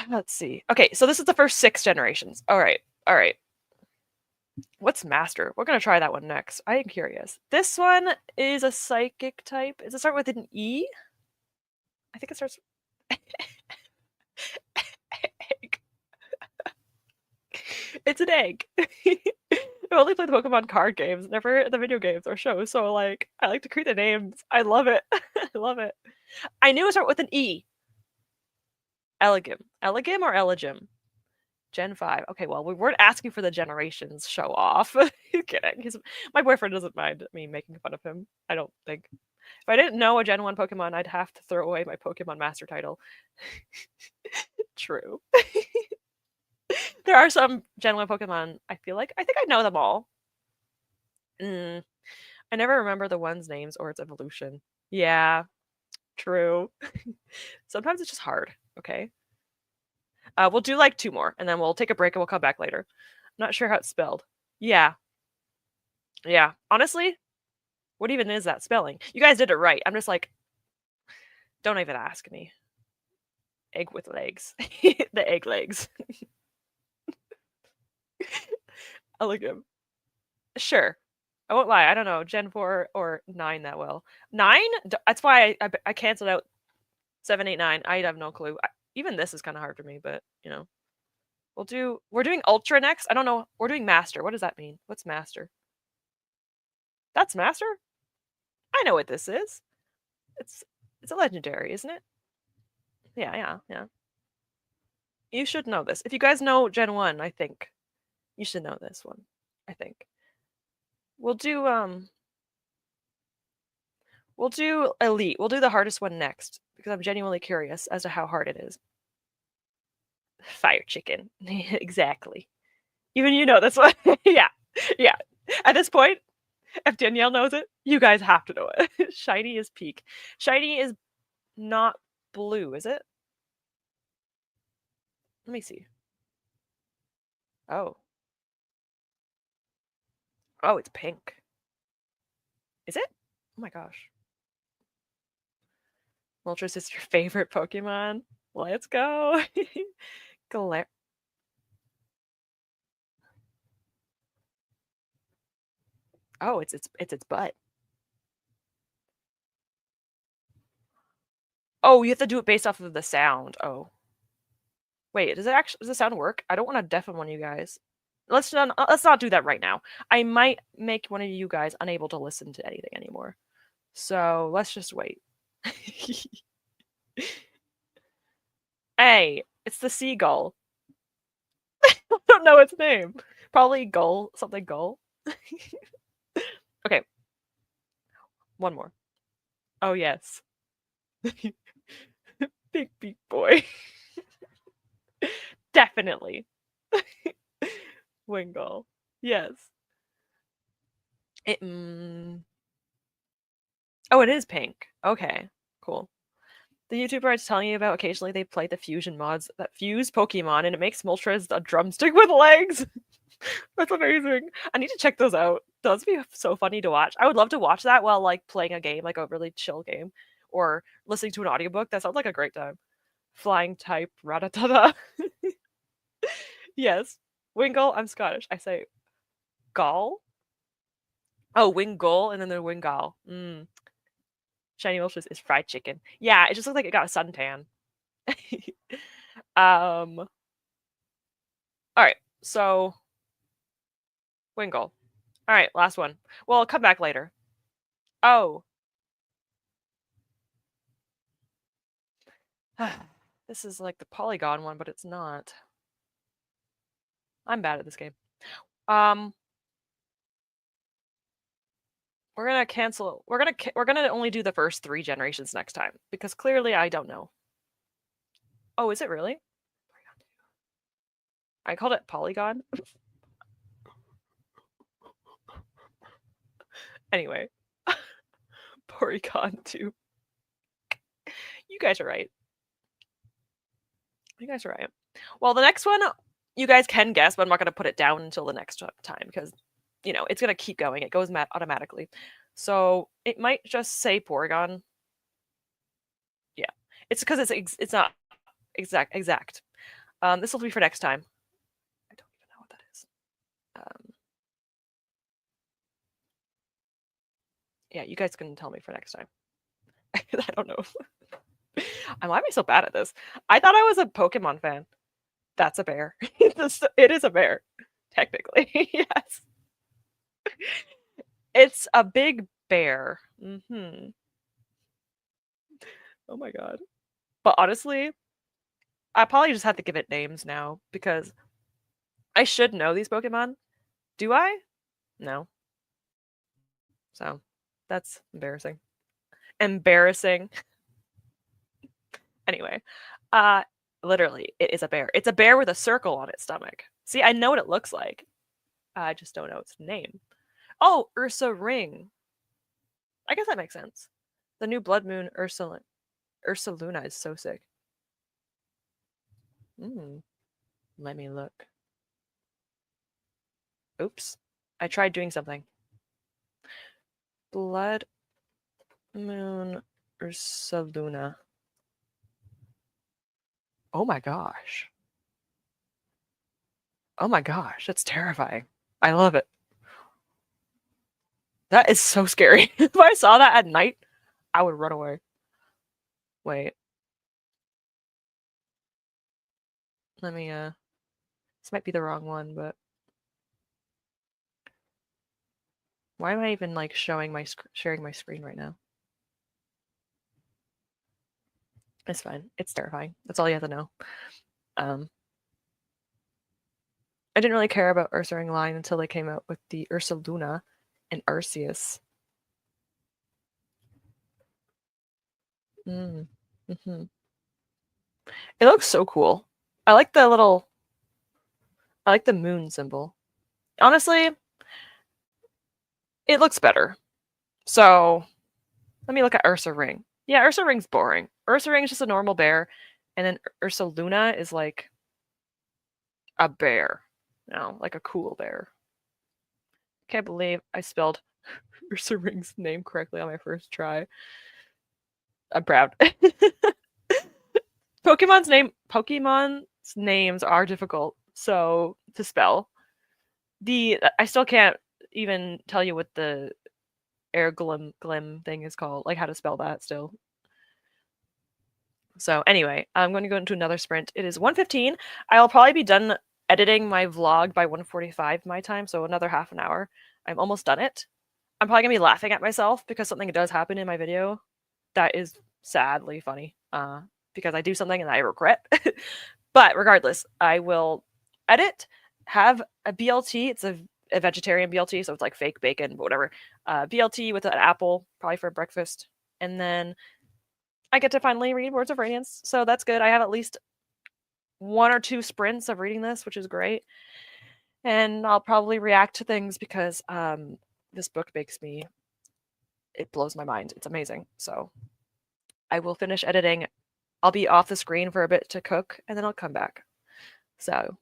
Let's see. Okay, so this is the first 6 generations. All right. All right. What's master? We're gonna try that one next. I am curious. This one is a psychic type. Does it start with an E? I think it starts. Egg. It's an egg. I only play the Pokemon card games, never the video games or shows. So like, I like to create the names. I love it. I love it. I knew it started with an E. Elegim. Elegim or Elegim? Gen 5. Okay, well, we weren't asking for the generations show off. Kidding. My boyfriend doesn't mind me making fun of him. I don't think. If I didn't know a Gen 1 Pokemon, I'd have to throw away my Pokemon Master title. True. There are some Gen 1 Pokemon, I think I know them all. I never remember the one's names or its evolution. Yeah, true. Sometimes it's just hard, okay? We'll do like 2 more, and then we'll take a break and we'll come back later. I'm not sure how it's spelled. Yeah. Yeah. Honestly, what even is that spelling? You guys did it right. I'm just like, don't even ask me. Egg with legs. The egg legs. Elegum. Sure. I won't lie. I don't know Gen 4 or 9 that well. 9? That's why I canceled out 7, 8, 9. I have no clue. Even this is kind of hard for me, but you know, we're doing Ultra next. I don't know. We're doing Master. What does that mean? What's Master? That's Master? I know what this is. It's a legendary, isn't it? Yeah. You should know this. If you guys know Gen 1, I think you should know this one. I think. We'll do Elite. We'll do the hardest one next because I'm genuinely curious as to how hard it is. Fire chicken. Exactly. Even you know this one. Yeah. At this point, if Danielle knows it, you guys have to know it. Shiny is peak. Shiny is not blue, is it? Let me see. Oh. Oh, it's pink. Is it? Oh my gosh. Moltres is your favorite Pokemon? Let's go. Glare. Oh, it's its butt. Oh, you have to do it based off of the sound. Oh. Wait, does the sound work? I don't want to deafen one of you guys. Let's not do that right now. I might make one of you guys unable to listen to anything anymore. So let's just wait. Hey, it's the seagull. I don't know its name. Probably gull, something gull. Okay. One more. Oh yes. Big beak boy. Definitely. Wingull. Yes. Oh, it is pink. Okay, cool. The YouTuber I was telling you about, occasionally they play the fusion mods that fuse Pokemon, and it makes Moltres a drumstick with legs. That's amazing. I need to check those out. Those would be so funny to watch. I would love to watch that while like playing a game, like a really chill game, or listening to an audiobook. That sounds like a great time. Flying type Rattata. Yes. Wingull, I'm Scottish. I say Gall. Oh, Wingull, and then the Wingull. Shiny Moltres is fried chicken. Yeah, it just looks like it got a suntan. All right, so Wingull. All right, last one. Well, I'll come back later. Oh. This is like the polygon one, but it's not. I'm bad at this game. We're gonna cancel. We're gonna only do the first 3 generations next time because clearly I don't know. Oh, is it really? I called it polygon. Anyway, Porygon 2. You guys are right. You guys are right. Well, the next one you guys can guess, but I'm not gonna put it down until the next time because you know it's gonna keep going. It goes automatically. So it might just say Porygon. Yeah, it's because it's not exact. This will be for next time. I don't even know what that is. Yeah, you guys can tell me for next time. I don't know. Why am I so bad at this? I thought I was a Pokemon fan. That's a bear. It is a bear, technically. Yes. It's a big bear. Mm-hmm. Oh my god. But honestly, I probably just have to give it names now because I should know these Pokemon. Do I? No. So that's embarrassing. Embarrassing. Anyway, literally, it is a bear. It's a bear with a circle on its stomach. See, I know what it looks like. I just don't know its name. Oh, Ursa Ring. I guess that makes sense. The new Blood Moon Ursaluna is so sick. Let me look. Oops. I tried doing something. Blood Moon Ursaluna. Oh my gosh. Oh my gosh, that's terrifying. I love it. That is so scary. If I saw that at night, I would run away. Wait. Let me, this might be the wrong one, but why am I even, like, sharing my screen right now? It's fine. It's terrifying. That's all you have to know. I didn't really care about Ursa Ring line until they came out with the Ursaluna and Arceus. Mm-hmm. It looks so cool. I like the moon symbol. Honestly, it looks better. So, let me look at Ursa Ring. Yeah, Ursa Ring's boring. Ursa Ring's just a normal bear, and then Ursaluna is like a bear. No, like a cool bear. Can't believe I spelled Ursa Ring's name correctly on my first try. I'm proud. Pokemon's names are difficult, so to spell. I still can't even tell you what the air glim thing is called, like how to spell that still. So anyway, I'm going to go into another sprint. It is 1:15. I'll probably be done editing my vlog by 1:45 my time, so another half an hour. I'm almost done it. I'm probably gonna be laughing at myself because something does happen in my video that is sadly funny. Because I do something and I regret. But regardless, I will edit, have a BLT. It's a vegetarian BLT, so it's like fake bacon, but whatever. BLT with an apple, probably for breakfast, and then I get to finally read Words of Radiance, so that's good. I have at least 1 or 2 sprints of reading this, which is great. And I'll probably react to things because this book it blows my mind. It's amazing. So I will finish editing. I'll be off the screen for a bit to cook, and then I'll come back. So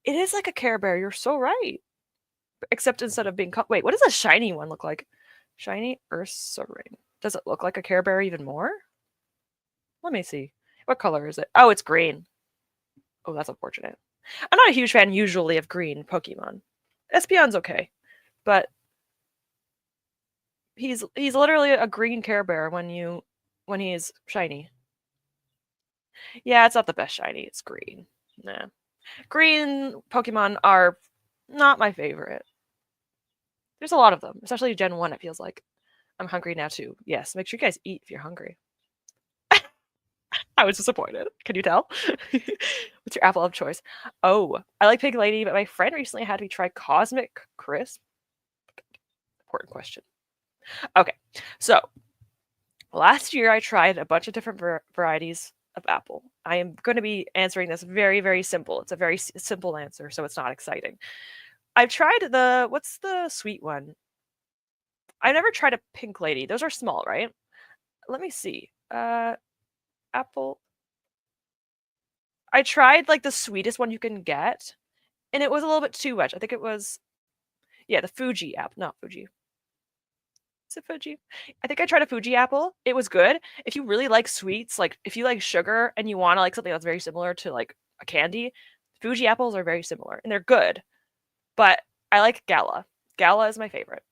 it is like a Care Bear. You're so right. Except instead of being wait, what does a shiny one look like? Shiny Ursa Ring. Does it look like a Care Bear even more? Let me see. What color is it? Oh, it's green. Oh, that's unfortunate. I'm not a huge fan usually of green Pokemon. Espeon's okay, but he's literally a green Care Bear when he's shiny. Yeah, it's not the best shiny. It's green. Nah. Green Pokemon are not my favorite. There's a lot of them, especially Gen 1, it feels like. I'm hungry now too. Yes, make sure you guys eat if you're hungry. I was disappointed. Can you tell? What's your apple of choice? Oh, I like Pink Lady, but my friend recently had me try Cosmic Crisp. Important question. Okay, so last year I tried a bunch of different varieties of apple. I am going to be answering this very, very simple. It's a very simple answer, so it's not exciting. I've tried what's the sweet one? I've never tried a Pink Lady. Those are small, right? Let me see. Apple. I tried like the sweetest one you can get, and it was a little bit too much. I think it was, yeah, the Fuji apple, not Fuji. Is it Fuji? I think I tried a Fuji apple. It was good. If you really like sweets, like if you like sugar and you want to like something that's very similar to like a candy, Fuji apples are very similar and they're good. But I like Gala. Gala is my favorite.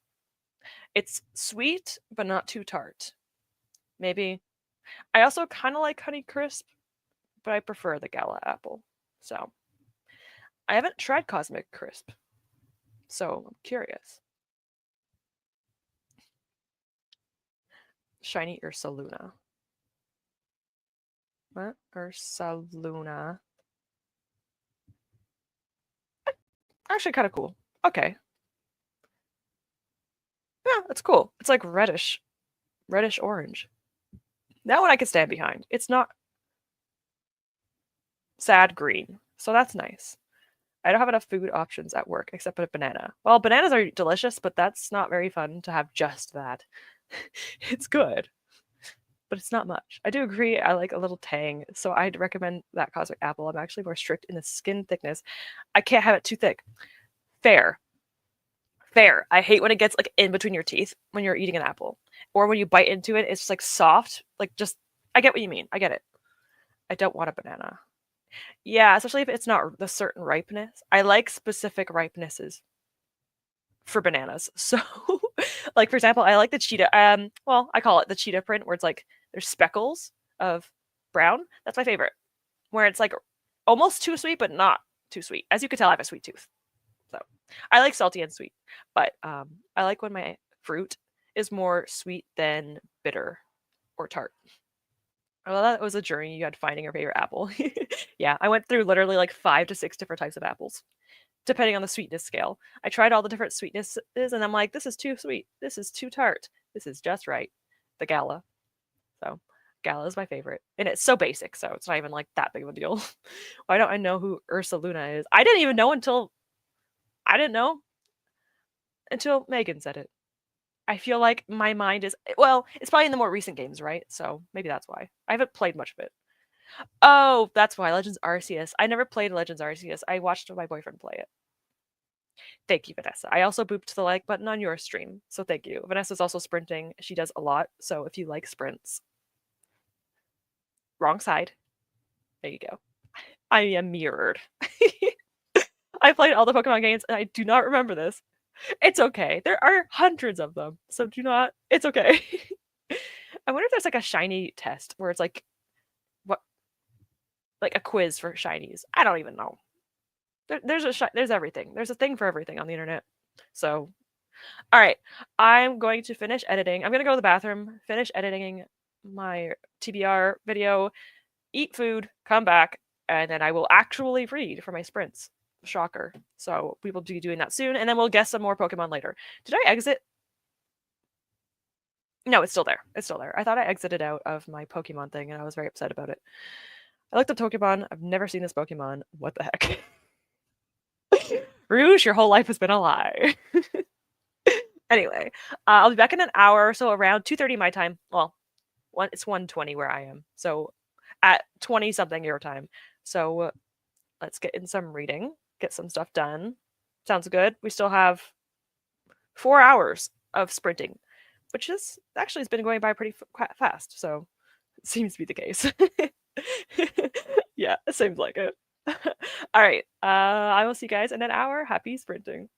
It's sweet but not too tart. Maybe. I also kind of like Honey Crisp, but I prefer the Gala apple. So I haven't tried Cosmic Crisp, so I'm curious. Shiny Ursaluna. What? Ursaluna. Actually, kind of cool. Okay. Yeah, that's cool. It's like reddish orange. That one I can stand behind. It's not sad green, so that's nice. I don't have enough food options at work except for a banana. Well, bananas are delicious, but that's not very fun to have just that. It's good, but it's not much. I do agree. I like a little tang, so I'd recommend that Cosmic Apple. I'm actually more strict in the skin thickness. I can't have it too thick. Fair. Fair. I hate when it gets like in between your teeth when you're eating an apple. Or when you bite into it, it's just like soft. Like just I get what you mean. I get it. I don't want a banana. Yeah, especially if it's not the certain ripeness. I like specific ripenesses for bananas. So like for example, I like the cheetah well, I call it the cheetah print where it's like there's speckles of brown. That's my favorite. Where it's like almost too sweet but not too sweet. As you can tell, I have a sweet tooth. So I like salty and sweet, but I like when my fruit is more sweet than bitter or tart. Well, that was a journey you had finding your favorite apple. Yeah, I went through literally like 5 to 6 different types of apples, depending on the sweetness scale. I tried all the different sweetnesses, and I'm like, this is too sweet. This is too tart. This is just right. The Gala. So, Gala is my favorite, and it's so basic, so it's not even like that big of a deal. Why don't I know who Ursa Luna is? I didn't know until Megan said it. I feel like my mind is well, it's probably in the more recent games, right? So maybe that's why. I haven't played much of it. Oh, that's why Legends Arceus. I never played Legends Arceus. I watched my boyfriend play it. Thank you, Vanessa. I also booped the like button on your stream, so thank you. Vanessa's also sprinting. She does a lot, so if you like sprints, wrong side. There you go. I am mirrored. I played all the Pokemon games and I do not remember this. It's okay. There are hundreds of them, so do not. It's okay. I wonder if there's like a shiny test where it's like what, like a quiz for shinies. I don't even know. There's everything. There's a thing for everything on the internet. So, all right, I'm going to finish editing. I'm gonna go to the bathroom, finish editing my TBR video, eat food, come back, and then I will actually read for my sprints. Shocker. So we will be doing that soon, and then we'll guess some more Pokemon later. Did I exit? No, it's still there. It's still there. I thought I exited out of my Pokemon thing, and I was very upset about it. I looked up Pokemon. I've never seen this Pokemon. What the heck? Rouge, your whole life has been a lie. Anyway, I'll be back in an hour, so around 2:30 my time. Well, it's 1:20 where I am, so at 20 something your time. So let's get in some reading, get some stuff done. Sounds good. We still have 4 hours of sprinting, which is actually has been going by pretty fast. So it seems to be the case. Yeah, it seems like it. All right. I will see you guys in an hour. Happy sprinting.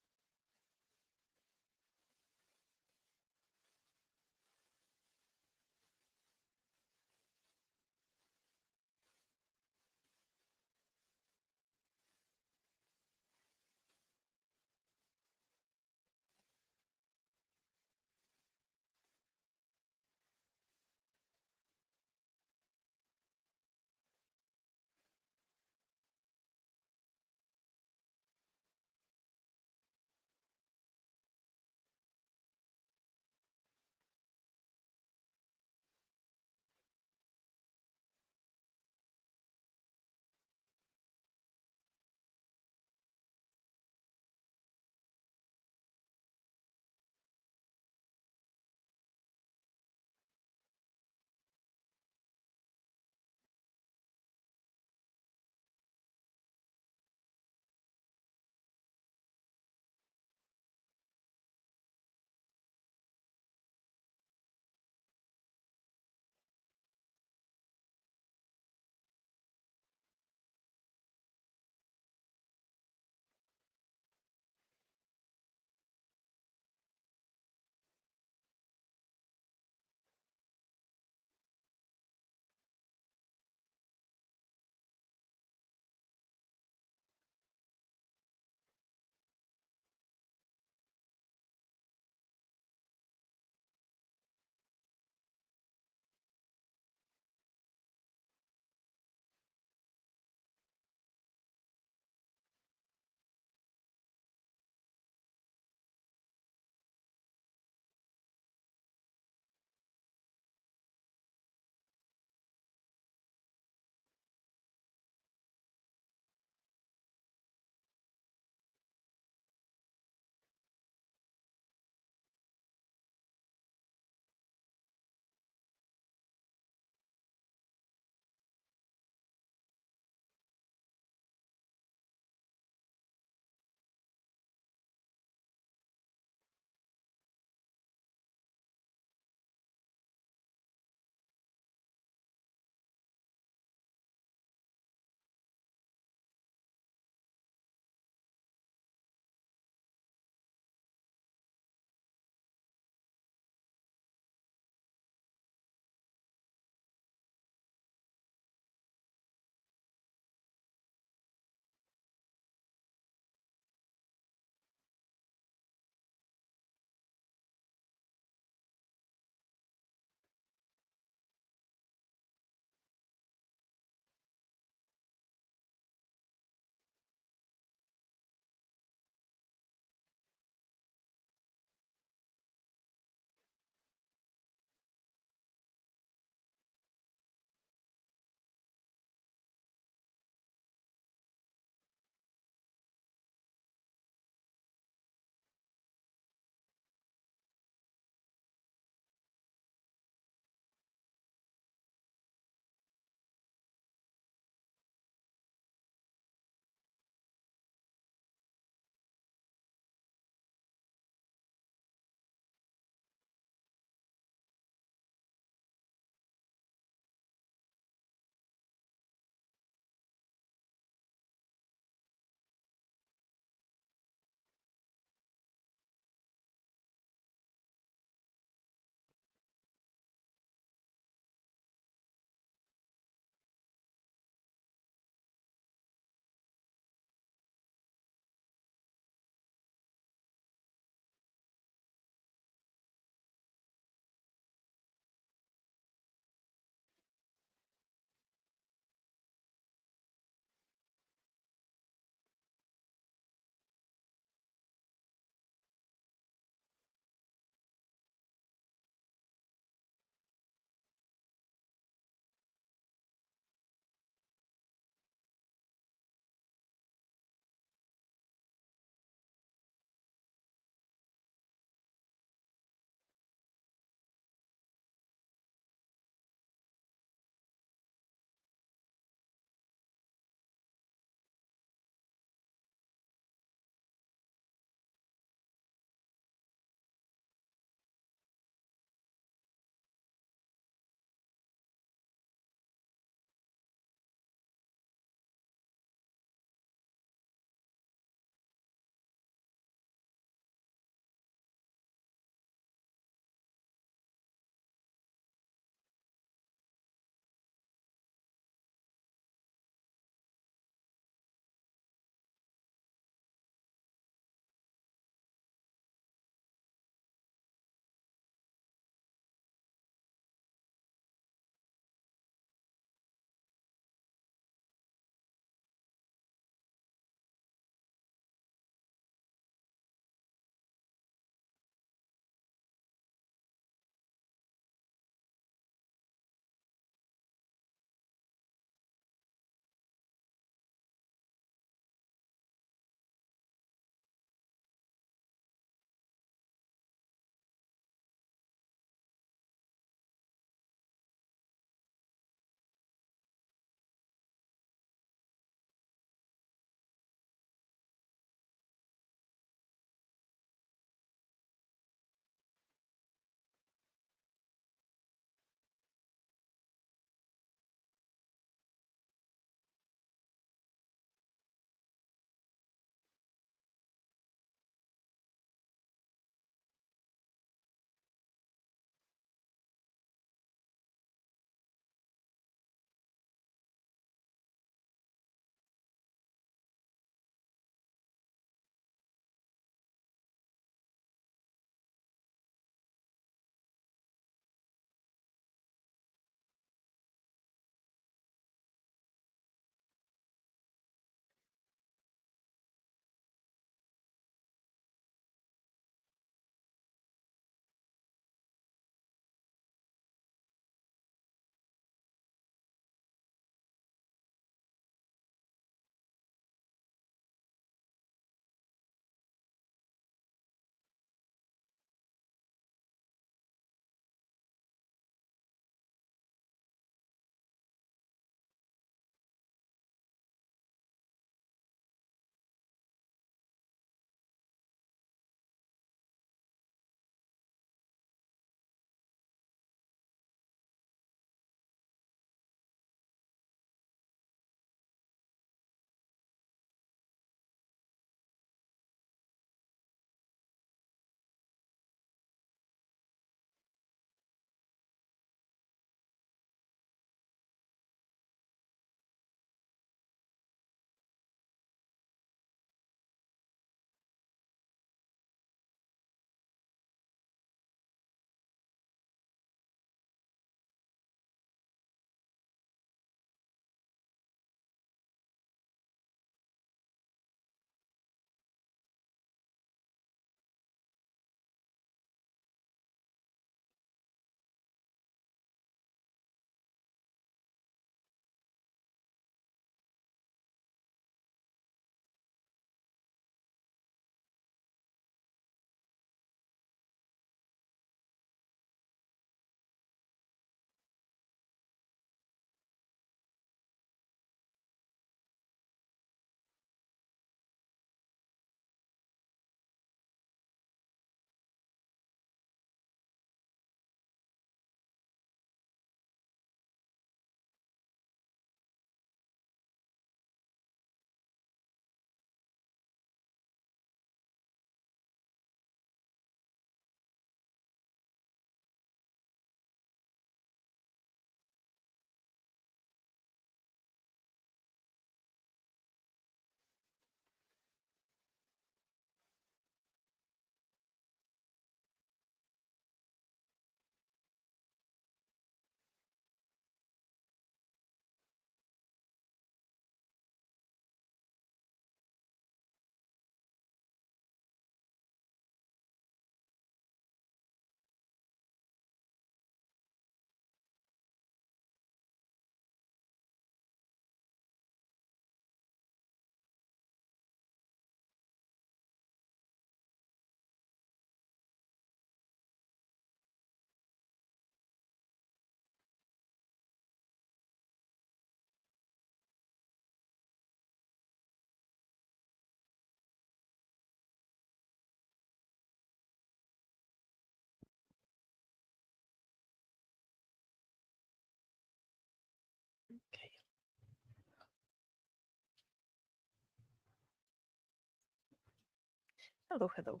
Hello, hello.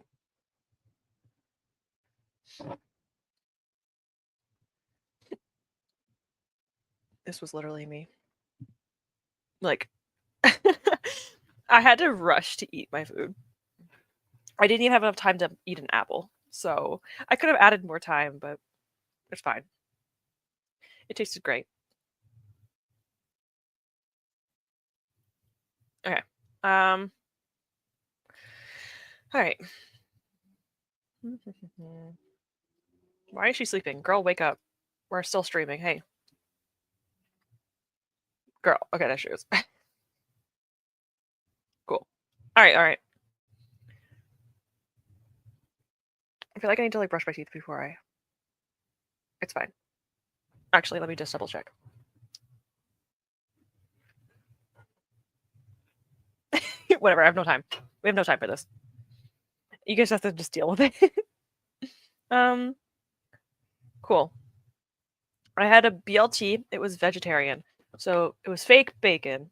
This was literally me. Like, I had to rush to eat my food. I didn't even have enough time to eat an apple, so I could have added more time, but it's fine. It tasted great. Okay. All right. Why is she sleeping? Girl, wake up. We're still streaming. Hey. Girl. Okay, there she is. Cool. All right, all right. I feel like I need to like brush my teeth before I. It's fine. Actually, let me just double check. Whatever. I have no time. We have no time for this. You guys have to just deal with it. Cool. I had a BLT. It was vegetarian, so it was fake bacon.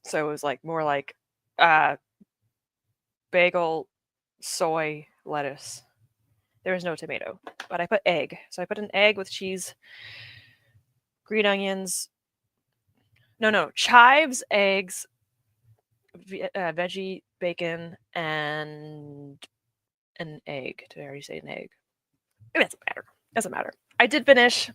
So it was like more like bagel, soy, lettuce. There was no tomato, but I put egg. So I put an egg with cheese, green onions. No, chives, eggs, veggie, bacon, and an egg. Did I already say an egg? It doesn't matter. Doesn't matter. I did finish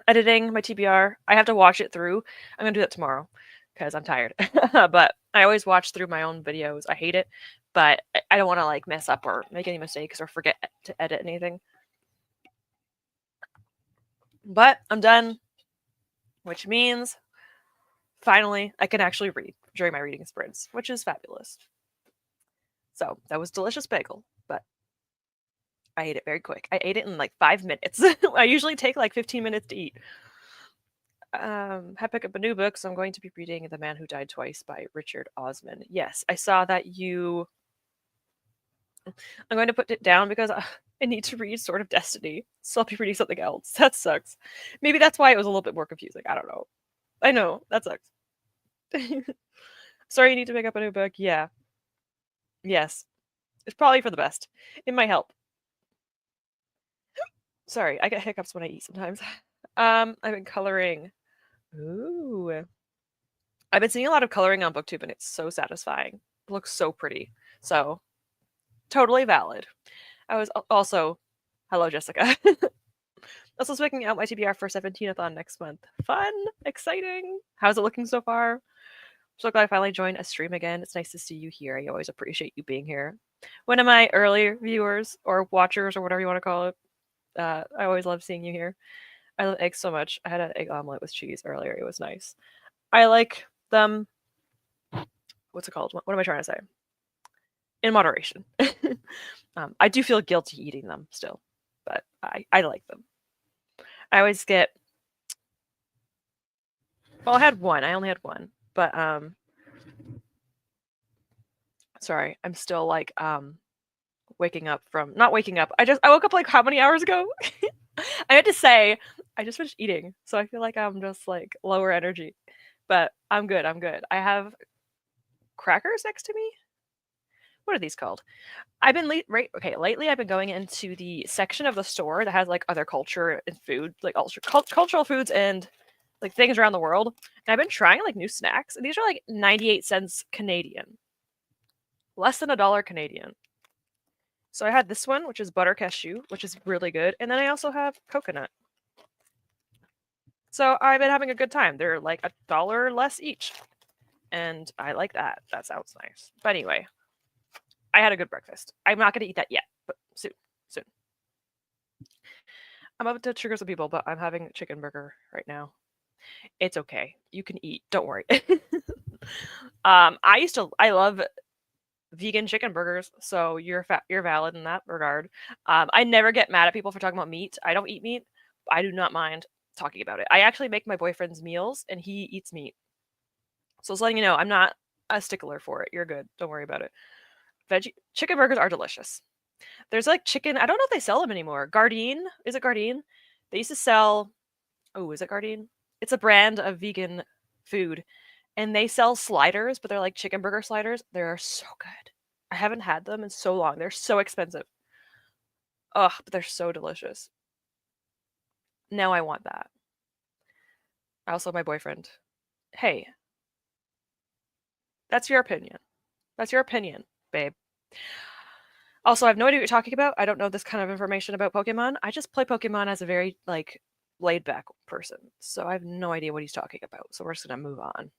editing my TBR. I have to watch it through. I'm gonna do that tomorrow because I'm tired. But I always watch through my own videos. I hate it, but I don't want to like mess up or make any mistakes or forget to edit anything. But I'm done, which means finally I can actually read during my reading sprints, which is fabulous. So that was delicious bagel, but I ate it very quick. I ate it in like 5 minutes. I usually take like 15 minutes to eat. Have picked up a new book, so I'm going to be reading The Man Who Died Twice by Richard Osman. Yes, I saw that you. I'm going to put it down because I need to read Sword of Destiny, so I'll be reading something else. That sucks. Maybe that's why it was a little bit more confusing. I don't know. I know that sucks. Sorry, you need to pick up a new book. Yeah. Yes. It's probably for the best. It might help. Sorry, I get hiccups when I eat sometimes. I've been coloring. Ooh. I've been seeing a lot of coloring on BookTube, and it's so satisfying. It looks so pretty. So, totally valid. I was also, hello, Jessica. Also speaking out my TBR for 17th next month. Fun, exciting. How's it looking so far? So glad I finally joined a stream again. It's nice to see you here. I always appreciate you being here. One of my early viewers or watchers or whatever you want to call it. I always love seeing you here. I love eggs so much. I had an egg omelet with cheese earlier. It was nice. I like them. What's it called? What am I trying to say? In moderation. I do feel guilty eating them still, but I like them. I always get. Well, I had one. I only had one, but sorry, I'm still like waking up from not waking up. I woke up like how many hours ago? I had to say I just finished eating, so I feel like I'm just like lower energy, but I'm good. I'm good. I have crackers next to me. What are these called? I've been lately I've been going into the section of the store that has like other culture and food, like cultural foods and like things around the world. And I've been trying like new snacks, and these are like 98 cents Canadian, less than $1 Canadian. So I had this one, which is butter cashew, which is really good, and then I also have coconut. So I've been having a good time. They're like $1 less each, and I like that. That sounds nice. But anyway, I had a good breakfast. I'm not going to eat that yet, but soon. I'm about to trigger some people, but I'm having a chicken burger right now. It's okay. You can eat. Don't worry. I love vegan chicken burgers, so you're valid in that regard. I never get mad at people for talking about meat. I don't eat meat. I do not mind talking about it. I actually make my boyfriend's meals, and he eats meat. So just letting you know, I'm not a stickler for it. You're good. Don't worry about it. Veggie chicken burgers are delicious. There's like chicken. I don't know if they sell them anymore. Gardein, is it Gardein? They used to sell. Oh, is it Gardein? It's a brand of vegan food, and they sell sliders, but they're like chicken burger sliders. They're so good. I haven't had them in so long. They're so expensive. Ugh, but they're so delicious. Now I want that. I also have my boyfriend. Hey, that's your opinion. That's your opinion, babe. Also, I have no idea what you're talking about. I don't know this kind of information about Pokemon. I just play Pokemon as a very, like, laid back person. So I have no idea what he's talking about. So we're just going to move on.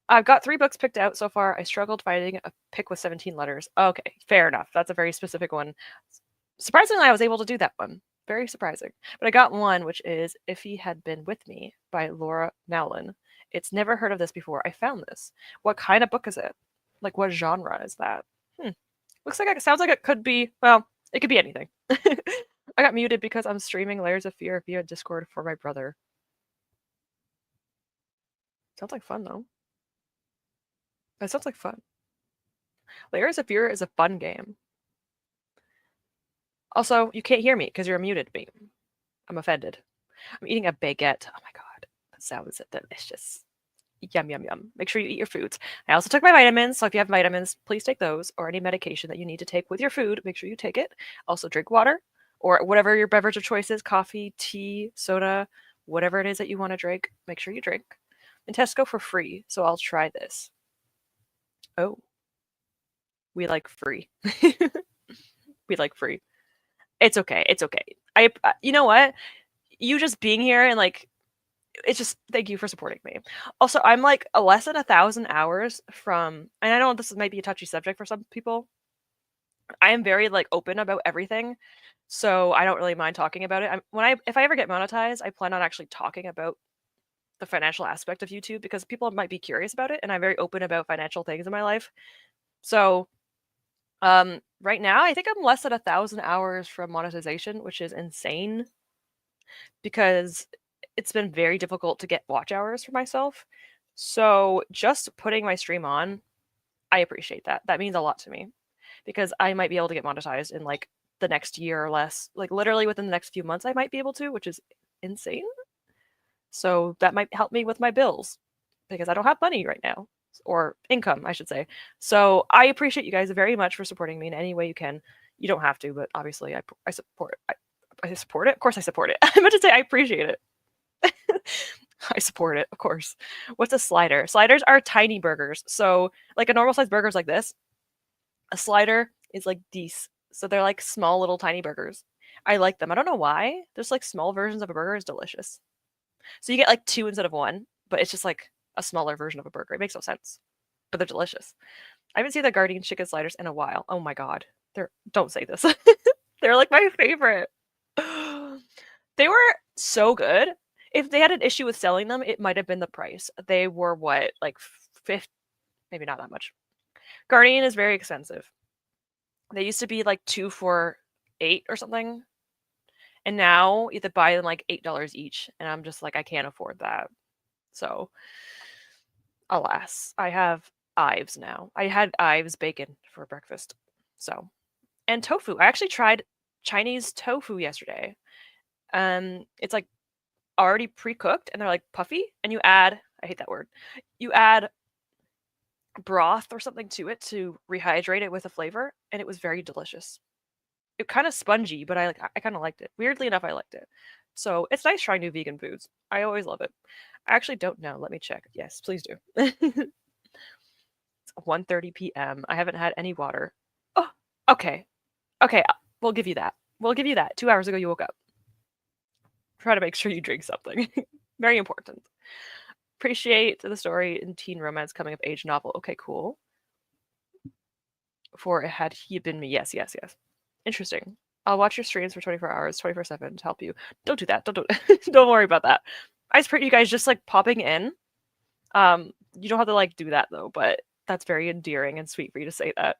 I've got 3 books picked out so far. I struggled finding a pick with 17 letters. Okay, fair enough. That's a very specific one. Surprisingly, I was able to do that one. Very surprising. But I got one, which is If He Had Been With Me by Laura Nowlin. It's never heard of this before. I found this. What kind of book is it? Like, what genre is that? Looks like it sounds like it could be, well, it could be anything. I got muted because I'm streaming Layers of Fear via Discord for my brother. Sounds like fun, though. That sounds like fun. Layers of Fear is a fun game. Also, you can't hear me because you're muted me. I'm offended. I'm eating a baguette. Oh my god, that sounds delicious. Yum, yum, yum. Make sure you eat your foods. I also took my vitamins, so if you have vitamins, please take those, or any medication that you need to take with your food, make sure you take it. Also, drink water, or whatever your beverage of choice is, coffee, tea, soda, whatever it is that you want to drink, make sure you drink. And Tesco for free, so I'll try this. Oh, we like free. We like free. It's okay. It's okay. You know what? You just being here and like, it's just thank you for supporting me. Also, I'm like less than 1,000 hours from, and I know this might be a touchy subject for some people. I am very like open about everything, so I don't really mind talking about it. If I ever get monetized, I plan on actually talking about the financial aspect of YouTube because people might be curious about it, and I'm very open about financial things in my life. So, right now, I think I'm less than 1,000 hours from monetization, which is insane because it's been very difficult to get watch hours for myself. So just putting my stream on, I appreciate that. That means a lot to me because I might be able to get monetized in like the next year or less. Like literally within the next few months, I might be able to, which is insane. So that might help me with my bills because I don't have money right now, or income, I should say. So I appreciate you guys very much for supporting me in any way you can. You don't have to, but obviously I support it. I support it. Of course I support it. I meant to say I appreciate it. I support it, of course. What's a slider? Sliders are tiny burgers. So, like a normal size burger is like this. A slider is like these. So they're like small little tiny burgers. I like them. I don't know why. There's like small versions of a burger is delicious. So you get like 2 instead of 1, but it's just like a smaller version of a burger. It makes no sense. But they're delicious. I haven't seen the Guardian chicken sliders in a while. Oh my god. Don't say this. They're like my favorite. They were so good. If they had an issue with selling them, it might have been the price. They were what, like 50, maybe not that much. Guardian is very expensive. They used to be like 2 for 8 or something. And now you have to buy them like $8 each. And I'm just like, I can't afford that. So, alas, I have Ives now. I had Ives bacon for breakfast. So, and tofu. I actually tried Chinese tofu yesterday. It's like already pre-cooked and they're like puffy, and you add, I hate that word, you add broth or something to it to rehydrate it with a flavor, and it was very delicious. It kind of spongy, but I kind of liked it. Weirdly enough, I liked it. So it's nice trying new vegan foods. I always love it. I actually don't know. Let me check. Yes, please do. It's 1:30 p.m. I haven't had any water. Oh, okay. Okay, we'll give you that. We'll give you that. 2 hours ago you woke up. Try to make sure you drink something. Very important. Appreciate the story in teen romance coming of age novel. Okay, cool. For Had He Been Me. Yes, yes, yes. Interesting. I'll watch your streams for 24 hours, 24/7 to help you. Don't do that. Don't do it. Don't worry about that. I just appreciate you guys just like popping in. You don't have to like do that though, but that's very endearing and sweet for you to say that.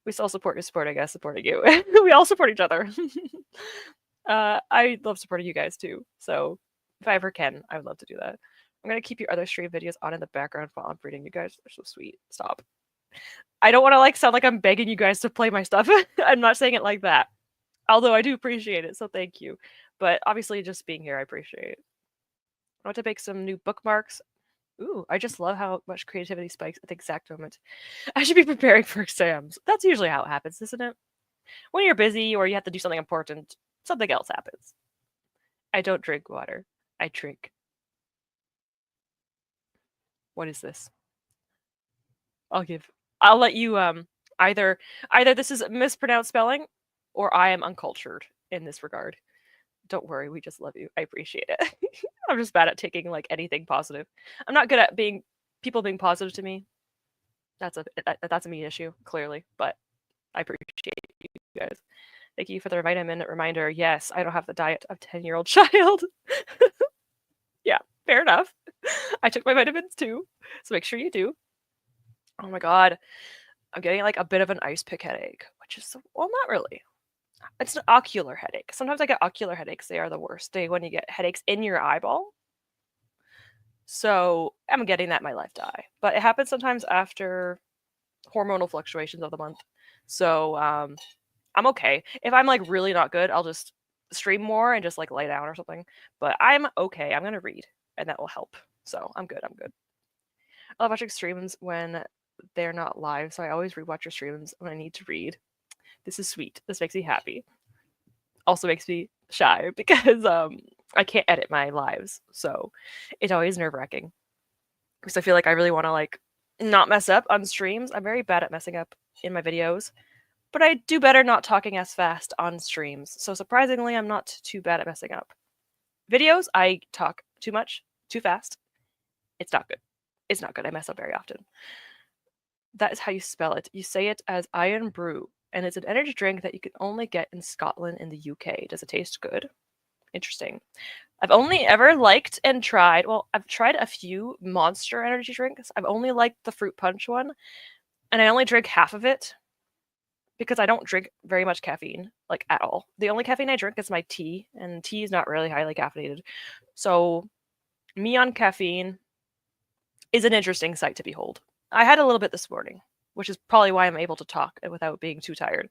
We still support your support, I guess, supporting you. We all support each other. I love supporting you guys too. So if I ever can, I would love to do that. I'm gonna keep your other stream videos on in the background while I'm reading you guys. They're so sweet. Stop. I don't want to like sound like I'm begging you guys to play my stuff. I'm not saying it like that. Although I do appreciate it, so thank you. But obviously just being here, I appreciate it. I want to make some new bookmarks. Ooh, I just love how much creativity spikes at the exact moment. I should be preparing for exams. That's usually how it happens, isn't it? When you're busy or you have to do something important, something else happens. I don't drink water. I drink. What is this? I'll let you either this is mispronounced spelling or I am uncultured in this regard. Don't worry, we just love you. I appreciate it. I'm just bad at taking like anything positive. I'm not good at people being positive to me. That's a me issue, clearly, but I appreciate you guys. Thank you for the vitamin reminder. Yes, I don't have the diet of 10-year-old child. Yeah, fair enough. I took my vitamins too, so make sure you do. Oh my god, I'm getting like a bit of an ice pick headache, which is, well, not really. It's an ocular headache. Sometimes I get ocular headaches. They are the worst. When you get headaches in your eyeball. So I'm getting that in my left eye, but it happens sometimes after hormonal fluctuations of the month. So I'm okay. If I'm like really not good, I'll just stream more and just like lay down or something. But I'm okay. I'm gonna read, and that will help. So I'm good. I'm good. I love watching streams when they're not live, so I always rewatch your streams when I need to read. This is sweet. This makes me happy. Also makes me shy because I can't edit my lives, so it's always nerve-wracking. Because I feel like I really want to like not mess up on streams. I'm very bad at messing up in my videos, but I do better not talking as fast on streams. So surprisingly, I'm not too bad at messing up. Videos, I talk too much, too fast. It's not good. It's not good. I mess up very often. That is how you spell it. You say it as Iron Brew, and it's an energy drink that you can only get in Scotland and the UK. Does it taste good? Interesting. I've only ever liked and tried, well, I've tried a few Monster energy drinks. I've only liked the fruit punch one, and I only drink half of it because I don't drink very much caffeine, like at all. The only caffeine I drink is my tea, and tea is not really highly caffeinated. So, me on caffeine is an interesting sight to behold. I had a little bit this morning, which is probably why I'm able to talk without being too tired.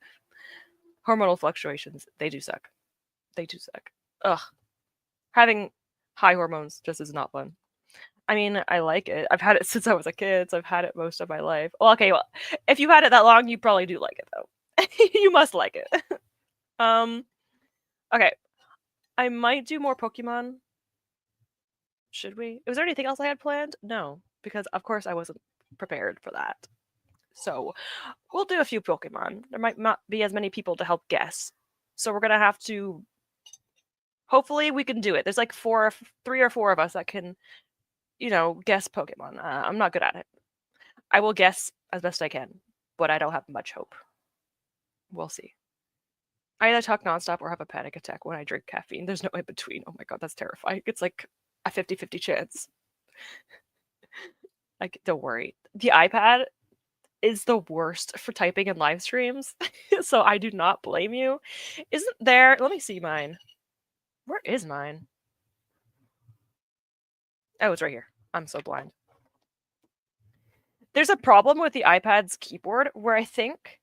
Hormonal fluctuations, they do suck. They do suck. Ugh. Having high hormones just is not fun. I mean, I like it. I've had it since I was a kid, so I've had it most of my life. Well, okay, well, if you've had it that long, you probably do like it, though. You must like it. Okay. I might do more Pokemon. Should we? Was there anything else I had planned? No, because of course I wasn't prepared for that. So we'll do a few Pokemon. There might not be as many people to help guess. So we're gonna have to. Hopefully we can do it. There's like 3 or 4 of us that can, guess Pokemon. I'm not good at it. I will guess as best I can, but I don't have much hope. We'll see. I either talk nonstop or have a panic attack when I drink caffeine. There's no in between. Oh my god, that's terrifying. It's like a 50-50 chance. Like, don't worry. The iPad is the worst for typing in live streams, so I do not blame you. Isn't there... Let me see mine. Where is mine? Oh, it's right here. I'm so blind. There's a problem with the iPad's keyboard where I think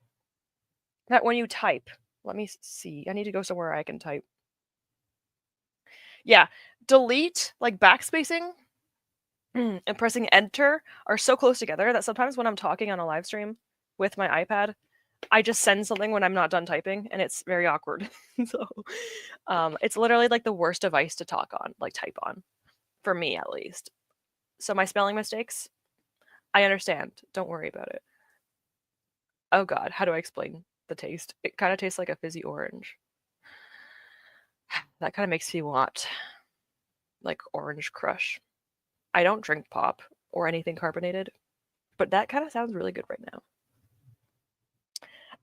that when you type... Let me see. I need to go somewhere I can type. Yeah, delete, like backspacing, and pressing enter are so close together that sometimes when I'm talking on a live stream with my iPad, I just send something when I'm not done typing, and it's very awkward. So it's literally like the worst device to talk on, like type on, for me at least. So my spelling mistakes, I understand. Don't worry about it. Oh god, how do I explain the taste? It kind of tastes like a fizzy orange. That kind of makes me want like Orange Crush. I don't drink pop or anything carbonated, but that kind of sounds really good right now.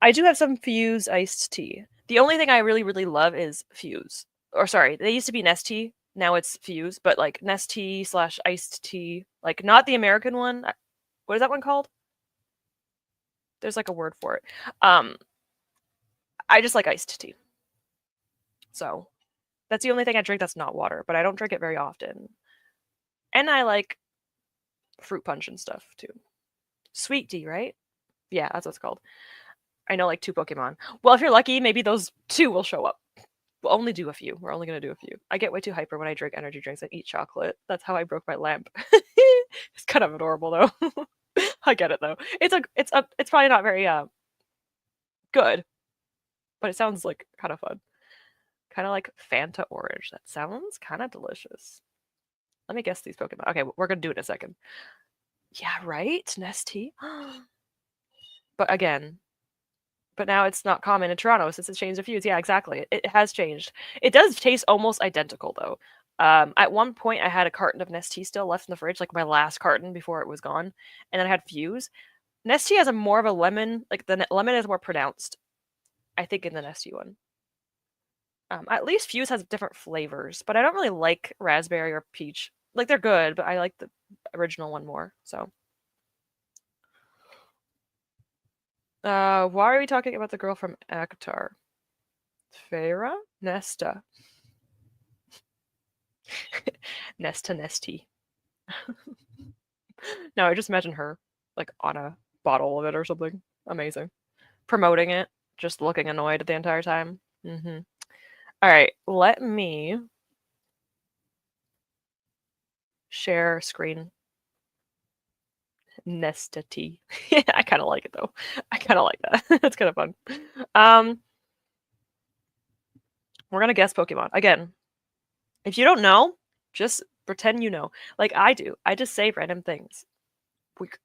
I do have some Fuse iced tea. The only thing I really, really love is Fuse. Or sorry, they used to be Nestea. Now it's Fuse, but like Nestea / iced tea. Like not the American one. What is that one called? There's like a word for it. I just like iced tea. So that's the only thing I drink that's not water, but I don't drink it very often. And I like fruit punch and stuff too. Sweet tea, right? Yeah, that's what it's called. I know like 2 Pokemon. Well, if you're lucky, maybe those 2 will show up. We'll only do a few. We're only gonna do a few. I get way too hyper when I drink energy drinks and eat chocolate. That's how I broke my lamp. It's kind of adorable though. I get it though. It's probably not very good, but it sounds like kind of fun. Kind of like Fanta orange. That sounds kind of delicious. Let me guess these Pokemon. Okay, we're gonna do it in a second. Yeah, right? Nestea. But again, but now it's not common in Toronto since it changed a few. Yeah, exactly. It has changed. It does taste almost identical though. At one point, I had a carton of Nestea still left in the fridge, like my last carton before it was gone, and then I had Fuse. Nestea has a more of a lemon, like the lemon is more pronounced, I think, in the Nestea one. At least Fuse has different flavors, but I don't really like raspberry or peach. Like they're good, but I like the original one more. So, why are we talking about the girl from Akatar? Farah? Nesta. Nesta Nestea. No, I just imagine her like on a bottle of it or something. Amazing. Promoting it, just looking annoyed the entire time. All right, let me share screen. Nesta T. I kind of like it though. I kind of like that. That's kind of fun. We're gonna guess Pokemon again. If you don't know, just pretend you know, like I do. I just say random things.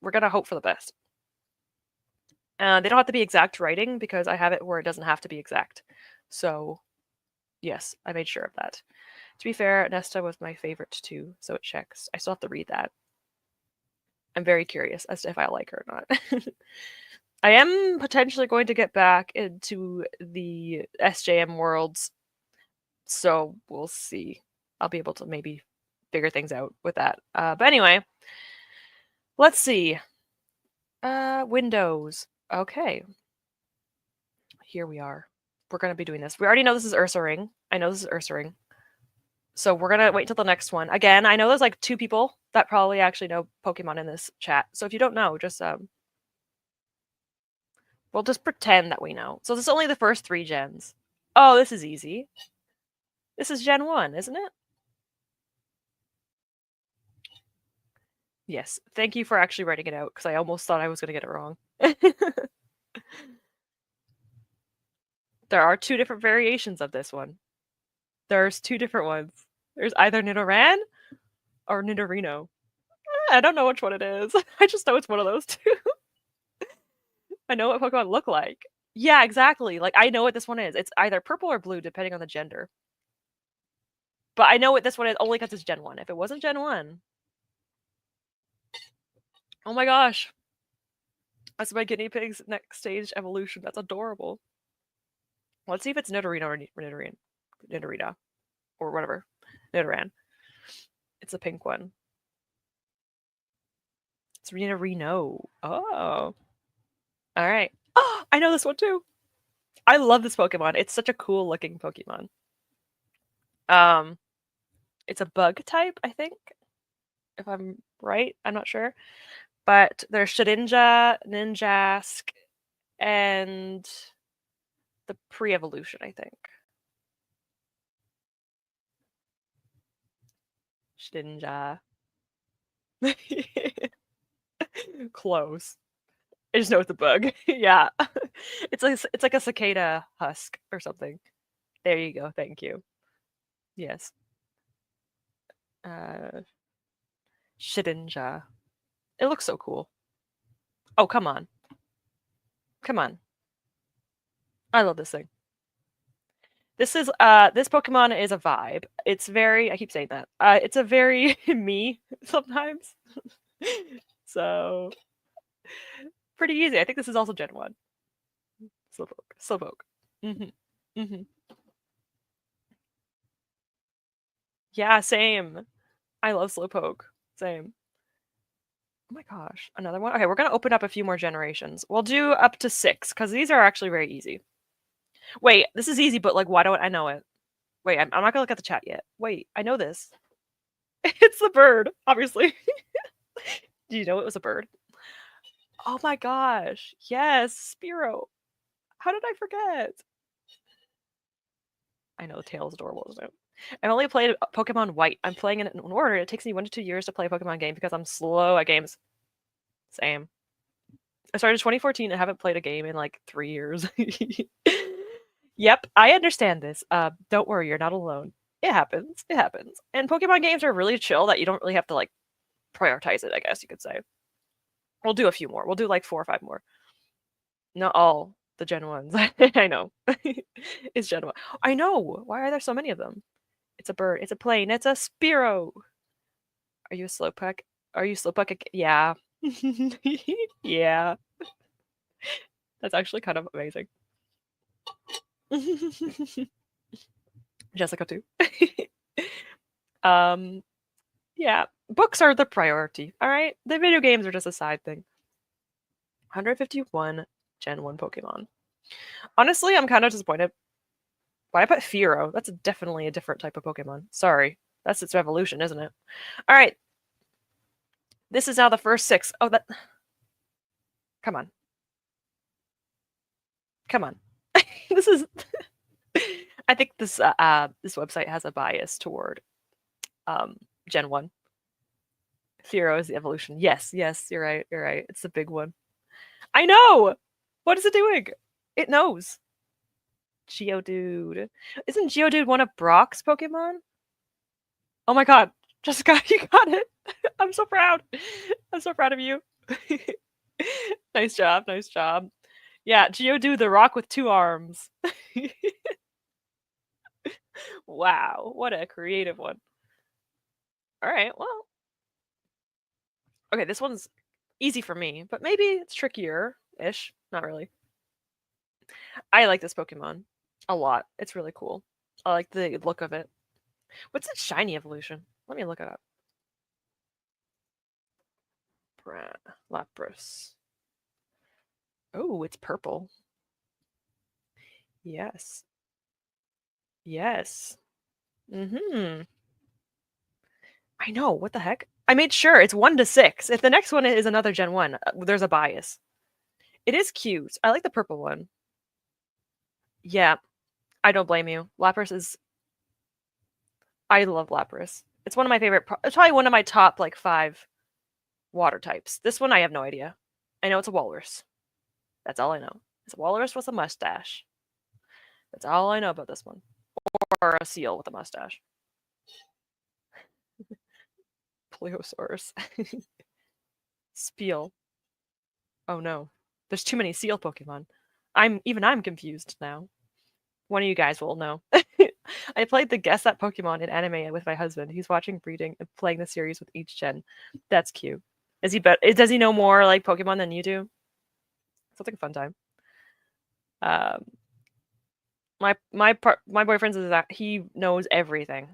We're gonna hope for the best. They don't have to be exact writing because I have it where it doesn't have to be exact. So, yes, I made sure of that. To be fair, Nesta was my favorite too, so it checks. I still have to read that. I'm very curious as to if I like her or not. I am potentially going to get back into the SJM worlds, so we'll see. I'll be able to maybe figure things out with that. But anyway, let's see. Windows. Okay. Here we are. We're going to be doing this. We already know this is Ursaring. I know this is Ursaring. So we're going to wait till the next one. Again, I know there's like 2 people that probably actually know Pokemon in this chat. So if you don't know, just we'll just pretend that we know. So this is only the first 3 gens. Oh, this is easy. This is Gen 1, isn't it? Yes. Thank you for actually writing it out, because I almost thought I was going to get it wrong. There are 2 different variations of this one. There's 2 different ones. There's either Nidoran or Nidorino. I don't know which one it is. I just know it's one of those 2. I know what Pokemon look like. Yeah, exactly. Like, I know what this one is. It's either purple or blue, depending on the gender. But I know what this one is only because it's Gen 1. If it wasn't Gen 1... Oh my gosh. That's my guinea pig's next stage evolution. That's adorable. Let's see if it's Nidorino or Nidorina. Or whatever. Nidoran. It's a pink one. It's Nidorino. Oh. Alright. Oh, I know this one too. I love this Pokemon. It's such a cool looking Pokemon. It's a bug type, I think. If I'm right, I'm not sure. But there's Shedinja, Ninjask, and the pre-evolution, I think. Shedinja. Close. I just know it's a bug. Yeah. It's like a cicada husk or something. There you go. Thank you. Yes. Shedinja. It looks so cool. Oh, come on. Come on. I love this thing. This Pokemon is a vibe. It's very, I keep saying that. It's a very me sometimes. So pretty easy. I think this is also Gen 1. Slowpoke. Yeah, same. I love Slowpoke. Same. Oh my gosh, another one? Okay, we're gonna open up a few more generations. We'll do up to 6, because these are actually very easy. Wait, this is easy, but like, why don't I know it? Wait, I'm not gonna look at the chat yet. Wait, I know this. It's the bird, obviously. Do you know it was a bird? Oh my gosh. Yes, Spearow. How did I forget? I know, the tail is adorable, isn't it? I've only played Pokemon White. I'm playing it in order. It takes me 1 to 2 years to play a Pokemon game because I'm slow at games. Same. I started 2014 and haven't played a game in like 3 years. Yep, I understand this. Don't worry, you're not alone. It happens. It happens. And Pokemon games are really chill that you don't really have to like prioritize it, I guess you could say. We'll do a few more. We'll do like 4 or 5 more. Not all the Gen 1s. I know. It's Gen 1. I know. Why are there so many of them? It's a bird. It's a plane. It's a Spearow. Are you a Slowpoke? Are you Slowpoke? Yeah. Yeah. That's actually kind of amazing. Jessica too. Yeah. Books are the priority, alright? The video games are just a side thing. 151 Gen 1 Pokemon. Honestly, I'm kind of disappointed. Why I put Fearow? That's definitely a different type of Pokemon. Sorry. That's its evolution, isn't it? Alright. This is now the first 6. Oh, that... Come on. Come on. This is... I think this this website has a bias toward Gen 1. Fearow is the evolution. Yes, yes, you're right, you're right. It's the big one. I know! What is it doing? It knows. Geodude. Isn't Geodude one of Brock's Pokemon? Oh my god. Jessica, you got it! I'm so proud. I'm so proud of you. Nice job, nice job. Yeah, Geodude the rock with 2 arms. Wow, what a creative one. Alright, well. Okay, this one's easy for me, but maybe it's trickier-ish. Not really. I like this Pokemon a lot. It's really cool. I like the look of it. What's its shiny evolution? Let me look it up. Lapras. Oh, it's purple. Yes. Yes. Mm-hmm. I know. What the heck? I made sure it's 1 to 6. If the next one is another Gen 1, there's a bias. It is cute. I like the purple one. Yeah. I don't blame you. Lapras is... I love Lapras. It's one of my favorite... It's probably one of my top, like, 5 water types. This one, I have no idea. I know it's a walrus. That's all I know. It's a walrus with a mustache. That's all I know about this one. Or a seal with a mustache. Plesiosaurus. Spiel. Oh no. There's too many seal Pokemon. I'm confused now. One of you guys will know. I played the Guess That Pokemon in anime with my husband. He's watching breeding and playing the series with each gen. That's cute. Does he know more like Pokemon than you do? Sounds like a fun time. My boyfriend's is that he knows everything.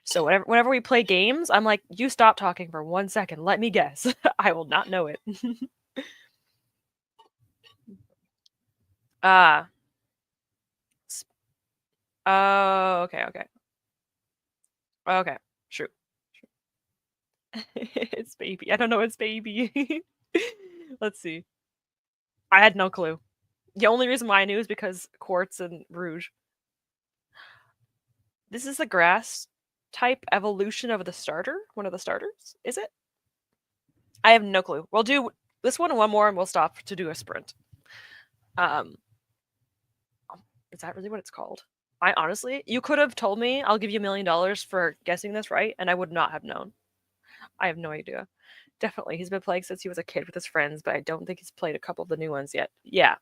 So whenever we play games, I'm like, you stop talking for 1 second. Let me guess. I will not know it. Ah. Oh, okay, okay. Okay, true. It's baby. I don't know it's baby. Let's see. I had no clue. The only reason why I knew is because Quartz and Rouge. This is the grass type evolution of the starter? One of the starters? Is it? I have no clue. We'll do this one and one more and we'll stop to do a sprint. Is that really what it's called? I honestly, you could have told me I'll give you $1 million for guessing this right, and I would not have known. I have no idea. Definitely, he's been playing since he was a kid with his friends, but I don't think he's played a couple of the new ones yet. Yeah,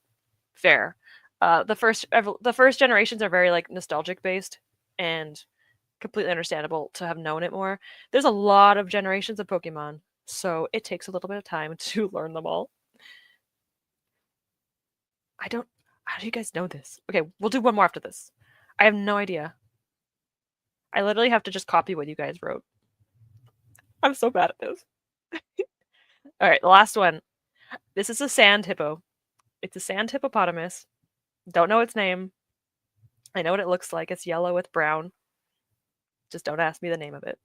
fair. The first generations are very like nostalgic based and completely understandable to have known it more. There's a lot of generations of Pokemon, so it takes a little bit of time to learn them all. How do you guys know this? Okay, we'll do one more after this. I have no idea. I literally have to just copy what you guys wrote. I'm so bad at this. All right, the last one. This is a sand hippo. It's a sand hippopotamus. Don't know its name. I know what it looks like. It's yellow with brown. Just don't ask me the name of it.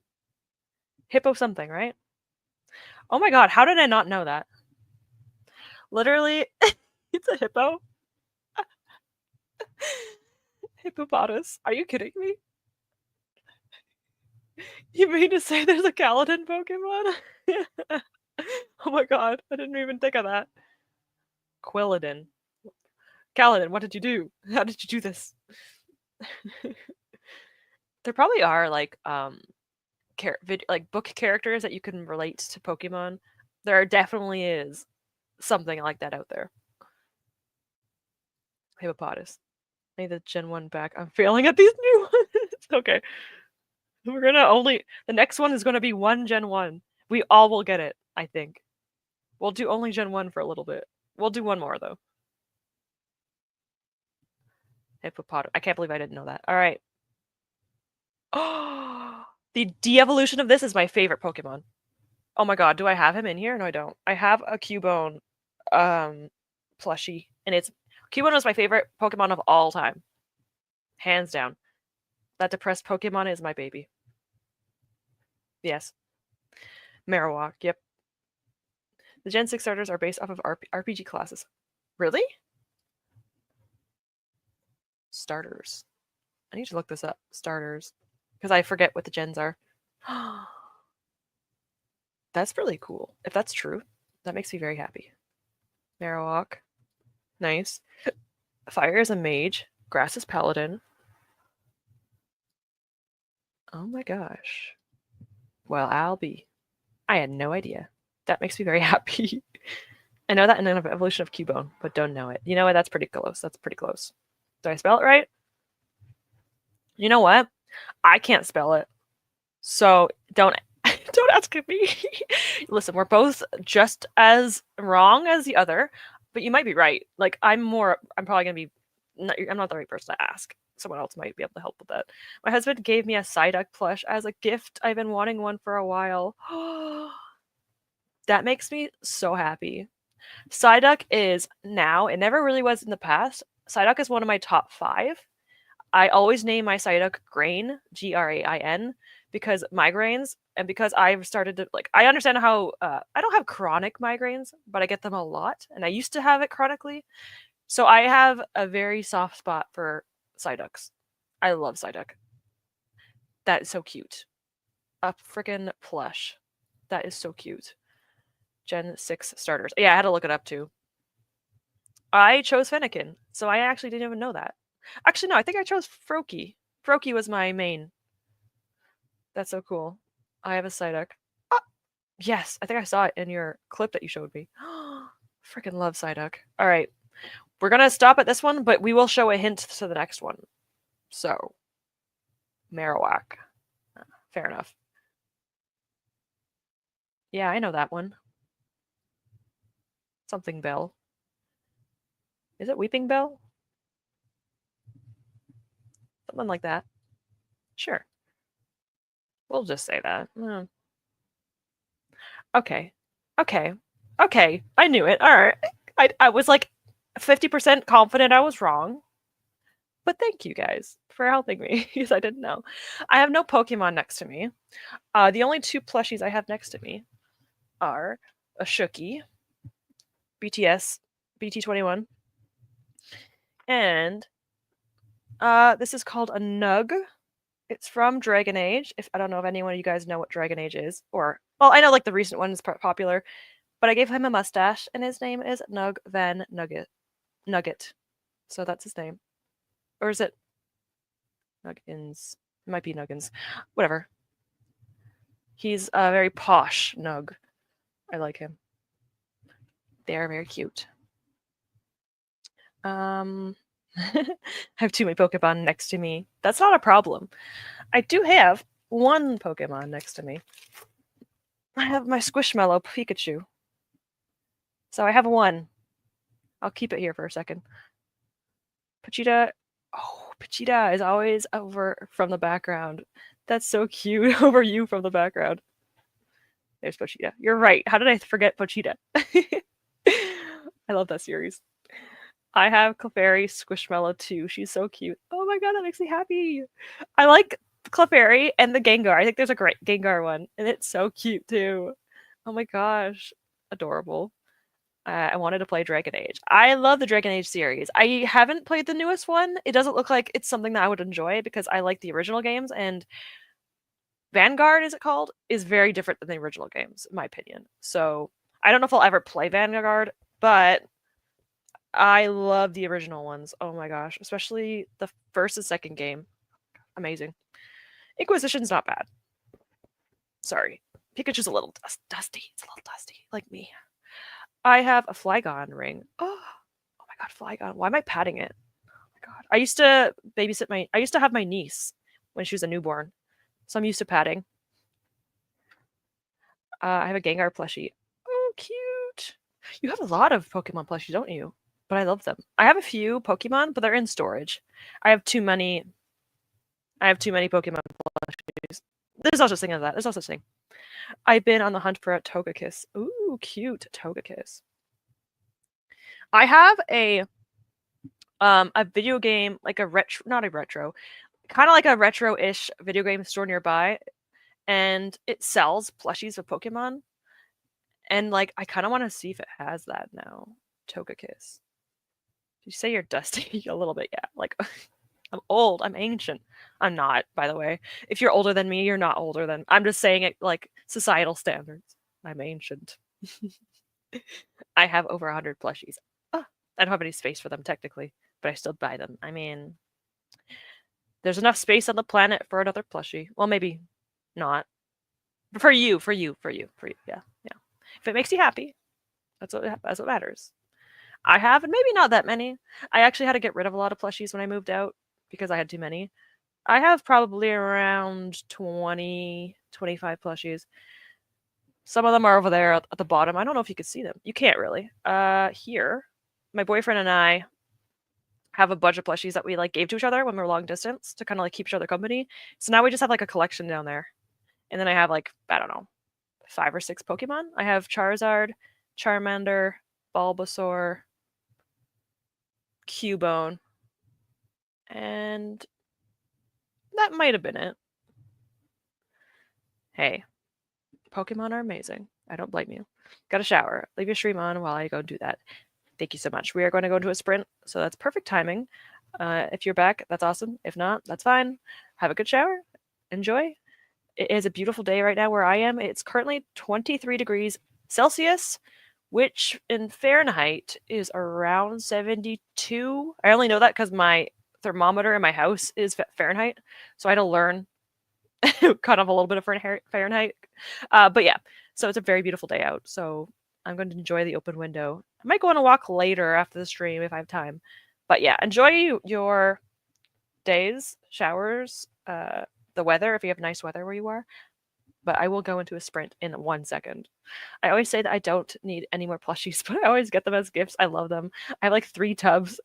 Hippo something, right? Oh my god, how did I not know that? Literally, it's a hippo. Hippopotamus. Are you kidding me? You mean to say there's a Kaladin Pokemon? Oh my god, I didn't even think of that. Quilladin. Kaladin, what did you do? How did you do this? There probably are like like book characters that you can relate to Pokemon. There definitely is something like that out there. Hippopotamus. I need the Gen 1 back. I'm failing at these new ones. Okay. We're gonna the next one is gonna be one Gen 1. We all will get it, I think. We'll do only Gen 1 for a little bit. We'll do one more though. Hippopotamus. I can't believe I didn't know that. Alright. Oh, the de-evolution of this is my favorite Pokemon. Oh my god, do I have him in here? No, I don't. I have a Cubone plushie, and Cubone was my favorite Pokemon of all time. Hands down. That depressed Pokemon is my baby. Yes. Marowak, yep. The Gen 6 starters are based off of RPG classes. Really? Starters. I need to look this up. Starters. Because I forget what the gens are. That's really cool. If that's true, that makes me very happy. Marowak. Nice. Fire is a mage. Grass is paladin. Oh my gosh. Well, I'll be. I had no idea. That makes me very happy. I know that in an evolution of Cubone, but don't know it. You know what? That's pretty close. That's pretty close. Did I spell it right? You know what? I can't spell it. So don't ask me. Listen, we're both just as wrong as the other, but you might be right. Like I'm probably gonna be. I'm not the right person to ask. Someone else might be able to help with that. My husband gave me a Psyduck plush as a gift. I've been wanting one for a while. That makes me so happy. Psyduck is now, it never really was in the past. Psyduck is one of my top 5. I always name my Psyduck Grain, Grain, because migraines, and because I've started to, like, I understand how, I don't have chronic migraines, but I get them a lot, and I used to have it chronically. So I have a very soft spot for Psyducks. I love Psyduck. That is so cute. A freaking plush. That is so cute. Gen 6 starters. Yeah, I had to look it up too. I chose Fennekin, so I actually didn't even know that. Actually, no, I think I chose Froakie. Froakie was my main. That's so cool. I have a Psyduck. Ah, yes, I think I saw it in your clip that you showed me. Freaking love Psyduck. All right. We're going to stop at this one, but we will show a hint to the next one. So, Marowak. Fair enough. Yeah, I know that one. Something Bell. Is it Weeping Bell? Something like that. Sure. We'll just say that. Okay. Okay. Okay. I knew it. All right. I was like 50% confident I was wrong. But thank you guys for helping me because I didn't know. I have no Pokemon next to me. The only 2 plushies I have next to me are a Shooky, BTS, BT21, and this is called a Nug. It's from Dragon Age. If I don't know if anyone of you guys know what Dragon Age is, or well, I know like the recent one is popular, but I gave him a mustache, and his name is Nug Van Nugget. So that's his name, or is it Nuggins? It might be Nuggins. Whatever. He's a very posh Nug. I like him. They are very cute. I have too many Pokemon next to me. That's not a problem. I do have one Pokemon next to me. I have my Squishmallow Pikachu. So I have one. I'll keep it here for a second. Pochita. Oh, Pochita is always over from the background. That's so cute. Over you from the background. There's Pochita. You're right. How did I forget Pochita? I love that series. I have Clefairy Squishmallow too. She's so cute. Oh my god, that makes me happy. I like Clefairy and the Gengar. I think there's a great Gengar one, and it's so cute too. Oh my gosh, adorable. I wanted to play Dragon Age. I love the Dragon Age series. I haven't played the newest one. It doesn't look like it's something that I would enjoy because I like the original games, and Vanguard, is it called, is very different than the original games, in my opinion. So I don't know if I'll ever play Vanguard, but I love the original ones. Oh my gosh, especially the first and second game. Amazing. Inquisition's not bad. Sorry. Pikachu's a little dusty. It's a little dusty, like me. I have a Flygon ring. Oh my god, Flygon. Why am I patting it? Oh my god. I used to have my niece when she was a newborn. So I'm used to patting. I have a Gengar plushie. Oh, cute. You have a lot of Pokemon plushies, don't you? But I love them. I have a few Pokemon, but they're in storage. I have too many Pokemon plushies. There's no such thing as that. There's no such thing. I've been on the hunt for a Togekiss. Ooh, cute Togekiss. I have a video game, like a retro, not a retro, kind of like a retro-ish video game store nearby, and it sells plushies of Pokemon. And like, I kind of want to see if it has that now. Togekiss. You say you're dusty a little bit, yeah. Like, I'm old. I'm ancient. I'm not, by the way. If you're older than me, you're not older than. I'm just saying it like societal standards. I'm ancient. I have over 100 plushies. Oh, I don't have any space for them technically, but I still buy them. I mean, there's enough space on the planet for another plushie. Well, maybe not. But for you. Yeah. If it makes you happy, that's what matters. I have, and maybe not that many. I actually had to get rid of a lot of plushies when I moved out because I had too many. I have probably around 20, 25 plushies. Some of them are over there at the bottom. I don't know if you could see them. You can't really. Here, my boyfriend and I have a bunch of plushies that we like gave to each other when we were long distance to kind of like keep each other company. So now we just have like a collection down there. And then I have like, I don't know, 5 or 6 Pokemon. I have Charizard, Charmander, Bulbasaur, Cubone, and that might have been it. Hey, Pokemon are amazing. I don't blame you. Got a shower. Leave your stream on while I go do that. Thank you so much. We are going to go into a sprint, so that's perfect timing. If you're back, that's awesome. If not, that's fine. Have a good shower. Enjoy. It is a beautiful day right now where I am. It's currently 23 degrees Celsius, which in Fahrenheit is around 72. I only know that because my thermometer in my house is Fahrenheit, so I had to learn kind of a little bit of Fahrenheit. But yeah, so it's a very beautiful day out. So I'm going to enjoy the open window. I might go on a walk later after the stream if I have time. But yeah, enjoy your days, showers, the weather if you have nice weather where you are. But I will go into a sprint in 1 second. I always say that I don't need any more plushies, but I always get them as gifts. I love them. I have like 3 tubs,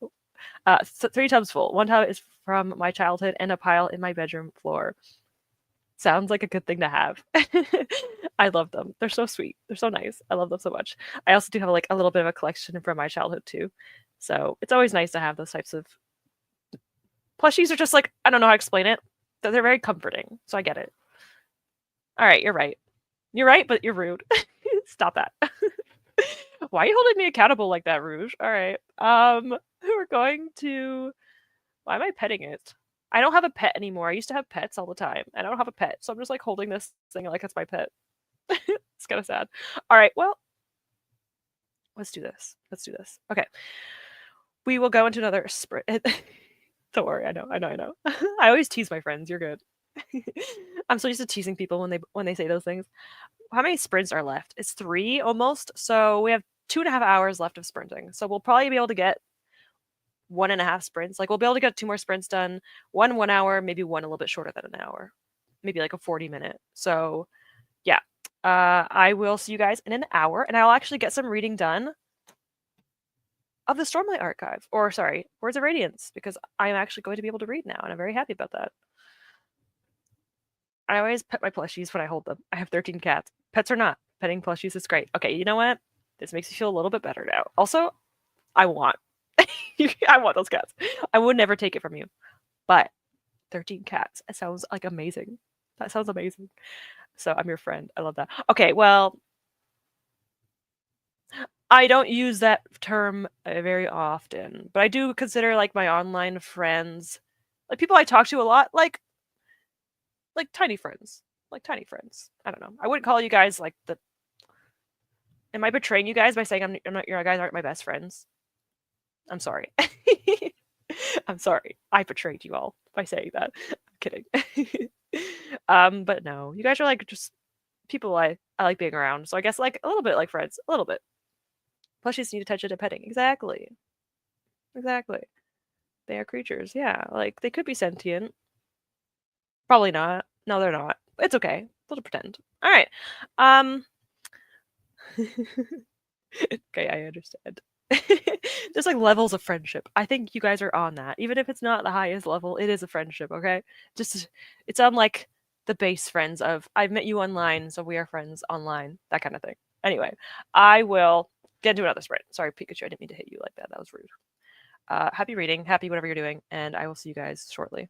3 tubs full. 1 tub is from my childhood and a pile in my bedroom floor. Sounds like a good thing to have. I love them. They're so sweet. They're so nice. I love them so much. I also do have like a little bit of a collection from my childhood too. So it's always nice to have those types of plushies. Are just like, I don't know how to explain it. They're very comforting. So I get it. All right, you're right. You're right, but you're rude. Stop that. Why are you holding me accountable like that, Rouge? All right. We're going to. Why am I petting it? I don't have a pet anymore. I used to have pets all the time. I don't have a pet, so I'm just like holding this thing like it's my pet. It's kind of sad. All right, well, let's do this. Okay. We will go into another sprint. Don't worry, I know. I always tease my friends. You're good. I'm so used to teasing people when they say those things. How many sprints are left? It's 3 almost. So we have 2.5 hours left of sprinting. So we'll probably be able to get 1.5 sprints. Like we'll be able to get 2 more sprints done. 1 hour, maybe one a little bit shorter than an hour. Maybe like a 40-minute. So yeah. I will see you guys in an hour, and I'll actually get some reading done of the Stormlight Archive. Or sorry, Words of Radiance, because I'm actually going to be able to read now, and I'm very happy about that. I always pet my plushies when I hold them. I have 13 cats. Pets or not, petting plushies is great. Okay, you know what? This makes me feel a little bit better now. Also, I want those cats. I would never take it from you. But 13 cats. It sounds like amazing. That sounds amazing. So I'm your friend. I love that. Okay, well, I don't use that term very often, but I do consider like my online friends, like people I talk to a lot, like tiny friends, like tiny friends. I don't know. I wouldn't call you guys like the. Am I betraying you guys by saying I'm not your guys aren't my best friends? I'm sorry. I'm sorry. I betrayed you all by saying that. I'm kidding. But no, you guys are like just people I like being around. So I guess like a little bit like friends, a little bit. Plus, you just need attention and petting. Exactly. Exactly. They are creatures. Yeah, like they could be sentient. Probably not. No, they're not. It's okay. We'll just pretend. All right. Um. Okay, I understand. There's like levels of friendship. I think you guys are on that. Even if it's not the highest level, it is a friendship, okay? Just it's on like the base friends of I've met you online, so we are friends online, that kind of thing. Anyway, I will get into another sprint. Sorry, Pikachu, I didn't mean to hit you like that. That was rude. Happy reading, happy whatever you're doing, and I will see you guys shortly.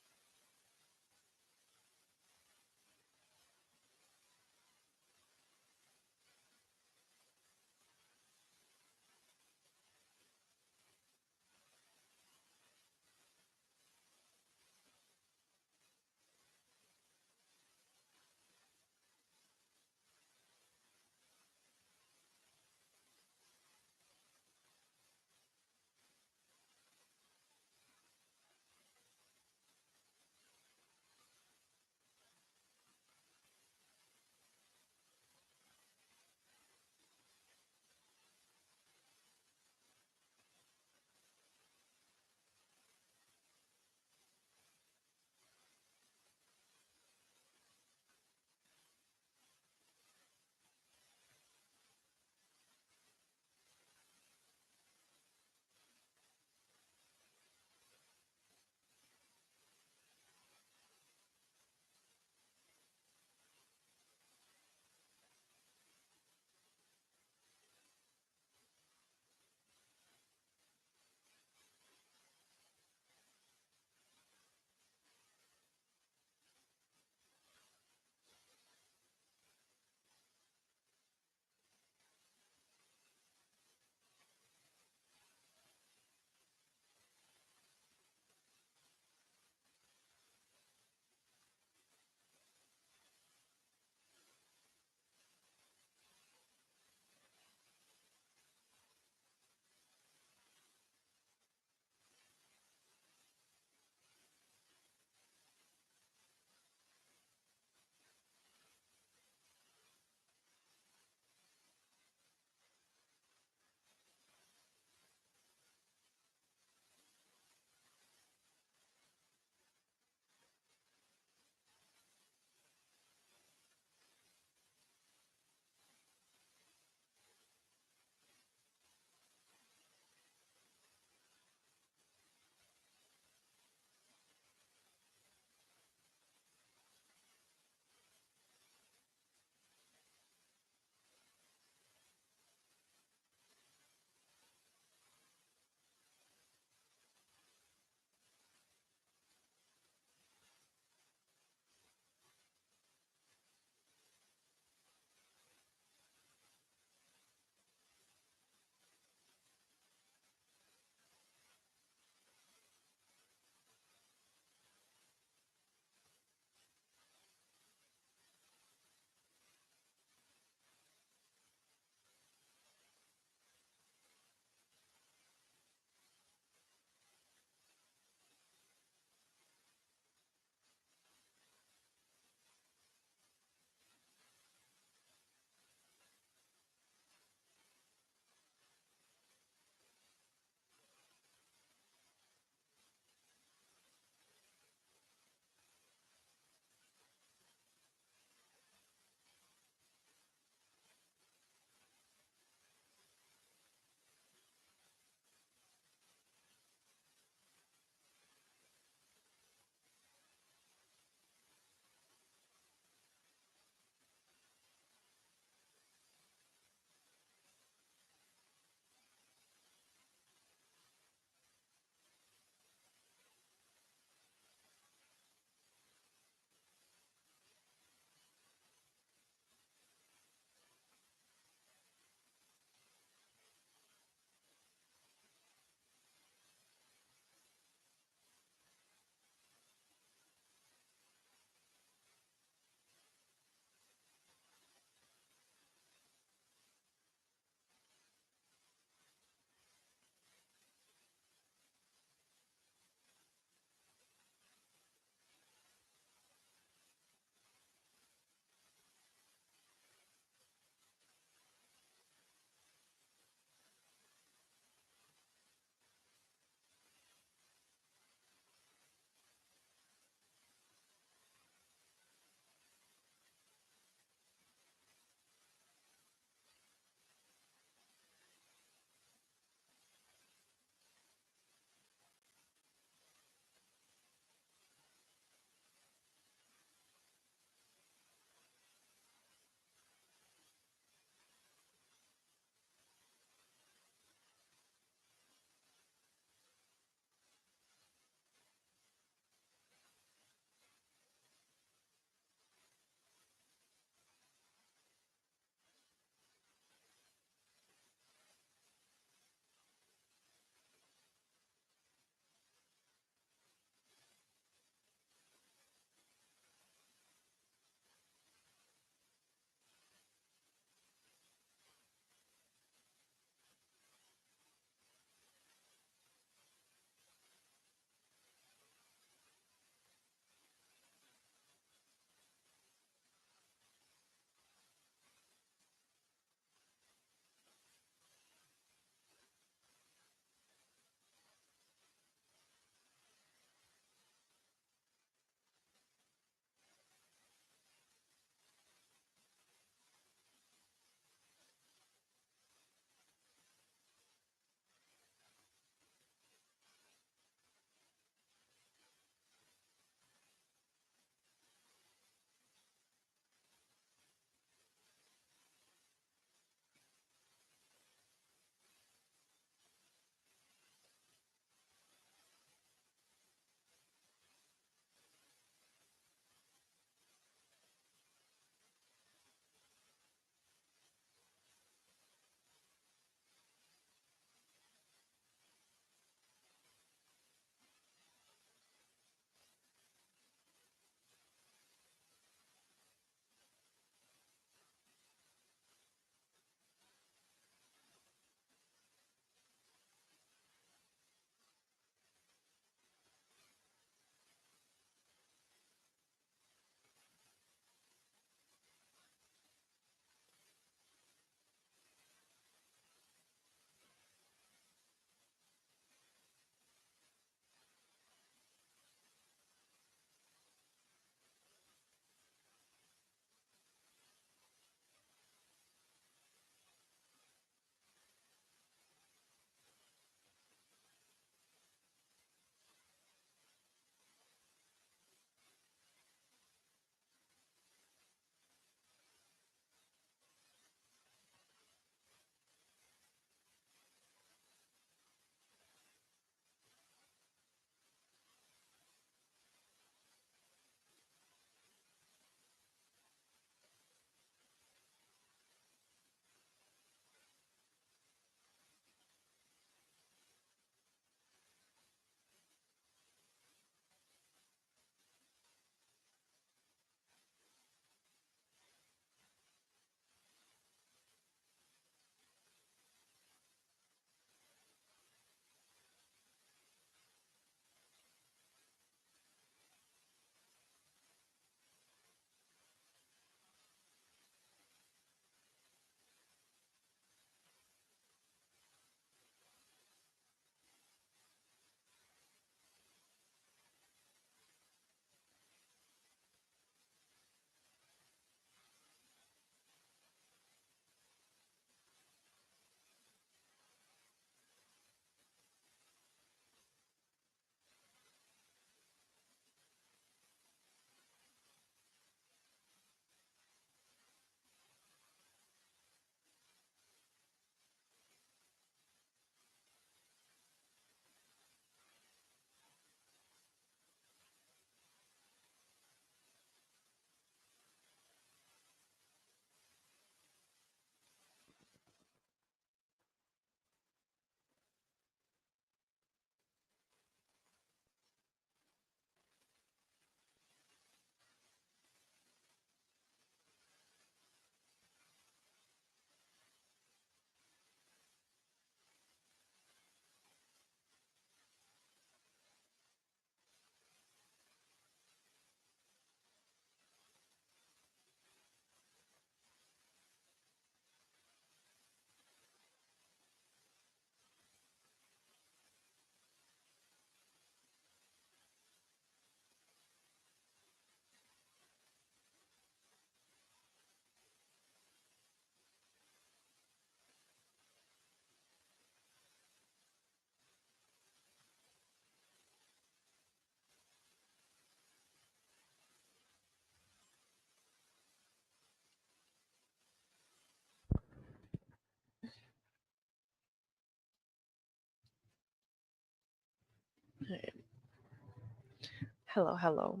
Hello, hello.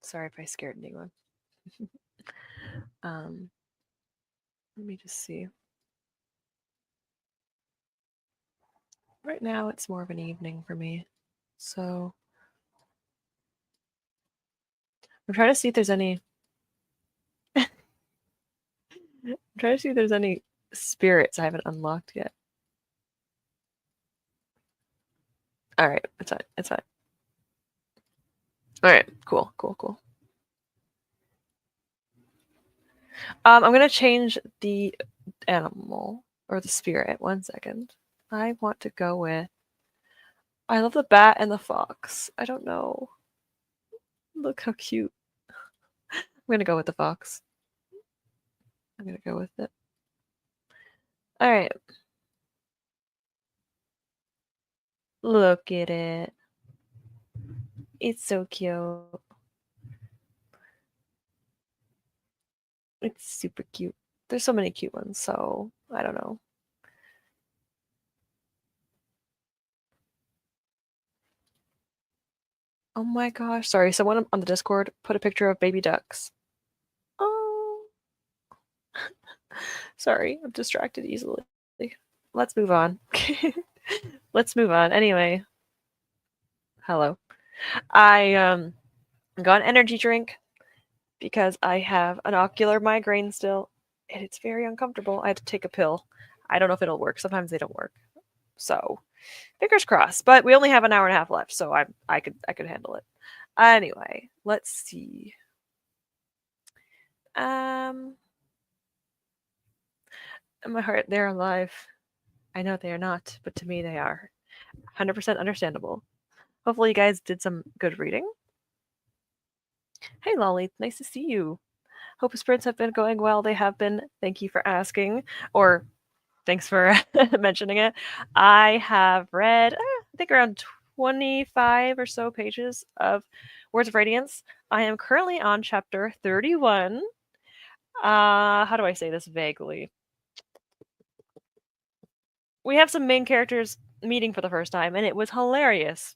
Sorry if I scared anyone. Let me just see. Right now, it's more of an evening for me. So I'm trying to see if there's any. I'm trying to see if there's any spirits I haven't unlocked yet. All right, it's fine. It's fine. All right, cool, cool, cool. I'm gonna change the animal or the spirit. 1 second. I want to go with. I love the bat and the fox. I don't know. Look how cute. I'm gonna go with the fox. I'm gonna go with it. All right. Look at it. It's so cute. It's super cute. There's so many cute ones, so I don't know. Oh my gosh. Sorry, someone on the Discord put a picture of baby ducks. Oh. Sorry, I'm distracted easily. Let's move on. Let's move on. Anyway. Hello. I got an energy drink because I have an ocular migraine still, and it's very uncomfortable. I had to take a pill. I don't know if it'll work. Sometimes they don't work. So, fingers crossed. But we only have an hour and a half left, so I could handle it. Anyway, let's see. In my heart, they're alive. I know they are not, but to me they are. 100% understandable. Hopefully you guys did some good reading. Hey Lolly, nice to see you. Hope sprints have been going well. They have been. Thank you for asking. Or thanks for mentioning it. I have read, I think, around 25 or so pages of Words of Radiance. I am currently on chapter 31. How do I say this vaguely? We have some main characters meeting for the first time, and it was hilarious.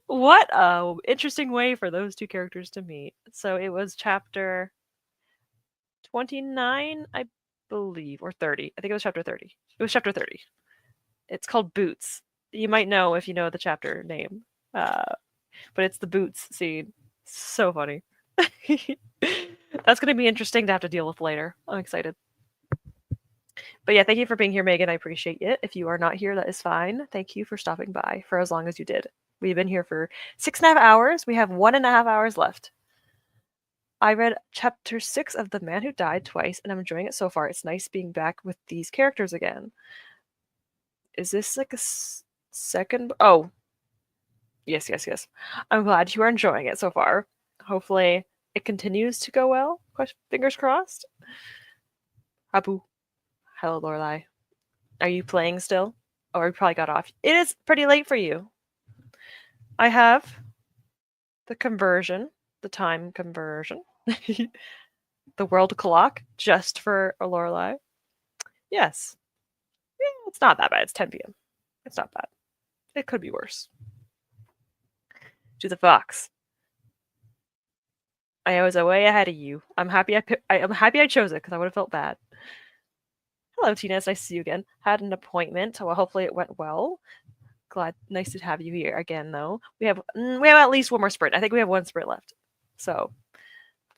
What a interesting way for those two characters to meet. So it was chapter 29, I believe, or 30. I think it was chapter 30. It was chapter 30. It's called Boots. You might know if you know the chapter name. But it's the boots scene. So funny. That's going to be interesting to have to deal with later. I'm excited. But yeah, thank you for being here, Megan. I appreciate it. If you are not here, that is fine. Thank you for stopping by for as long as you did. We've been here for 6.5 hours. We have 1.5 hours left. I read chapter 6 of The Man Who Died twice, and I'm enjoying it so far. It's nice being back with these characters again. Is this like a second? Oh, yes, yes, yes. I'm glad you are enjoying it so far. Hopefully, it continues to go well. Fingers crossed. Abu. Hello, Lorelai. Are you playing still? Or you probably got off. It is pretty late for you. I have the conversion, the time conversion, the world clock just for a Lorelai. Yes. Yeah, it's not that bad. It's 10 p.m. It's not bad. It could be worse. To the fox. I was way ahead of you. I'm happy I chose it because I would have felt bad. Hello, Tina. It's nice to see you again. Had an appointment. Well, hopefully it went well. Nice to have you here again, though. We have at least one more sprint. I think we have one sprint left. So,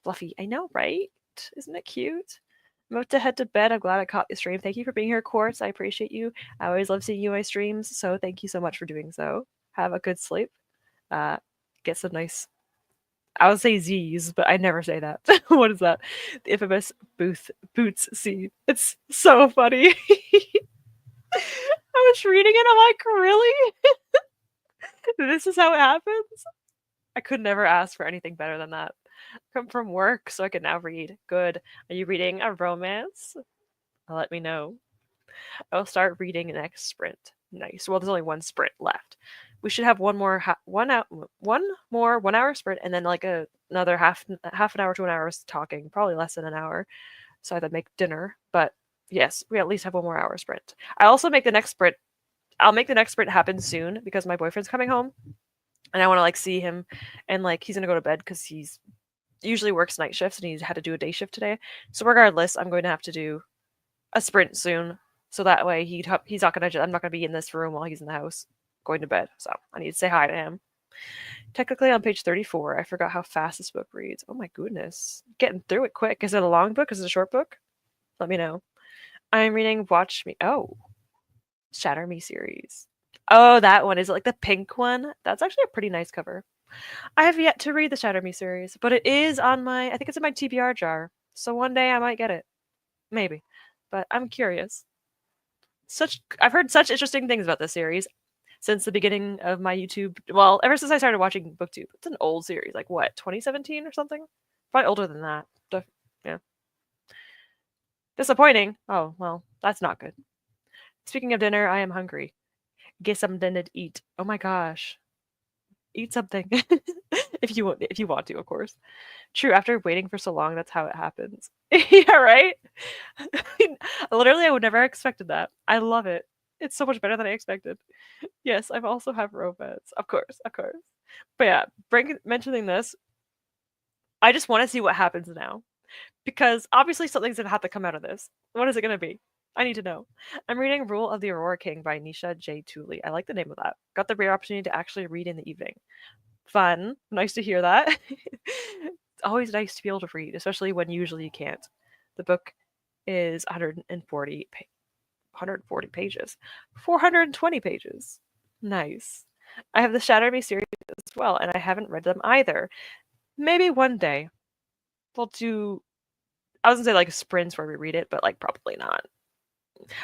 Fluffy, I know, right? Isn't it cute? I'm about to head to bed. I'm glad I caught the stream. Thank you for being here, Quartz. I appreciate you. I always love seeing you in my streams, so thank you so much for doing so. Have a good sleep. Get some nice. I would say Z's, but I never say that. What is that? The infamous boots scene. It's so funny. I was reading it. I'm like, really? This is how it happens? I could never ask for anything better than that. Come from work, so I can now read. Good. Are you reading a romance? Let me know. I'll start reading next sprint. Nice. Well, there's only one sprint left. We should have one more 1 hour sprint, and then like another half an hour to an hour talking. Probably less than an hour. So I have to make dinner. But yes, we at least have 1 more hour sprint. I'll make the next sprint happen soon because my boyfriend's coming home. and I want to like see him, and like he's gonna go to bed because he's usually works night shifts and he's had to do a day shift today. So regardless, I'm going to have to do a sprint soon, so that way he's not gonna I'm not gonna be in this room while he's in the house going to bed. So I need to say hi to him. Technically on page 34, I forgot how fast this book reads. Oh my goodness, getting through it quick. Is it a long book? Is it a short book? Let me know. I'm reading Watch Me. Oh, Shatter Me series. Oh, that one. Is it like the pink one? That's actually a pretty nice cover. I have yet to read the Shatter Me series, but it is on my, I think it's in my TBR jar. So one day I might get it. Maybe. But I'm curious. I've heard such interesting things about this series since the beginning of my YouTube. Well, ever since I started watching BookTube. It's an old series, like what, 2017 or something? Probably older than that. Yeah. Disappointing. Oh, well, that's not good. Speaking of dinner, I am hungry. Get something to eat. Oh my gosh. Eat something. If you want to, of course. True, after waiting for so long, that's how it happens. Yeah, right? Literally, I would never have expected that. I love it. It's so much better than I expected. Yes, I've also have romance. Of course, of course. But yeah, mentioning this, I just want to see what happens now. Because obviously something's gonna have to come out of this. What is it gonna be? I need to know. I'm reading Rule of the Aurora King by Nisha J. Tooley. I like the name of that. Got the rare opportunity to actually read in the evening. Fun. Nice to hear that. It's always nice to be able to read, especially when usually you can't. The book is 140 pages. 420 pages. Nice. I have the Shatter Me series as well, and I haven't read them either. Maybe one day we'll do, I was gonna say like sprints where we read it, but like probably not.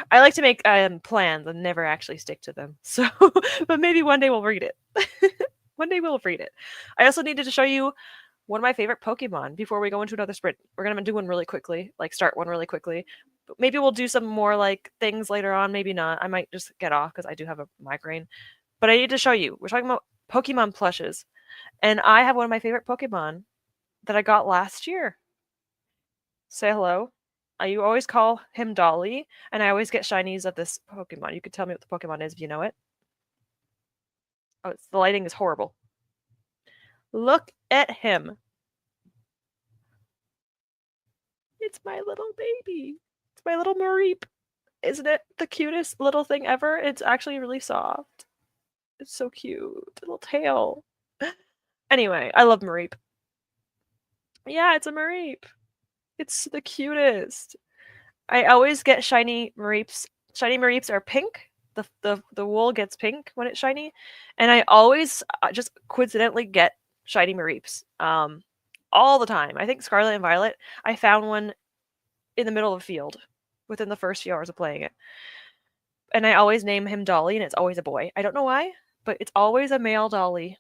I like to make plans and never actually stick to them. So, but maybe one day we'll read it. One day we'll read it. I also needed to show you one of my favorite Pokemon before we go into another sprint. We're gonna do one really quickly, like start one really quickly. But maybe we'll do some more like things later on. Maybe not. I might just get off because I do have a migraine. But I need to show you. We're talking about Pokemon plushes, and I have one of my favorite Pokemon that I got last year. Say hello. You always call him Dolly, and I always get shinies of this Pokemon. You could tell me what the Pokemon is if you know it. Oh, the lighting is horrible. Look at him. It's my little baby. It's my little Mareep. Isn't it the cutest little thing ever? It's actually really soft. It's so cute. Little tail. Anyway, I love Mareep. Yeah, it's a Mareep. It's the cutest. I always get shiny Mareeps. Shiny Mareeps are pink. The wool gets pink when it's shiny, and I always just coincidentally get shiny Mareeps. All the time. I think Scarlet and Violet. I found one in the middle of a field within the first few hours of playing it, and I always name him Dolly, and it's always a boy. I don't know why, but it's always a male Dolly.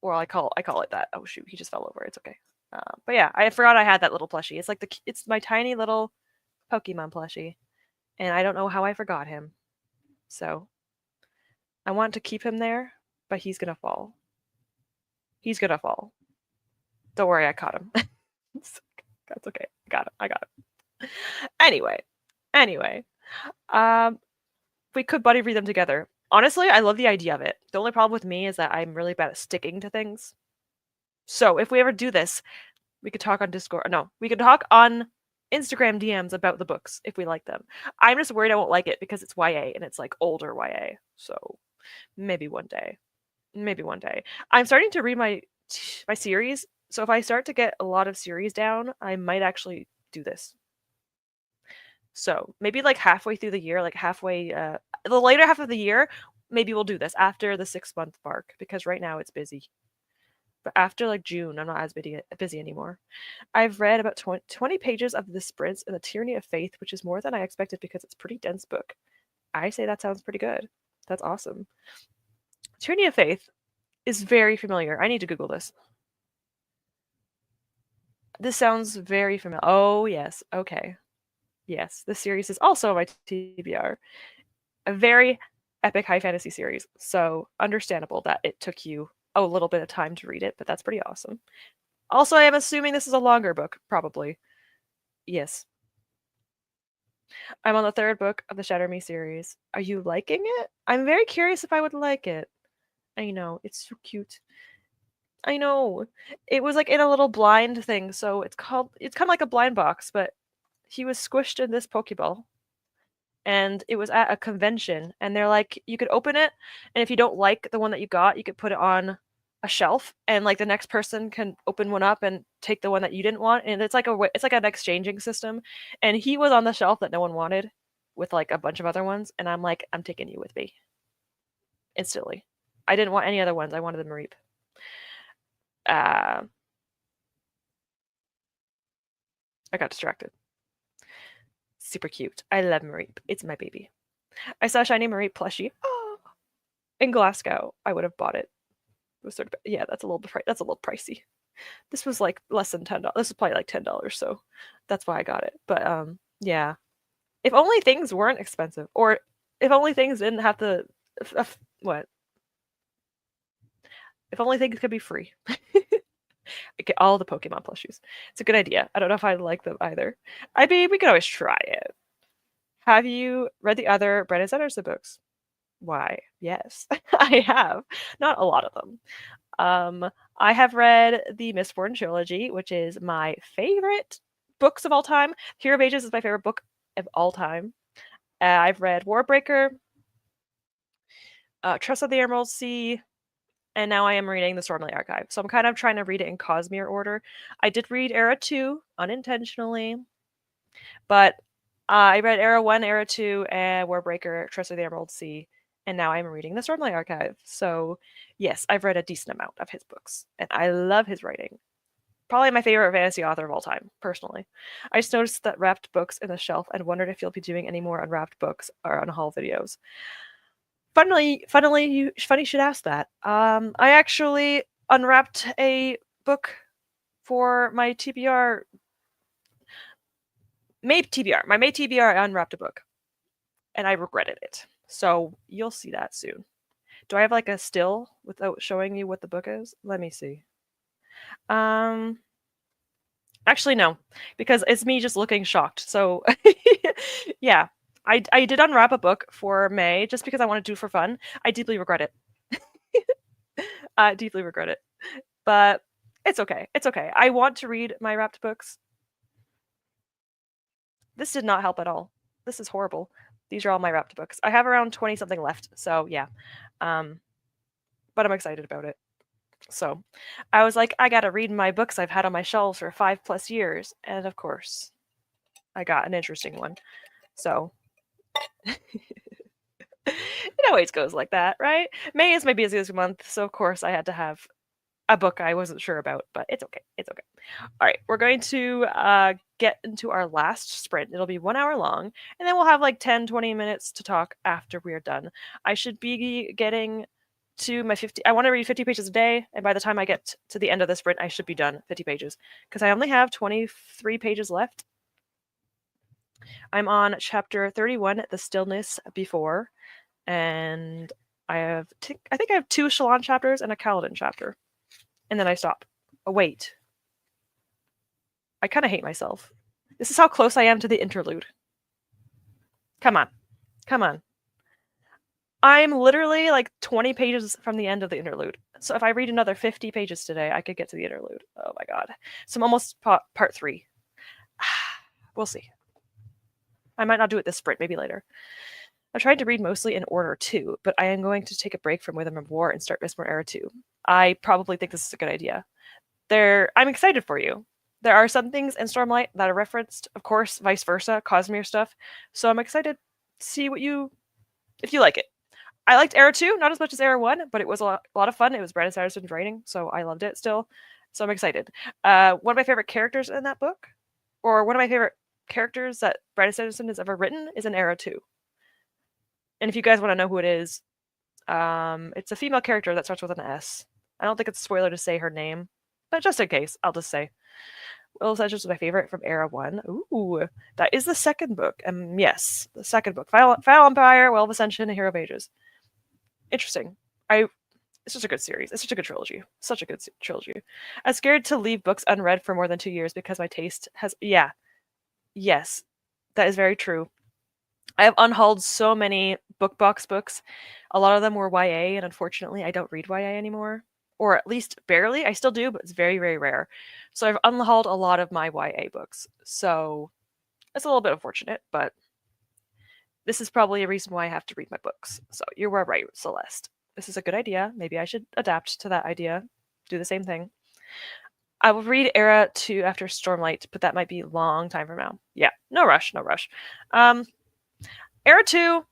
Or I call it that. Oh shoot, he just fell over. It's okay. But yeah, I forgot I had that little plushie. It's like it's my tiny little Pokemon plushie, and I don't know how I forgot him. So I want to keep him there, but he's gonna fall. He's gonna fall. Don't worry, I caught him. That's okay. I got him. Anyway, um, we could buddy read them together. Honestly, I love the idea of it. The only problem with me is that I'm really bad at sticking to things. So if we ever do this, we could talk on Discord. No, we could talk on Instagram DMs about the books if we like them. I'm just worried I won't like it because it's YA and it's like older YA. So maybe one day. Maybe one day. I'm starting to read my series. So if I start to get a lot of series down, I might actually do this. So maybe like halfway through the year, like halfway, the later half of the year, maybe we'll do this after the 6-month mark because right now it's busy. But after like June, I'm not as busy anymore. I've read about 20 pages of The Sprints and the Tyranny of Faith, which is more than I expected because it's a pretty dense book. I say that sounds pretty good. That's awesome. Tyranny of Faith is very familiar. I need to Google this. This sounds very familiar. Oh, yes. Okay. Yes, this series is also my TBR. A very epic high fantasy series. So understandable that it took you a little bit of time to read it, but that's pretty awesome. Also, I am assuming this is a longer book, probably. Yes. I'm on the 3rd book of the Shatter Me series. Are you liking it? I'm very curious if I would like it. I know, it's so cute. I know. It was like in a little blind thing, so it's kind of like a blind box, but he was squished in this Pokeball. And it was at a convention, and they're like, you could open it, and if you don't like the one that you got, you could put it on a shelf, and like the next person can open one up and take the one that you didn't want, and it's like an exchanging system. And he was on the shelf that no one wanted, with like a bunch of other ones, and I'm like, I'm taking you with me instantly. I didn't want any other ones. I wanted the Mareep. Uh, I got distracted. Super cute. I love Mareep. It's my baby. I saw a shiny Mareep plushie in Glasgow. I would have bought it. It was sort of, yeah, that's a little pricey. This was like less than $10. This was probably like $10, so that's why I got it. But yeah. If only things weren't expensive, or if only things didn't have to what? If only things could be free. Get all the Pokemon plushies. It's a good idea. I don't know if I like them either. I mean, we could always try it. Have you read the other Brandon Sanderson books? Why, yes, I have. Not a lot of them. I have read the Mistborn trilogy, which is my favorite books of all time. Hero of Ages is my favorite book of all time. I've read Warbreaker, Trust of the Emerald Sea, and now I am reading the Stormlight Archive. So I'm kind of trying to read it in Cosmere order. I did read Era 2 unintentionally, but I read Era 1, Era 2, and Warbreaker, Trust of the Emerald Sea, and now I'm reading the Stormlight Archive. So yes, I've read a decent amount of his books, and I love his writing. Probably my favorite fantasy author of all time, personally. I just noticed that wrapped books in the shelf and wondered if you'll be doing any more unwrapped books or unhaul videos. Funny you should ask that. I actually unwrapped a book for my TBR. My May TBR, I unwrapped a book, and I regretted it. So you'll see that soon. Do I have like a still without showing you what the book is? Let me see. Actually no, because it's me just looking shocked. So yeah, I did unwrap a book for May just because I wanted to do it for fun. I deeply regret it. I deeply regret it. But it's okay. It's okay. I want to read my wrapped books. This did not help at all. This is horrible. These are all my wrapped books. I have around 20 something left, so yeah. But I'm excited about it. So I was like, I gotta read my books I've had on my shelves for 5+ years. And of course, I got an interesting one. So it always goes like that, right? May is my busiest month, so of course I had to have a book I wasn't sure about, but it's okay. It's okay. All right, we're going to get into our last sprint. It'll be 1 hour long, and then we'll have like 10-20 minutes to talk after we're done. I should be getting to my 50. I want to read 50 pages a day, and by the time I get to the end of the sprint, I should be done 50 pages because I only have 23 pages left. I'm on chapter 31, The Stillness Before, and I think I have 2 Shallan chapters and a Kaladin chapter. And then I stop. Oh, wait. I kind of hate myself. This is how close I am to the interlude. Come on. Come on. I'm literally like 20 pages from the end of the interlude. So if I read another 50 pages today, I could get to the interlude. Oh my god. So I'm almost part 3. We'll see. I might not do it this sprint, maybe later. I tried to read mostly in order too, but I am going to take a break from Rhythm of War and start Mistborn Era 2. I probably think this is a good idea. I'm excited for you. There are some things in Stormlight that are referenced, of course, vice versa, Cosmere stuff. So I'm excited to see if you like it. I liked Era 2, not as much as Era 1, but it was a lot of fun. It was Brandon Sanderson's writing, so I loved it still. So I'm excited. One of my favorite characters in that book, or one of my favorite characters that Brandon Sanderson has ever written, is in Era 2. And if you guys want to know who it is, it's a female character that starts with an S. I don't think it's a spoiler to say her name, but just in case, I'll just say. Will Ashes was my favorite from Era 1. Ooh, that is the second book. Yes, the second book. Final Empire, Well of Ascension, and Hero of Ages. Interesting. It's just a good series. It's such a good trilogy. Such a good trilogy. I'm scared to leave books unread for more than 2 years because my taste has... Yeah. Yes. That is very true. I have unhauled so many book box books. A lot of them were YA, and unfortunately, I don't read YA anymore, or at least barely. I still do, but it's very, very rare. So I've unhauled a lot of my YA books. So it's a little bit unfortunate, but this is probably a reason why I have to read my books. So you were right, Celeste. This is a good idea. Maybe I should adapt to that idea, do the same thing. I will read Era 2 after Stormlight, but that might be a long time from now. Yeah, no rush, no rush. Um, Era 2,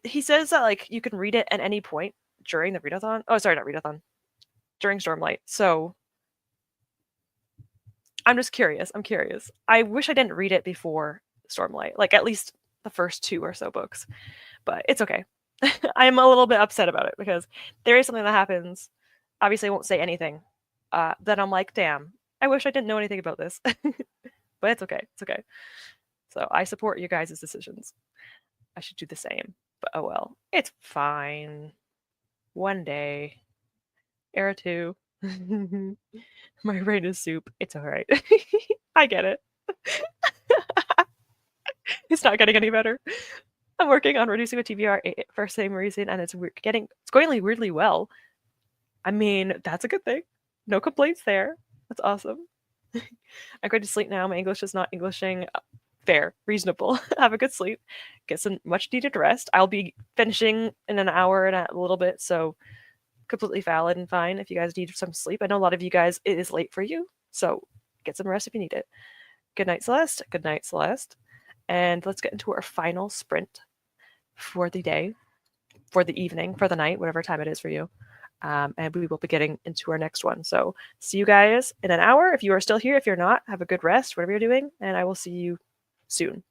he says that like you can read it at any point during the readathon. Oh, sorry, not readathon. During Stormlight. So I'm just curious. I'm curious. I wish I didn't read it before Stormlight, like at least the first 2 or so books. But it's okay. I'm a little bit upset about it because there is something that happens. Obviously, I won't say anything. Then I'm like, damn, I wish I didn't know anything about this. But it's okay. It's okay. So I support you guys' decisions. I should do the same. But oh well. It's fine. One day. Era 2. My brain is soup. It's alright. I get it. It's not getting any better. I'm working on reducing my TBR for the same reason, and it's going weirdly well. I mean, that's a good thing. No complaints there. That's awesome. I'm going to sleep now. My English is not Englishing. Fair, reasonable. Have a good sleep. Get some much needed rest. I'll be finishing in an hour and a little bit, so completely valid and fine if you guys need some sleep. I know a lot of you guys, it is late for you, so get some rest if you need it. Good night, Celeste. Good night, Celeste. And let's get into our final sprint for the day, for the evening, for the night, whatever time it is for you. And we will be getting into our next one. So see you guys in an hour. If you are still here, if you're not, have a good rest, whatever you're doing, and I will see you soon.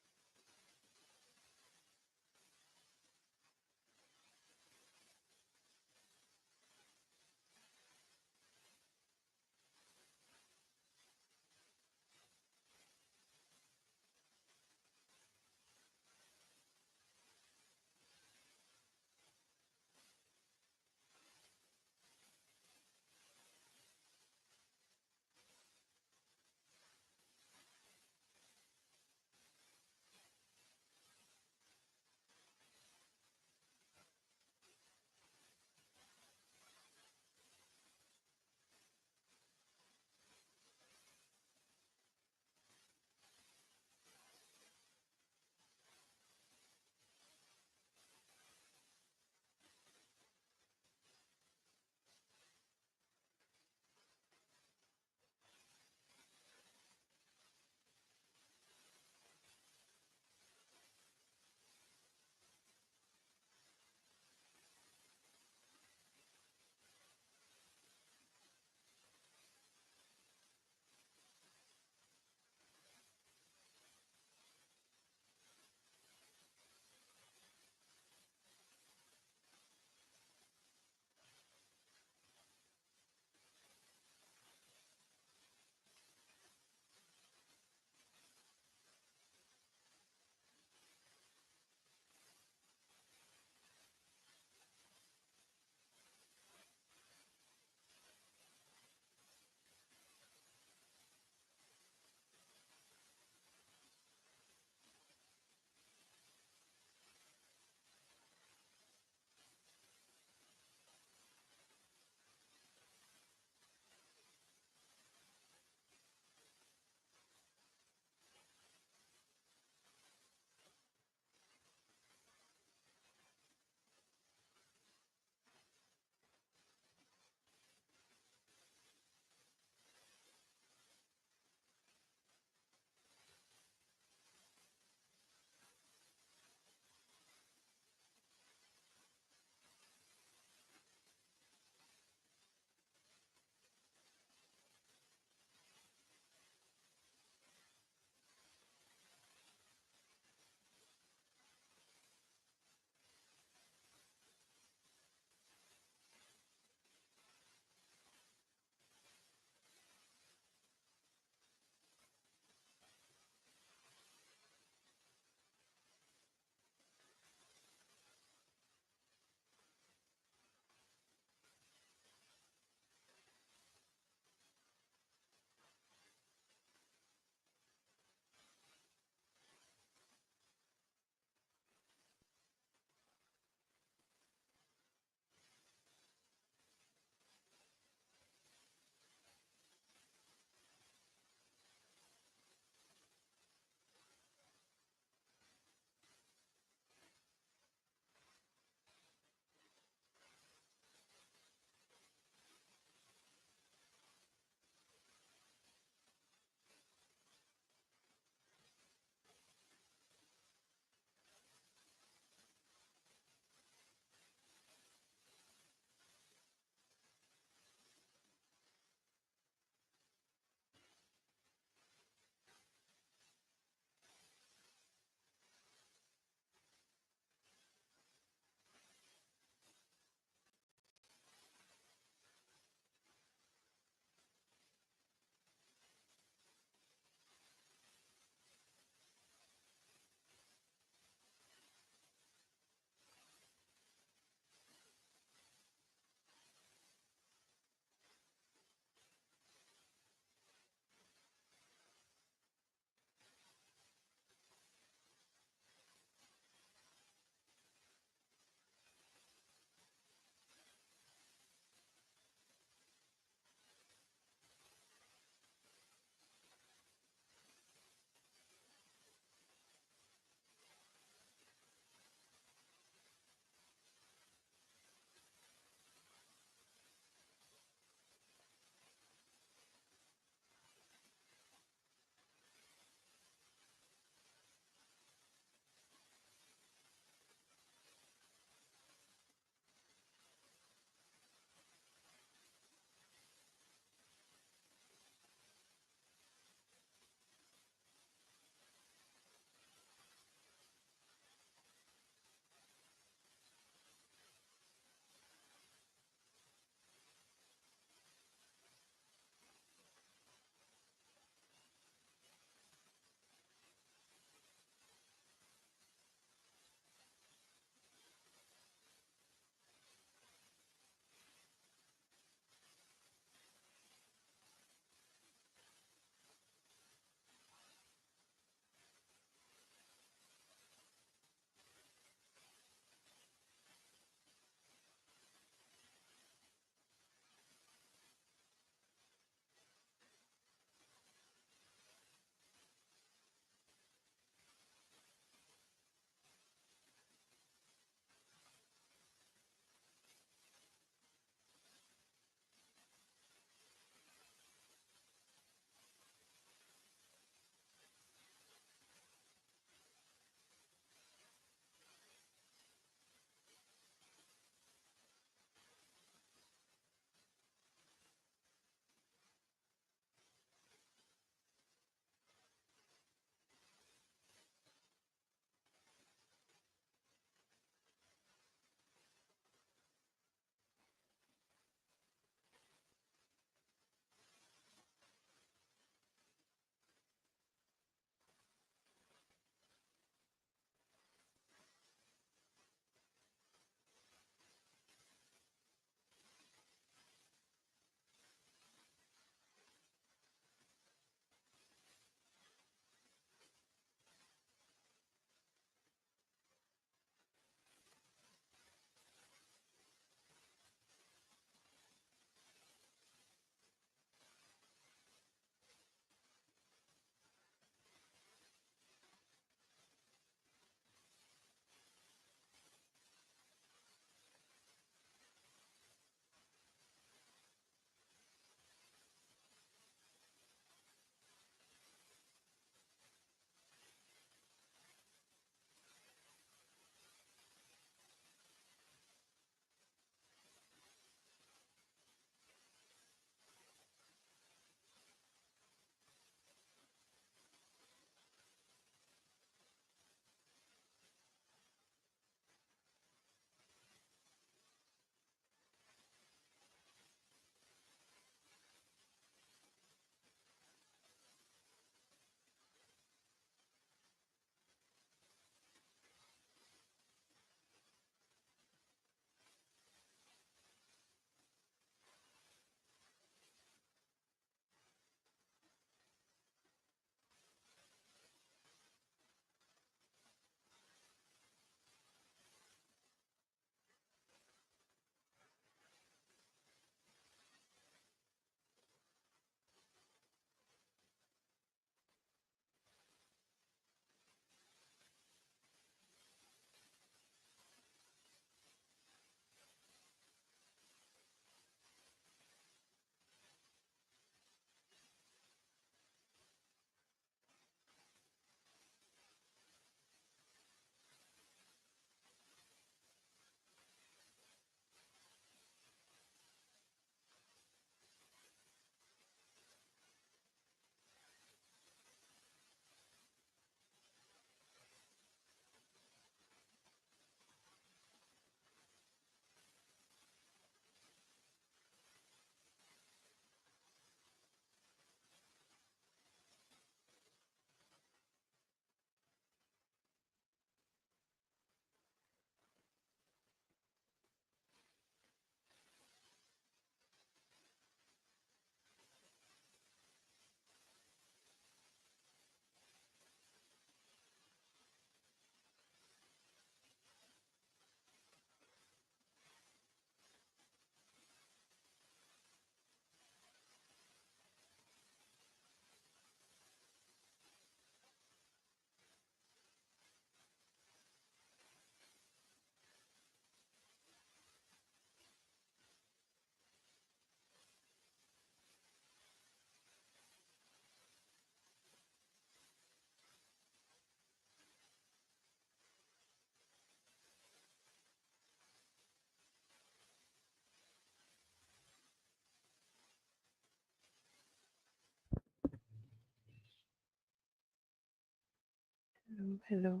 Hello.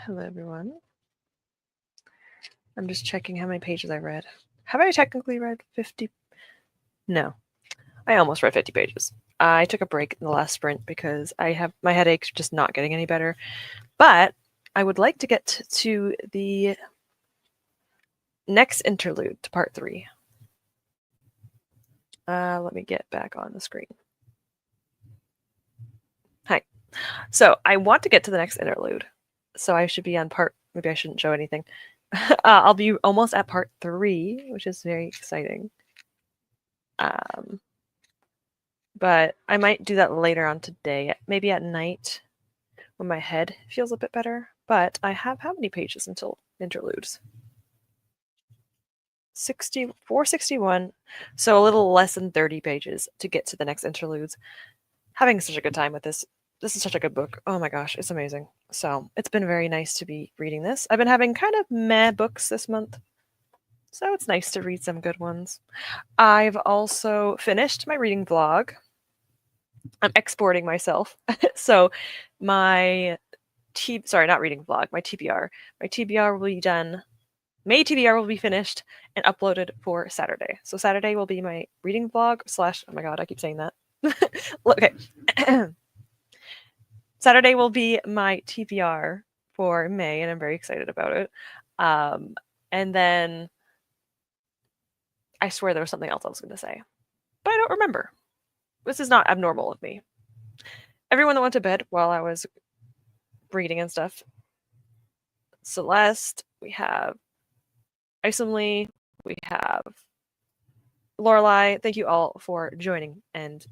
Hello, everyone. I'm just checking how many pages I read. Have I technically read 50? No. I almost read 50 pages. I took a break in the last sprint because my headache's just not getting any better. But I would like to get to the next interlude, to part 3. Let me get back on the screen. Hi. So I want to get to the next interlude. So I should be on maybe I shouldn't show anything. I'll be almost at part 3, which is very exciting. But I might do that later on today, maybe at night when my head feels a bit better. But I have how many pages until interludes? 461, so a little less than 30 pages to get to the next interludes. Having such a good time with this. This is such a good book. Oh my gosh, it's amazing. So it's been very nice to be reading this. I've been having kind of meh books this month, so it's nice to read some good ones. I've also finished my reading vlog. I'm exporting myself. So my not reading vlog, my TBR. My TBR will be done. May TBR will be finished and uploaded for Saturday. So Saturday will be my reading vlog / oh my god, I keep saying that. Okay. Saturday will be my TBR for May, and I'm very excited about it. And then I swear there was something else I was going to say, but I don't remember. This is not abnormal of me. Everyone that went to bed while I was reading and stuff. Celeste, we have Isomly, we have Lorelai. Thank you all for joining and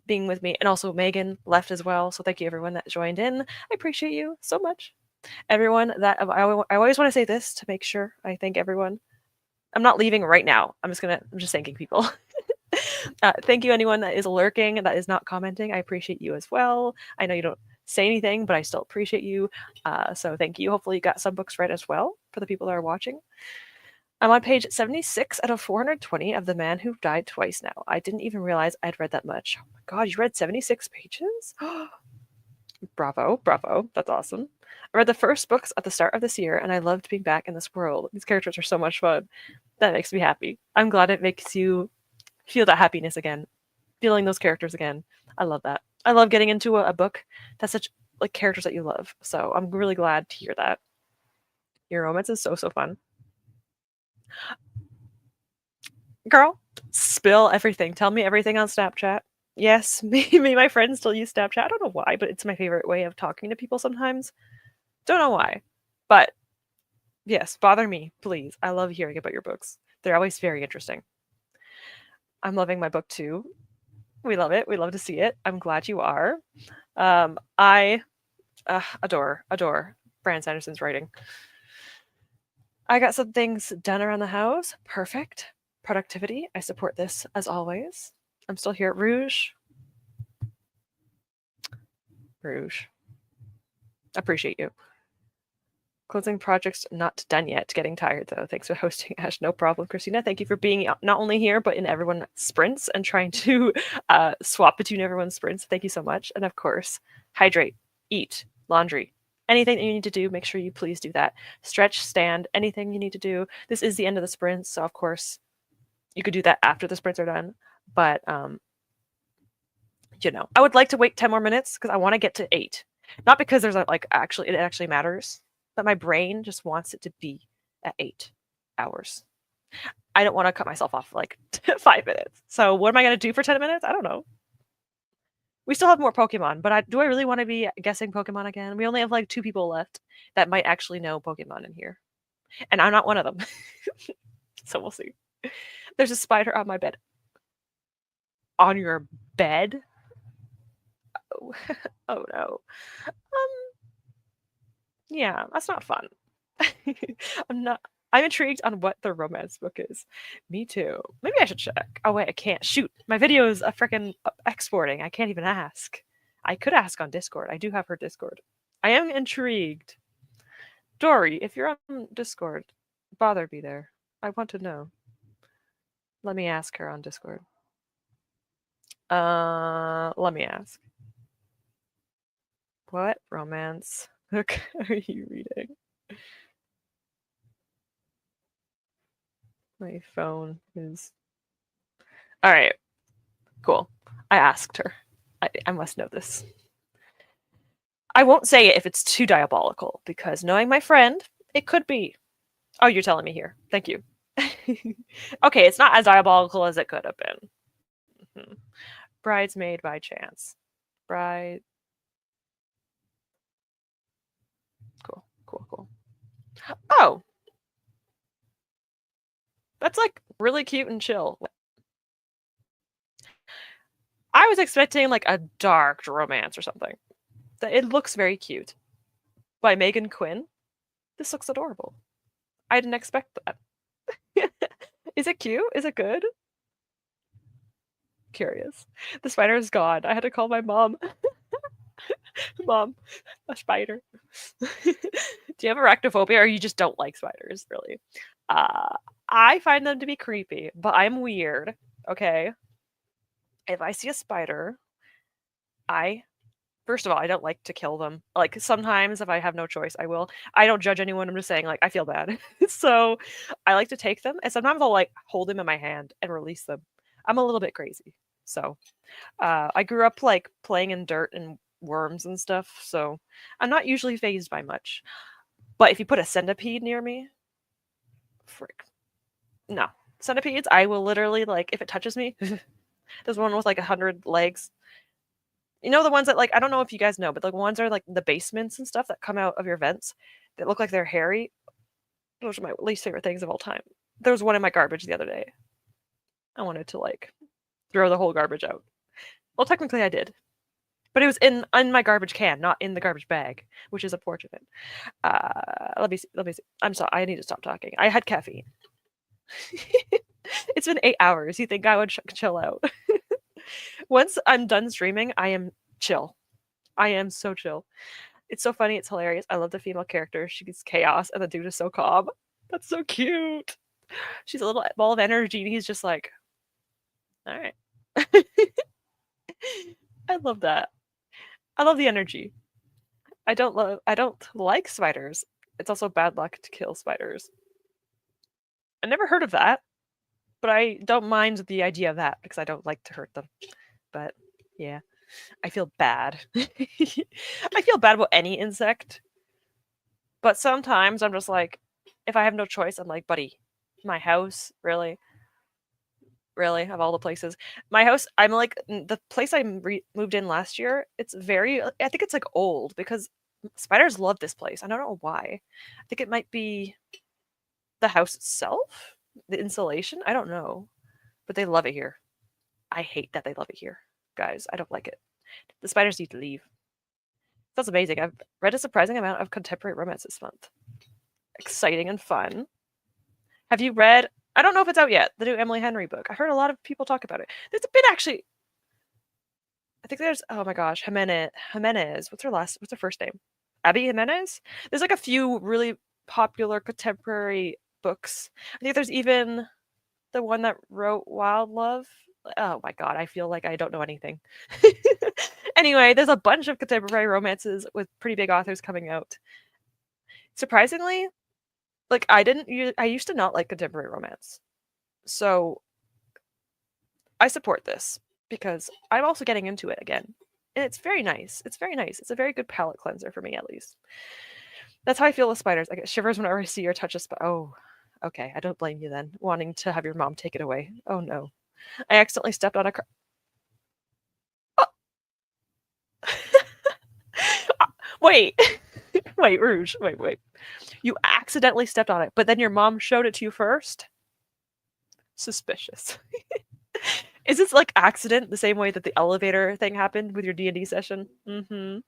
being with me. And also Megan left as well. So thank you everyone that joined in. I appreciate you so much. Everyone that I always want to say this to make sure I thank everyone. I'm not leaving right now. I'm just thanking people. Thank you anyone that is lurking, that is not commenting. I appreciate you as well. I know you don't say anything, but I still appreciate you. So thank you. Hopefully you got some books read as well for the people that are watching. I'm on page 76 out of 420 of The Man Who Died Twice now. I didn't even realize I'd read that much. Oh my god, you read 76 pages? Bravo, bravo. That's awesome. I read the first books at the start of this year, and I loved being back in this world. These characters are so much fun. That makes me happy. I'm glad it makes you feel that happiness again. Feeling those characters again. I love that. I love getting into a book that's such like characters that you love. So I'm really glad to hear that. Your romance is so fun. Girl, spill everything. Tell me everything on Snapchat. Yes, me and my friends still use Snapchat. I don't know why, but it's my favorite way of talking to people sometimes. Don't know why. But yes, bother me, please. I love hearing about your books. They're always very interesting. I'm loving my book too. We love it. We love to see it. I'm glad you are. I adore Brandon Sanderson's writing. I got some things done around the house. Perfect. Productivity. I support this as always. I'm still here at Rouge. Rouge. Appreciate you. Closing projects not done yet. Getting tired though. Thanks for hosting, Ash. No problem, Christina. Thank you for being not only here but in everyone's sprints and trying to swap between everyone's sprints. Thank you so much. And of course, hydrate, eat, laundry, anything that you need to do. Make sure you please do that. Stretch, stand, anything you need to do. This is the end of the sprint, so of course you could do that after the sprints are done. But you know, I would like to wait 10 more minutes because I want to get to 8. Not because there's it actually matters, but my brain just wants it to be at 8 hours. I don't want to cut myself off for like 5 minutes. So what am I going to do for 10 minutes? I don't know. We still have more Pokemon, but do I really want to be guessing Pokemon again? We only have like 2 people left that might actually know Pokemon in here. And I'm not one of them. So we'll see. There's a spider on my bed. On your bed? Oh no. Yeah, that's not fun. I'm intrigued on what the romance book is. Me too. Maybe I should check. Oh wait, I can't. Shoot. My video is a freaking exporting. I can't even ask. I could ask on Discord. I do have her Discord. I am intrigued. Dory, if you're on Discord, bother me there. I want to know. Let me ask her on Discord. Let me ask. What romance book are you reading? My phone is... Alright. Cool. I asked her. I must know this. I won't say it if it's too diabolical, because knowing my friend, it could be. Oh, you're telling me here. Thank you. Okay, it's not as diabolical as it could have been. Mm-hmm. Bridesmaid by chance. Bride. Cool, cool, cool. Oh! That's like really cute and chill. I was expecting like a dark romance or something. It looks very cute. By Megan Quinn. This looks adorable. I didn't expect that. Is it cute? Is it good? Curious. The spider is gone. I had to call my mom. Mom, a spider. Do you have arachnophobia or you just don't like spiders, really? I find them to be creepy, but I'm weird, okay? If I see a spider, first of all, I don't like to kill them. Like, sometimes if I have no choice, I will. I don't judge anyone, I'm just saying, like, I feel bad. So, I like to take them, and sometimes I'll, like, hold them in my hand and release them. I'm a little bit crazy. So, I grew up, like, playing in dirt and worms and stuff, so I'm not usually fazed by much. But if you put a centipede near me, frick. No. Centipedes, I will literally, like, if it touches me, there's one with, like, 100 legs. You know the ones that, like, I don't know if you guys know, but the ones are, like, the basements and stuff that come out of your vents that look like they're hairy? Those are my least favorite things of all time. There was one in my garbage the other day. I wanted to, like, throw the whole garbage out. Well, technically I did. But it was in my garbage can, not in the garbage bag, which is unfortunate. Let me see. I'm sorry, I need to stop talking. I had caffeine. It's been 8 hours. You think I would chill out? Once I'm done streaming, I am chill. I am so chill. It's so funny. It's hilarious. I love the female character. She's chaos, and the dude is so calm. That's so cute. She's a little ball of energy, and he's just like, all right. I love that. I love the energy. I don't like spiders. It's also bad luck to kill spiders. I never heard of that, but I don't mind the idea of that because I don't like to hurt them. But yeah, I feel bad. I feel bad about any insect. But sometimes I'm just like, if I have no choice, I'm like, buddy, my house, really? Really, of all the places. My house, I'm like, the place I moved in last year, it's very, I think it's like old because spiders love this place. I don't know why. I think it might be the house itself, the insulation. I don't know, but they love it here. I hate that they love it here, guys. I don't like it. The spiders need to leave. That's amazing. I've read a surprising amount of contemporary romance this month. Exciting and fun. Have you read? I don't know if it's out yet. The new Emily Henry book. I heard a lot of people talk about it. There's been actually. I think there's. Oh my gosh, Jimenez. What's her first name? Abby Jimenez. There's like a few really popular contemporary books. I think there's even the one that wrote Wild Love. Oh my god, I feel like I don't know anything. Anyway, there's a bunch of contemporary romances with pretty big authors coming out. Surprisingly, like I used to not like contemporary romance. So I support this because I'm also getting into it again. And it's very nice. It's very nice. It's a very good palate cleanser for me, at least. That's how I feel with spiders. I get shivers whenever I see or touch a spider. Oh, okay. I don't blame you then, wanting to have your mom take it away. Oh no. I accidentally stepped on a oh. Wait. Wait, Rouge. Wait. You accidentally stepped on it, but then your mom showed it to you first? Suspicious. Is this like accident the same way that the elevator thing happened with your D&D session? Mm-hmm.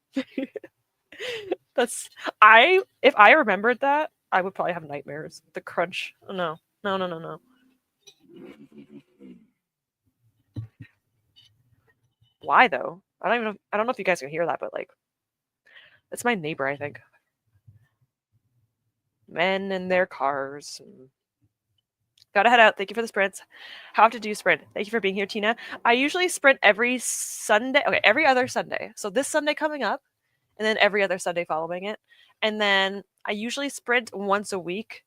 That's if I remembered that, I would probably have nightmares. The crunch. Oh, no. No. Why though? I don't know if you guys can hear that, but like it's my neighbor, I think. Men and their cars. Gotta head out. Thank you for the sprints. How often do you sprint? Thank you for being here, Tina. I usually sprint every Sunday. Okay, every other Sunday. So this Sunday coming up and then every other Sunday following it. And then I usually sprint once a week.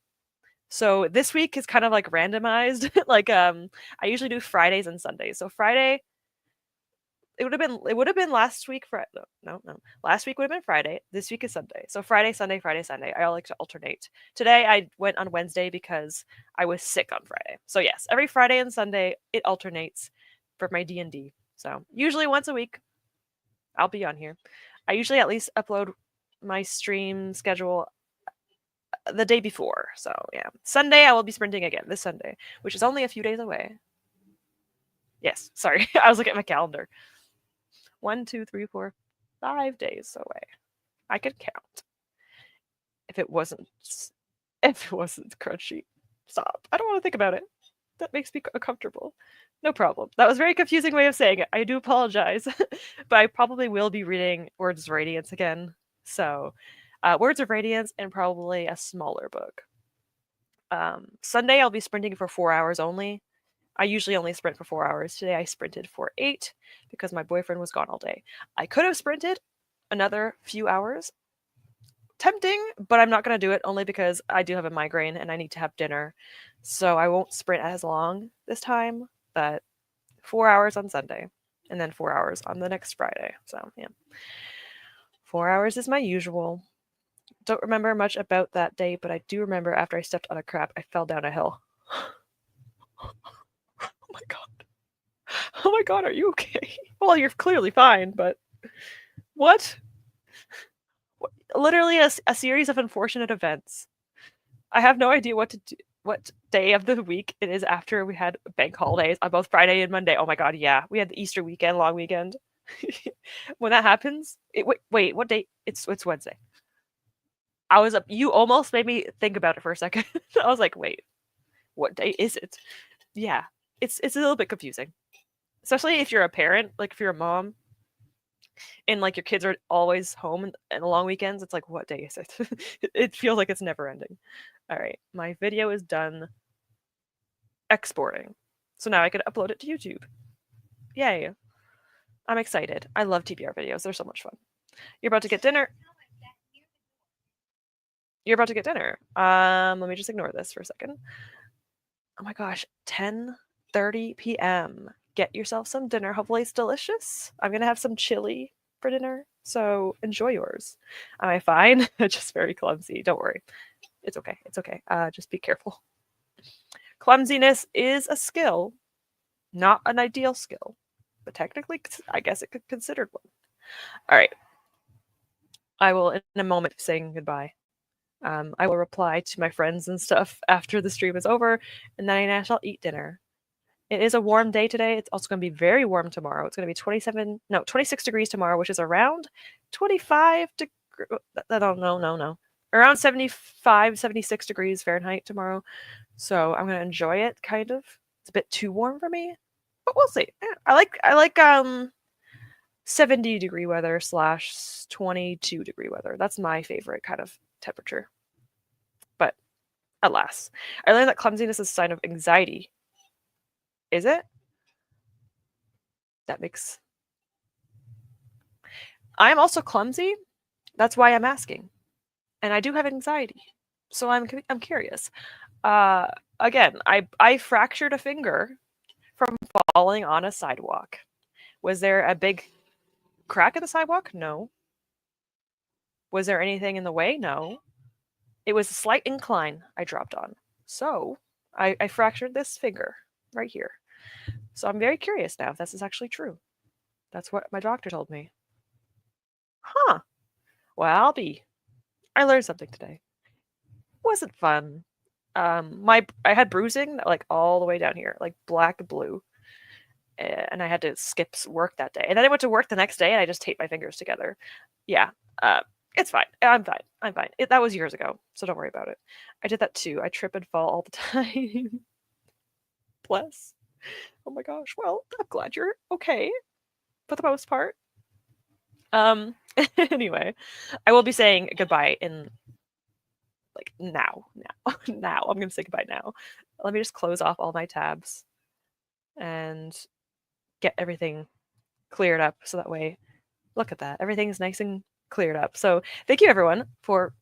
So this week is kind of like randomized. Like I usually do Fridays and Sundays. So Friday it would have been last week Friday. No. Last week would have been Friday. This week is Sunday. So Friday, Sunday, Friday, Sunday. I like to alternate. Today I went on Wednesday because I was sick on Friday. So yes, every Friday and Sunday it alternates for my D&D. So usually once a week I'll be on here. I usually at least upload my stream schedule the day before. So yeah, Sunday I will be sprinting again this Sunday, which is only a few days away. Yes, sorry, I was looking at my calendar. 1, 2, 3, 4, 5 days away. I could count. If it wasn't crunchy, stop. I don't want to think about it. That makes me uncomfortable. No problem. That was a very confusing way of saying it. I do apologize, but I probably will be reading Words of Radiance again. So, Words of Radiance and probably a smaller book. Sunday I'll be sprinting for 4 hours only. I usually only sprint for 4 hours. Today I sprinted for 8 because my boyfriend was gone all day. I could have sprinted another few hours. Tempting, but I'm not going to do it only because I do have a migraine and I need to have dinner. So I won't sprint as long this time, but 4 hours on Sunday and then 4 hours on the next Friday. So, yeah. 4 hours is my usual. Don't remember much about that day, but I do remember after I stepped on a crap, I fell down a hill. Oh my god. Oh my god, are you okay? Well, you're clearly fine, but what? Literally a series of unfortunate events. I have no idea what to do, what day of the week it is after we had bank holidays on both Friday and Monday. Oh my god, yeah. We had the Easter weekend, long weekend. When that happens, wait, what day? It's Wednesday. I was up. You almost made me think about it for a second. I was like, wait, what day is it? Yeah, it's a little bit confusing, especially if you're a parent, like if you're a mom, and like your kids are always home and long weekends. It's like, what day is it? It feels like it's never ending. All right, my video is done exporting, so now I can upload it to YouTube. Yay! I'm excited. I love TBR videos. They're so much fun. You're about to get dinner. You're about to get dinner. Let me just ignore this for a second. Oh my gosh, 10:30 p.m. Get yourself some dinner. Hopefully it's delicious. I'm gonna have some chili for dinner, so enjoy yours. Am I fine? Just very clumsy. Don't worry. It's okay. It's okay. Just be careful. Clumsiness is a skill, not an ideal skill, but technically, I guess it could be considered one. All right. I will, in a moment, be saying goodbye. I will reply to my friends and stuff after the stream is over, and then I shall eat dinner. It is a warm day today. It's also going to be very warm tomorrow. It's going to be 26 degrees tomorrow, which is around 25 degrees. No. Around 75, 76 degrees Fahrenheit tomorrow. So I'm going to enjoy it, kind of. It's a bit too warm for me, but we'll see. I like 70-degree weather / 22-degree weather. That's my favorite kind of temperature. But alas, I learned that clumsiness is a sign of anxiety. Is it? That makes... I am also clumsy. That's why I'm asking. And I do have anxiety. So I'm curious. Again, I fractured a finger from falling on a sidewalk. Was there a big crack in the sidewalk? No. Was there anything in the way? No. It was a slight incline I dropped on. So I fractured this finger right here. So I'm very curious now if this is actually true. That's what my doctor told me. Huh. Well, I learned something today. Wasn't fun. I had bruising like all the way down here, like black and blue, and I had to skip work that day. And then I went to work the next day, and I just taped my fingers together. Yeah, it's fine. I'm fine. I'm fine. That was years ago, so don't worry about it. I did that too. I trip and fall all the time. Bless. Oh my gosh. Well, I'm glad you're okay for the most part. Anyway, I will be saying goodbye in like now. Now. I'm gonna say goodbye now. Let me just close off all my tabs and get everything cleared up so that way, look at that. Everything's nice and cleared up. So thank you everyone for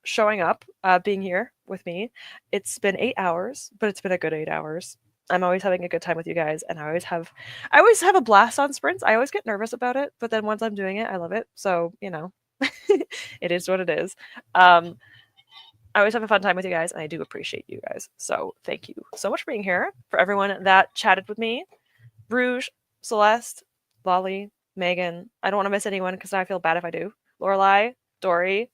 showing up, being here with me. It's been 8 hours, but it's been a good 8 hours. I'm always having a good time with you guys, and I always have a blast on sprints. I always get nervous about it, but then once I'm doing it, I love it. So it is what it is. I always have a fun time with you guys, and I do appreciate you guys. So thank you so much for being here. For everyone that chatted with me, Rouge, Celeste, Lolly, Megan. I don't want to miss anyone because I feel bad if I do. Lorelai, Dory,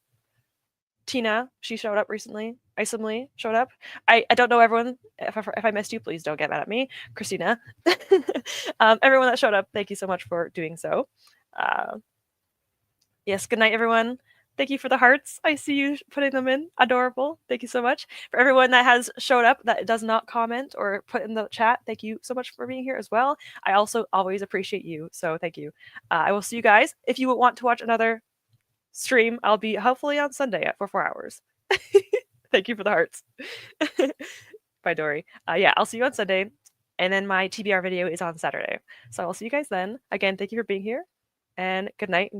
Tina, she showed up recently. Isomly showed up. I don't know everyone. If I missed you, please don't get mad at me. Christina. Everyone that showed up, thank you so much for doing so. Yes, good night, everyone. Thank you for the hearts. I see you putting them in. Adorable. Thank you so much. For everyone that has showed up that does not comment or put in the chat, thank you so much for being here as well. I also always appreciate you, so thank you. I will see you guys. If you want to watch another stream, I'll be hopefully on Sunday for 4 hours. Thank you for the hearts. Bye, Dory. Yeah, I'll see you on Sunday. And then my TBR video is on Saturday. So I'll see you guys then. Again, thank you for being here. And good night and good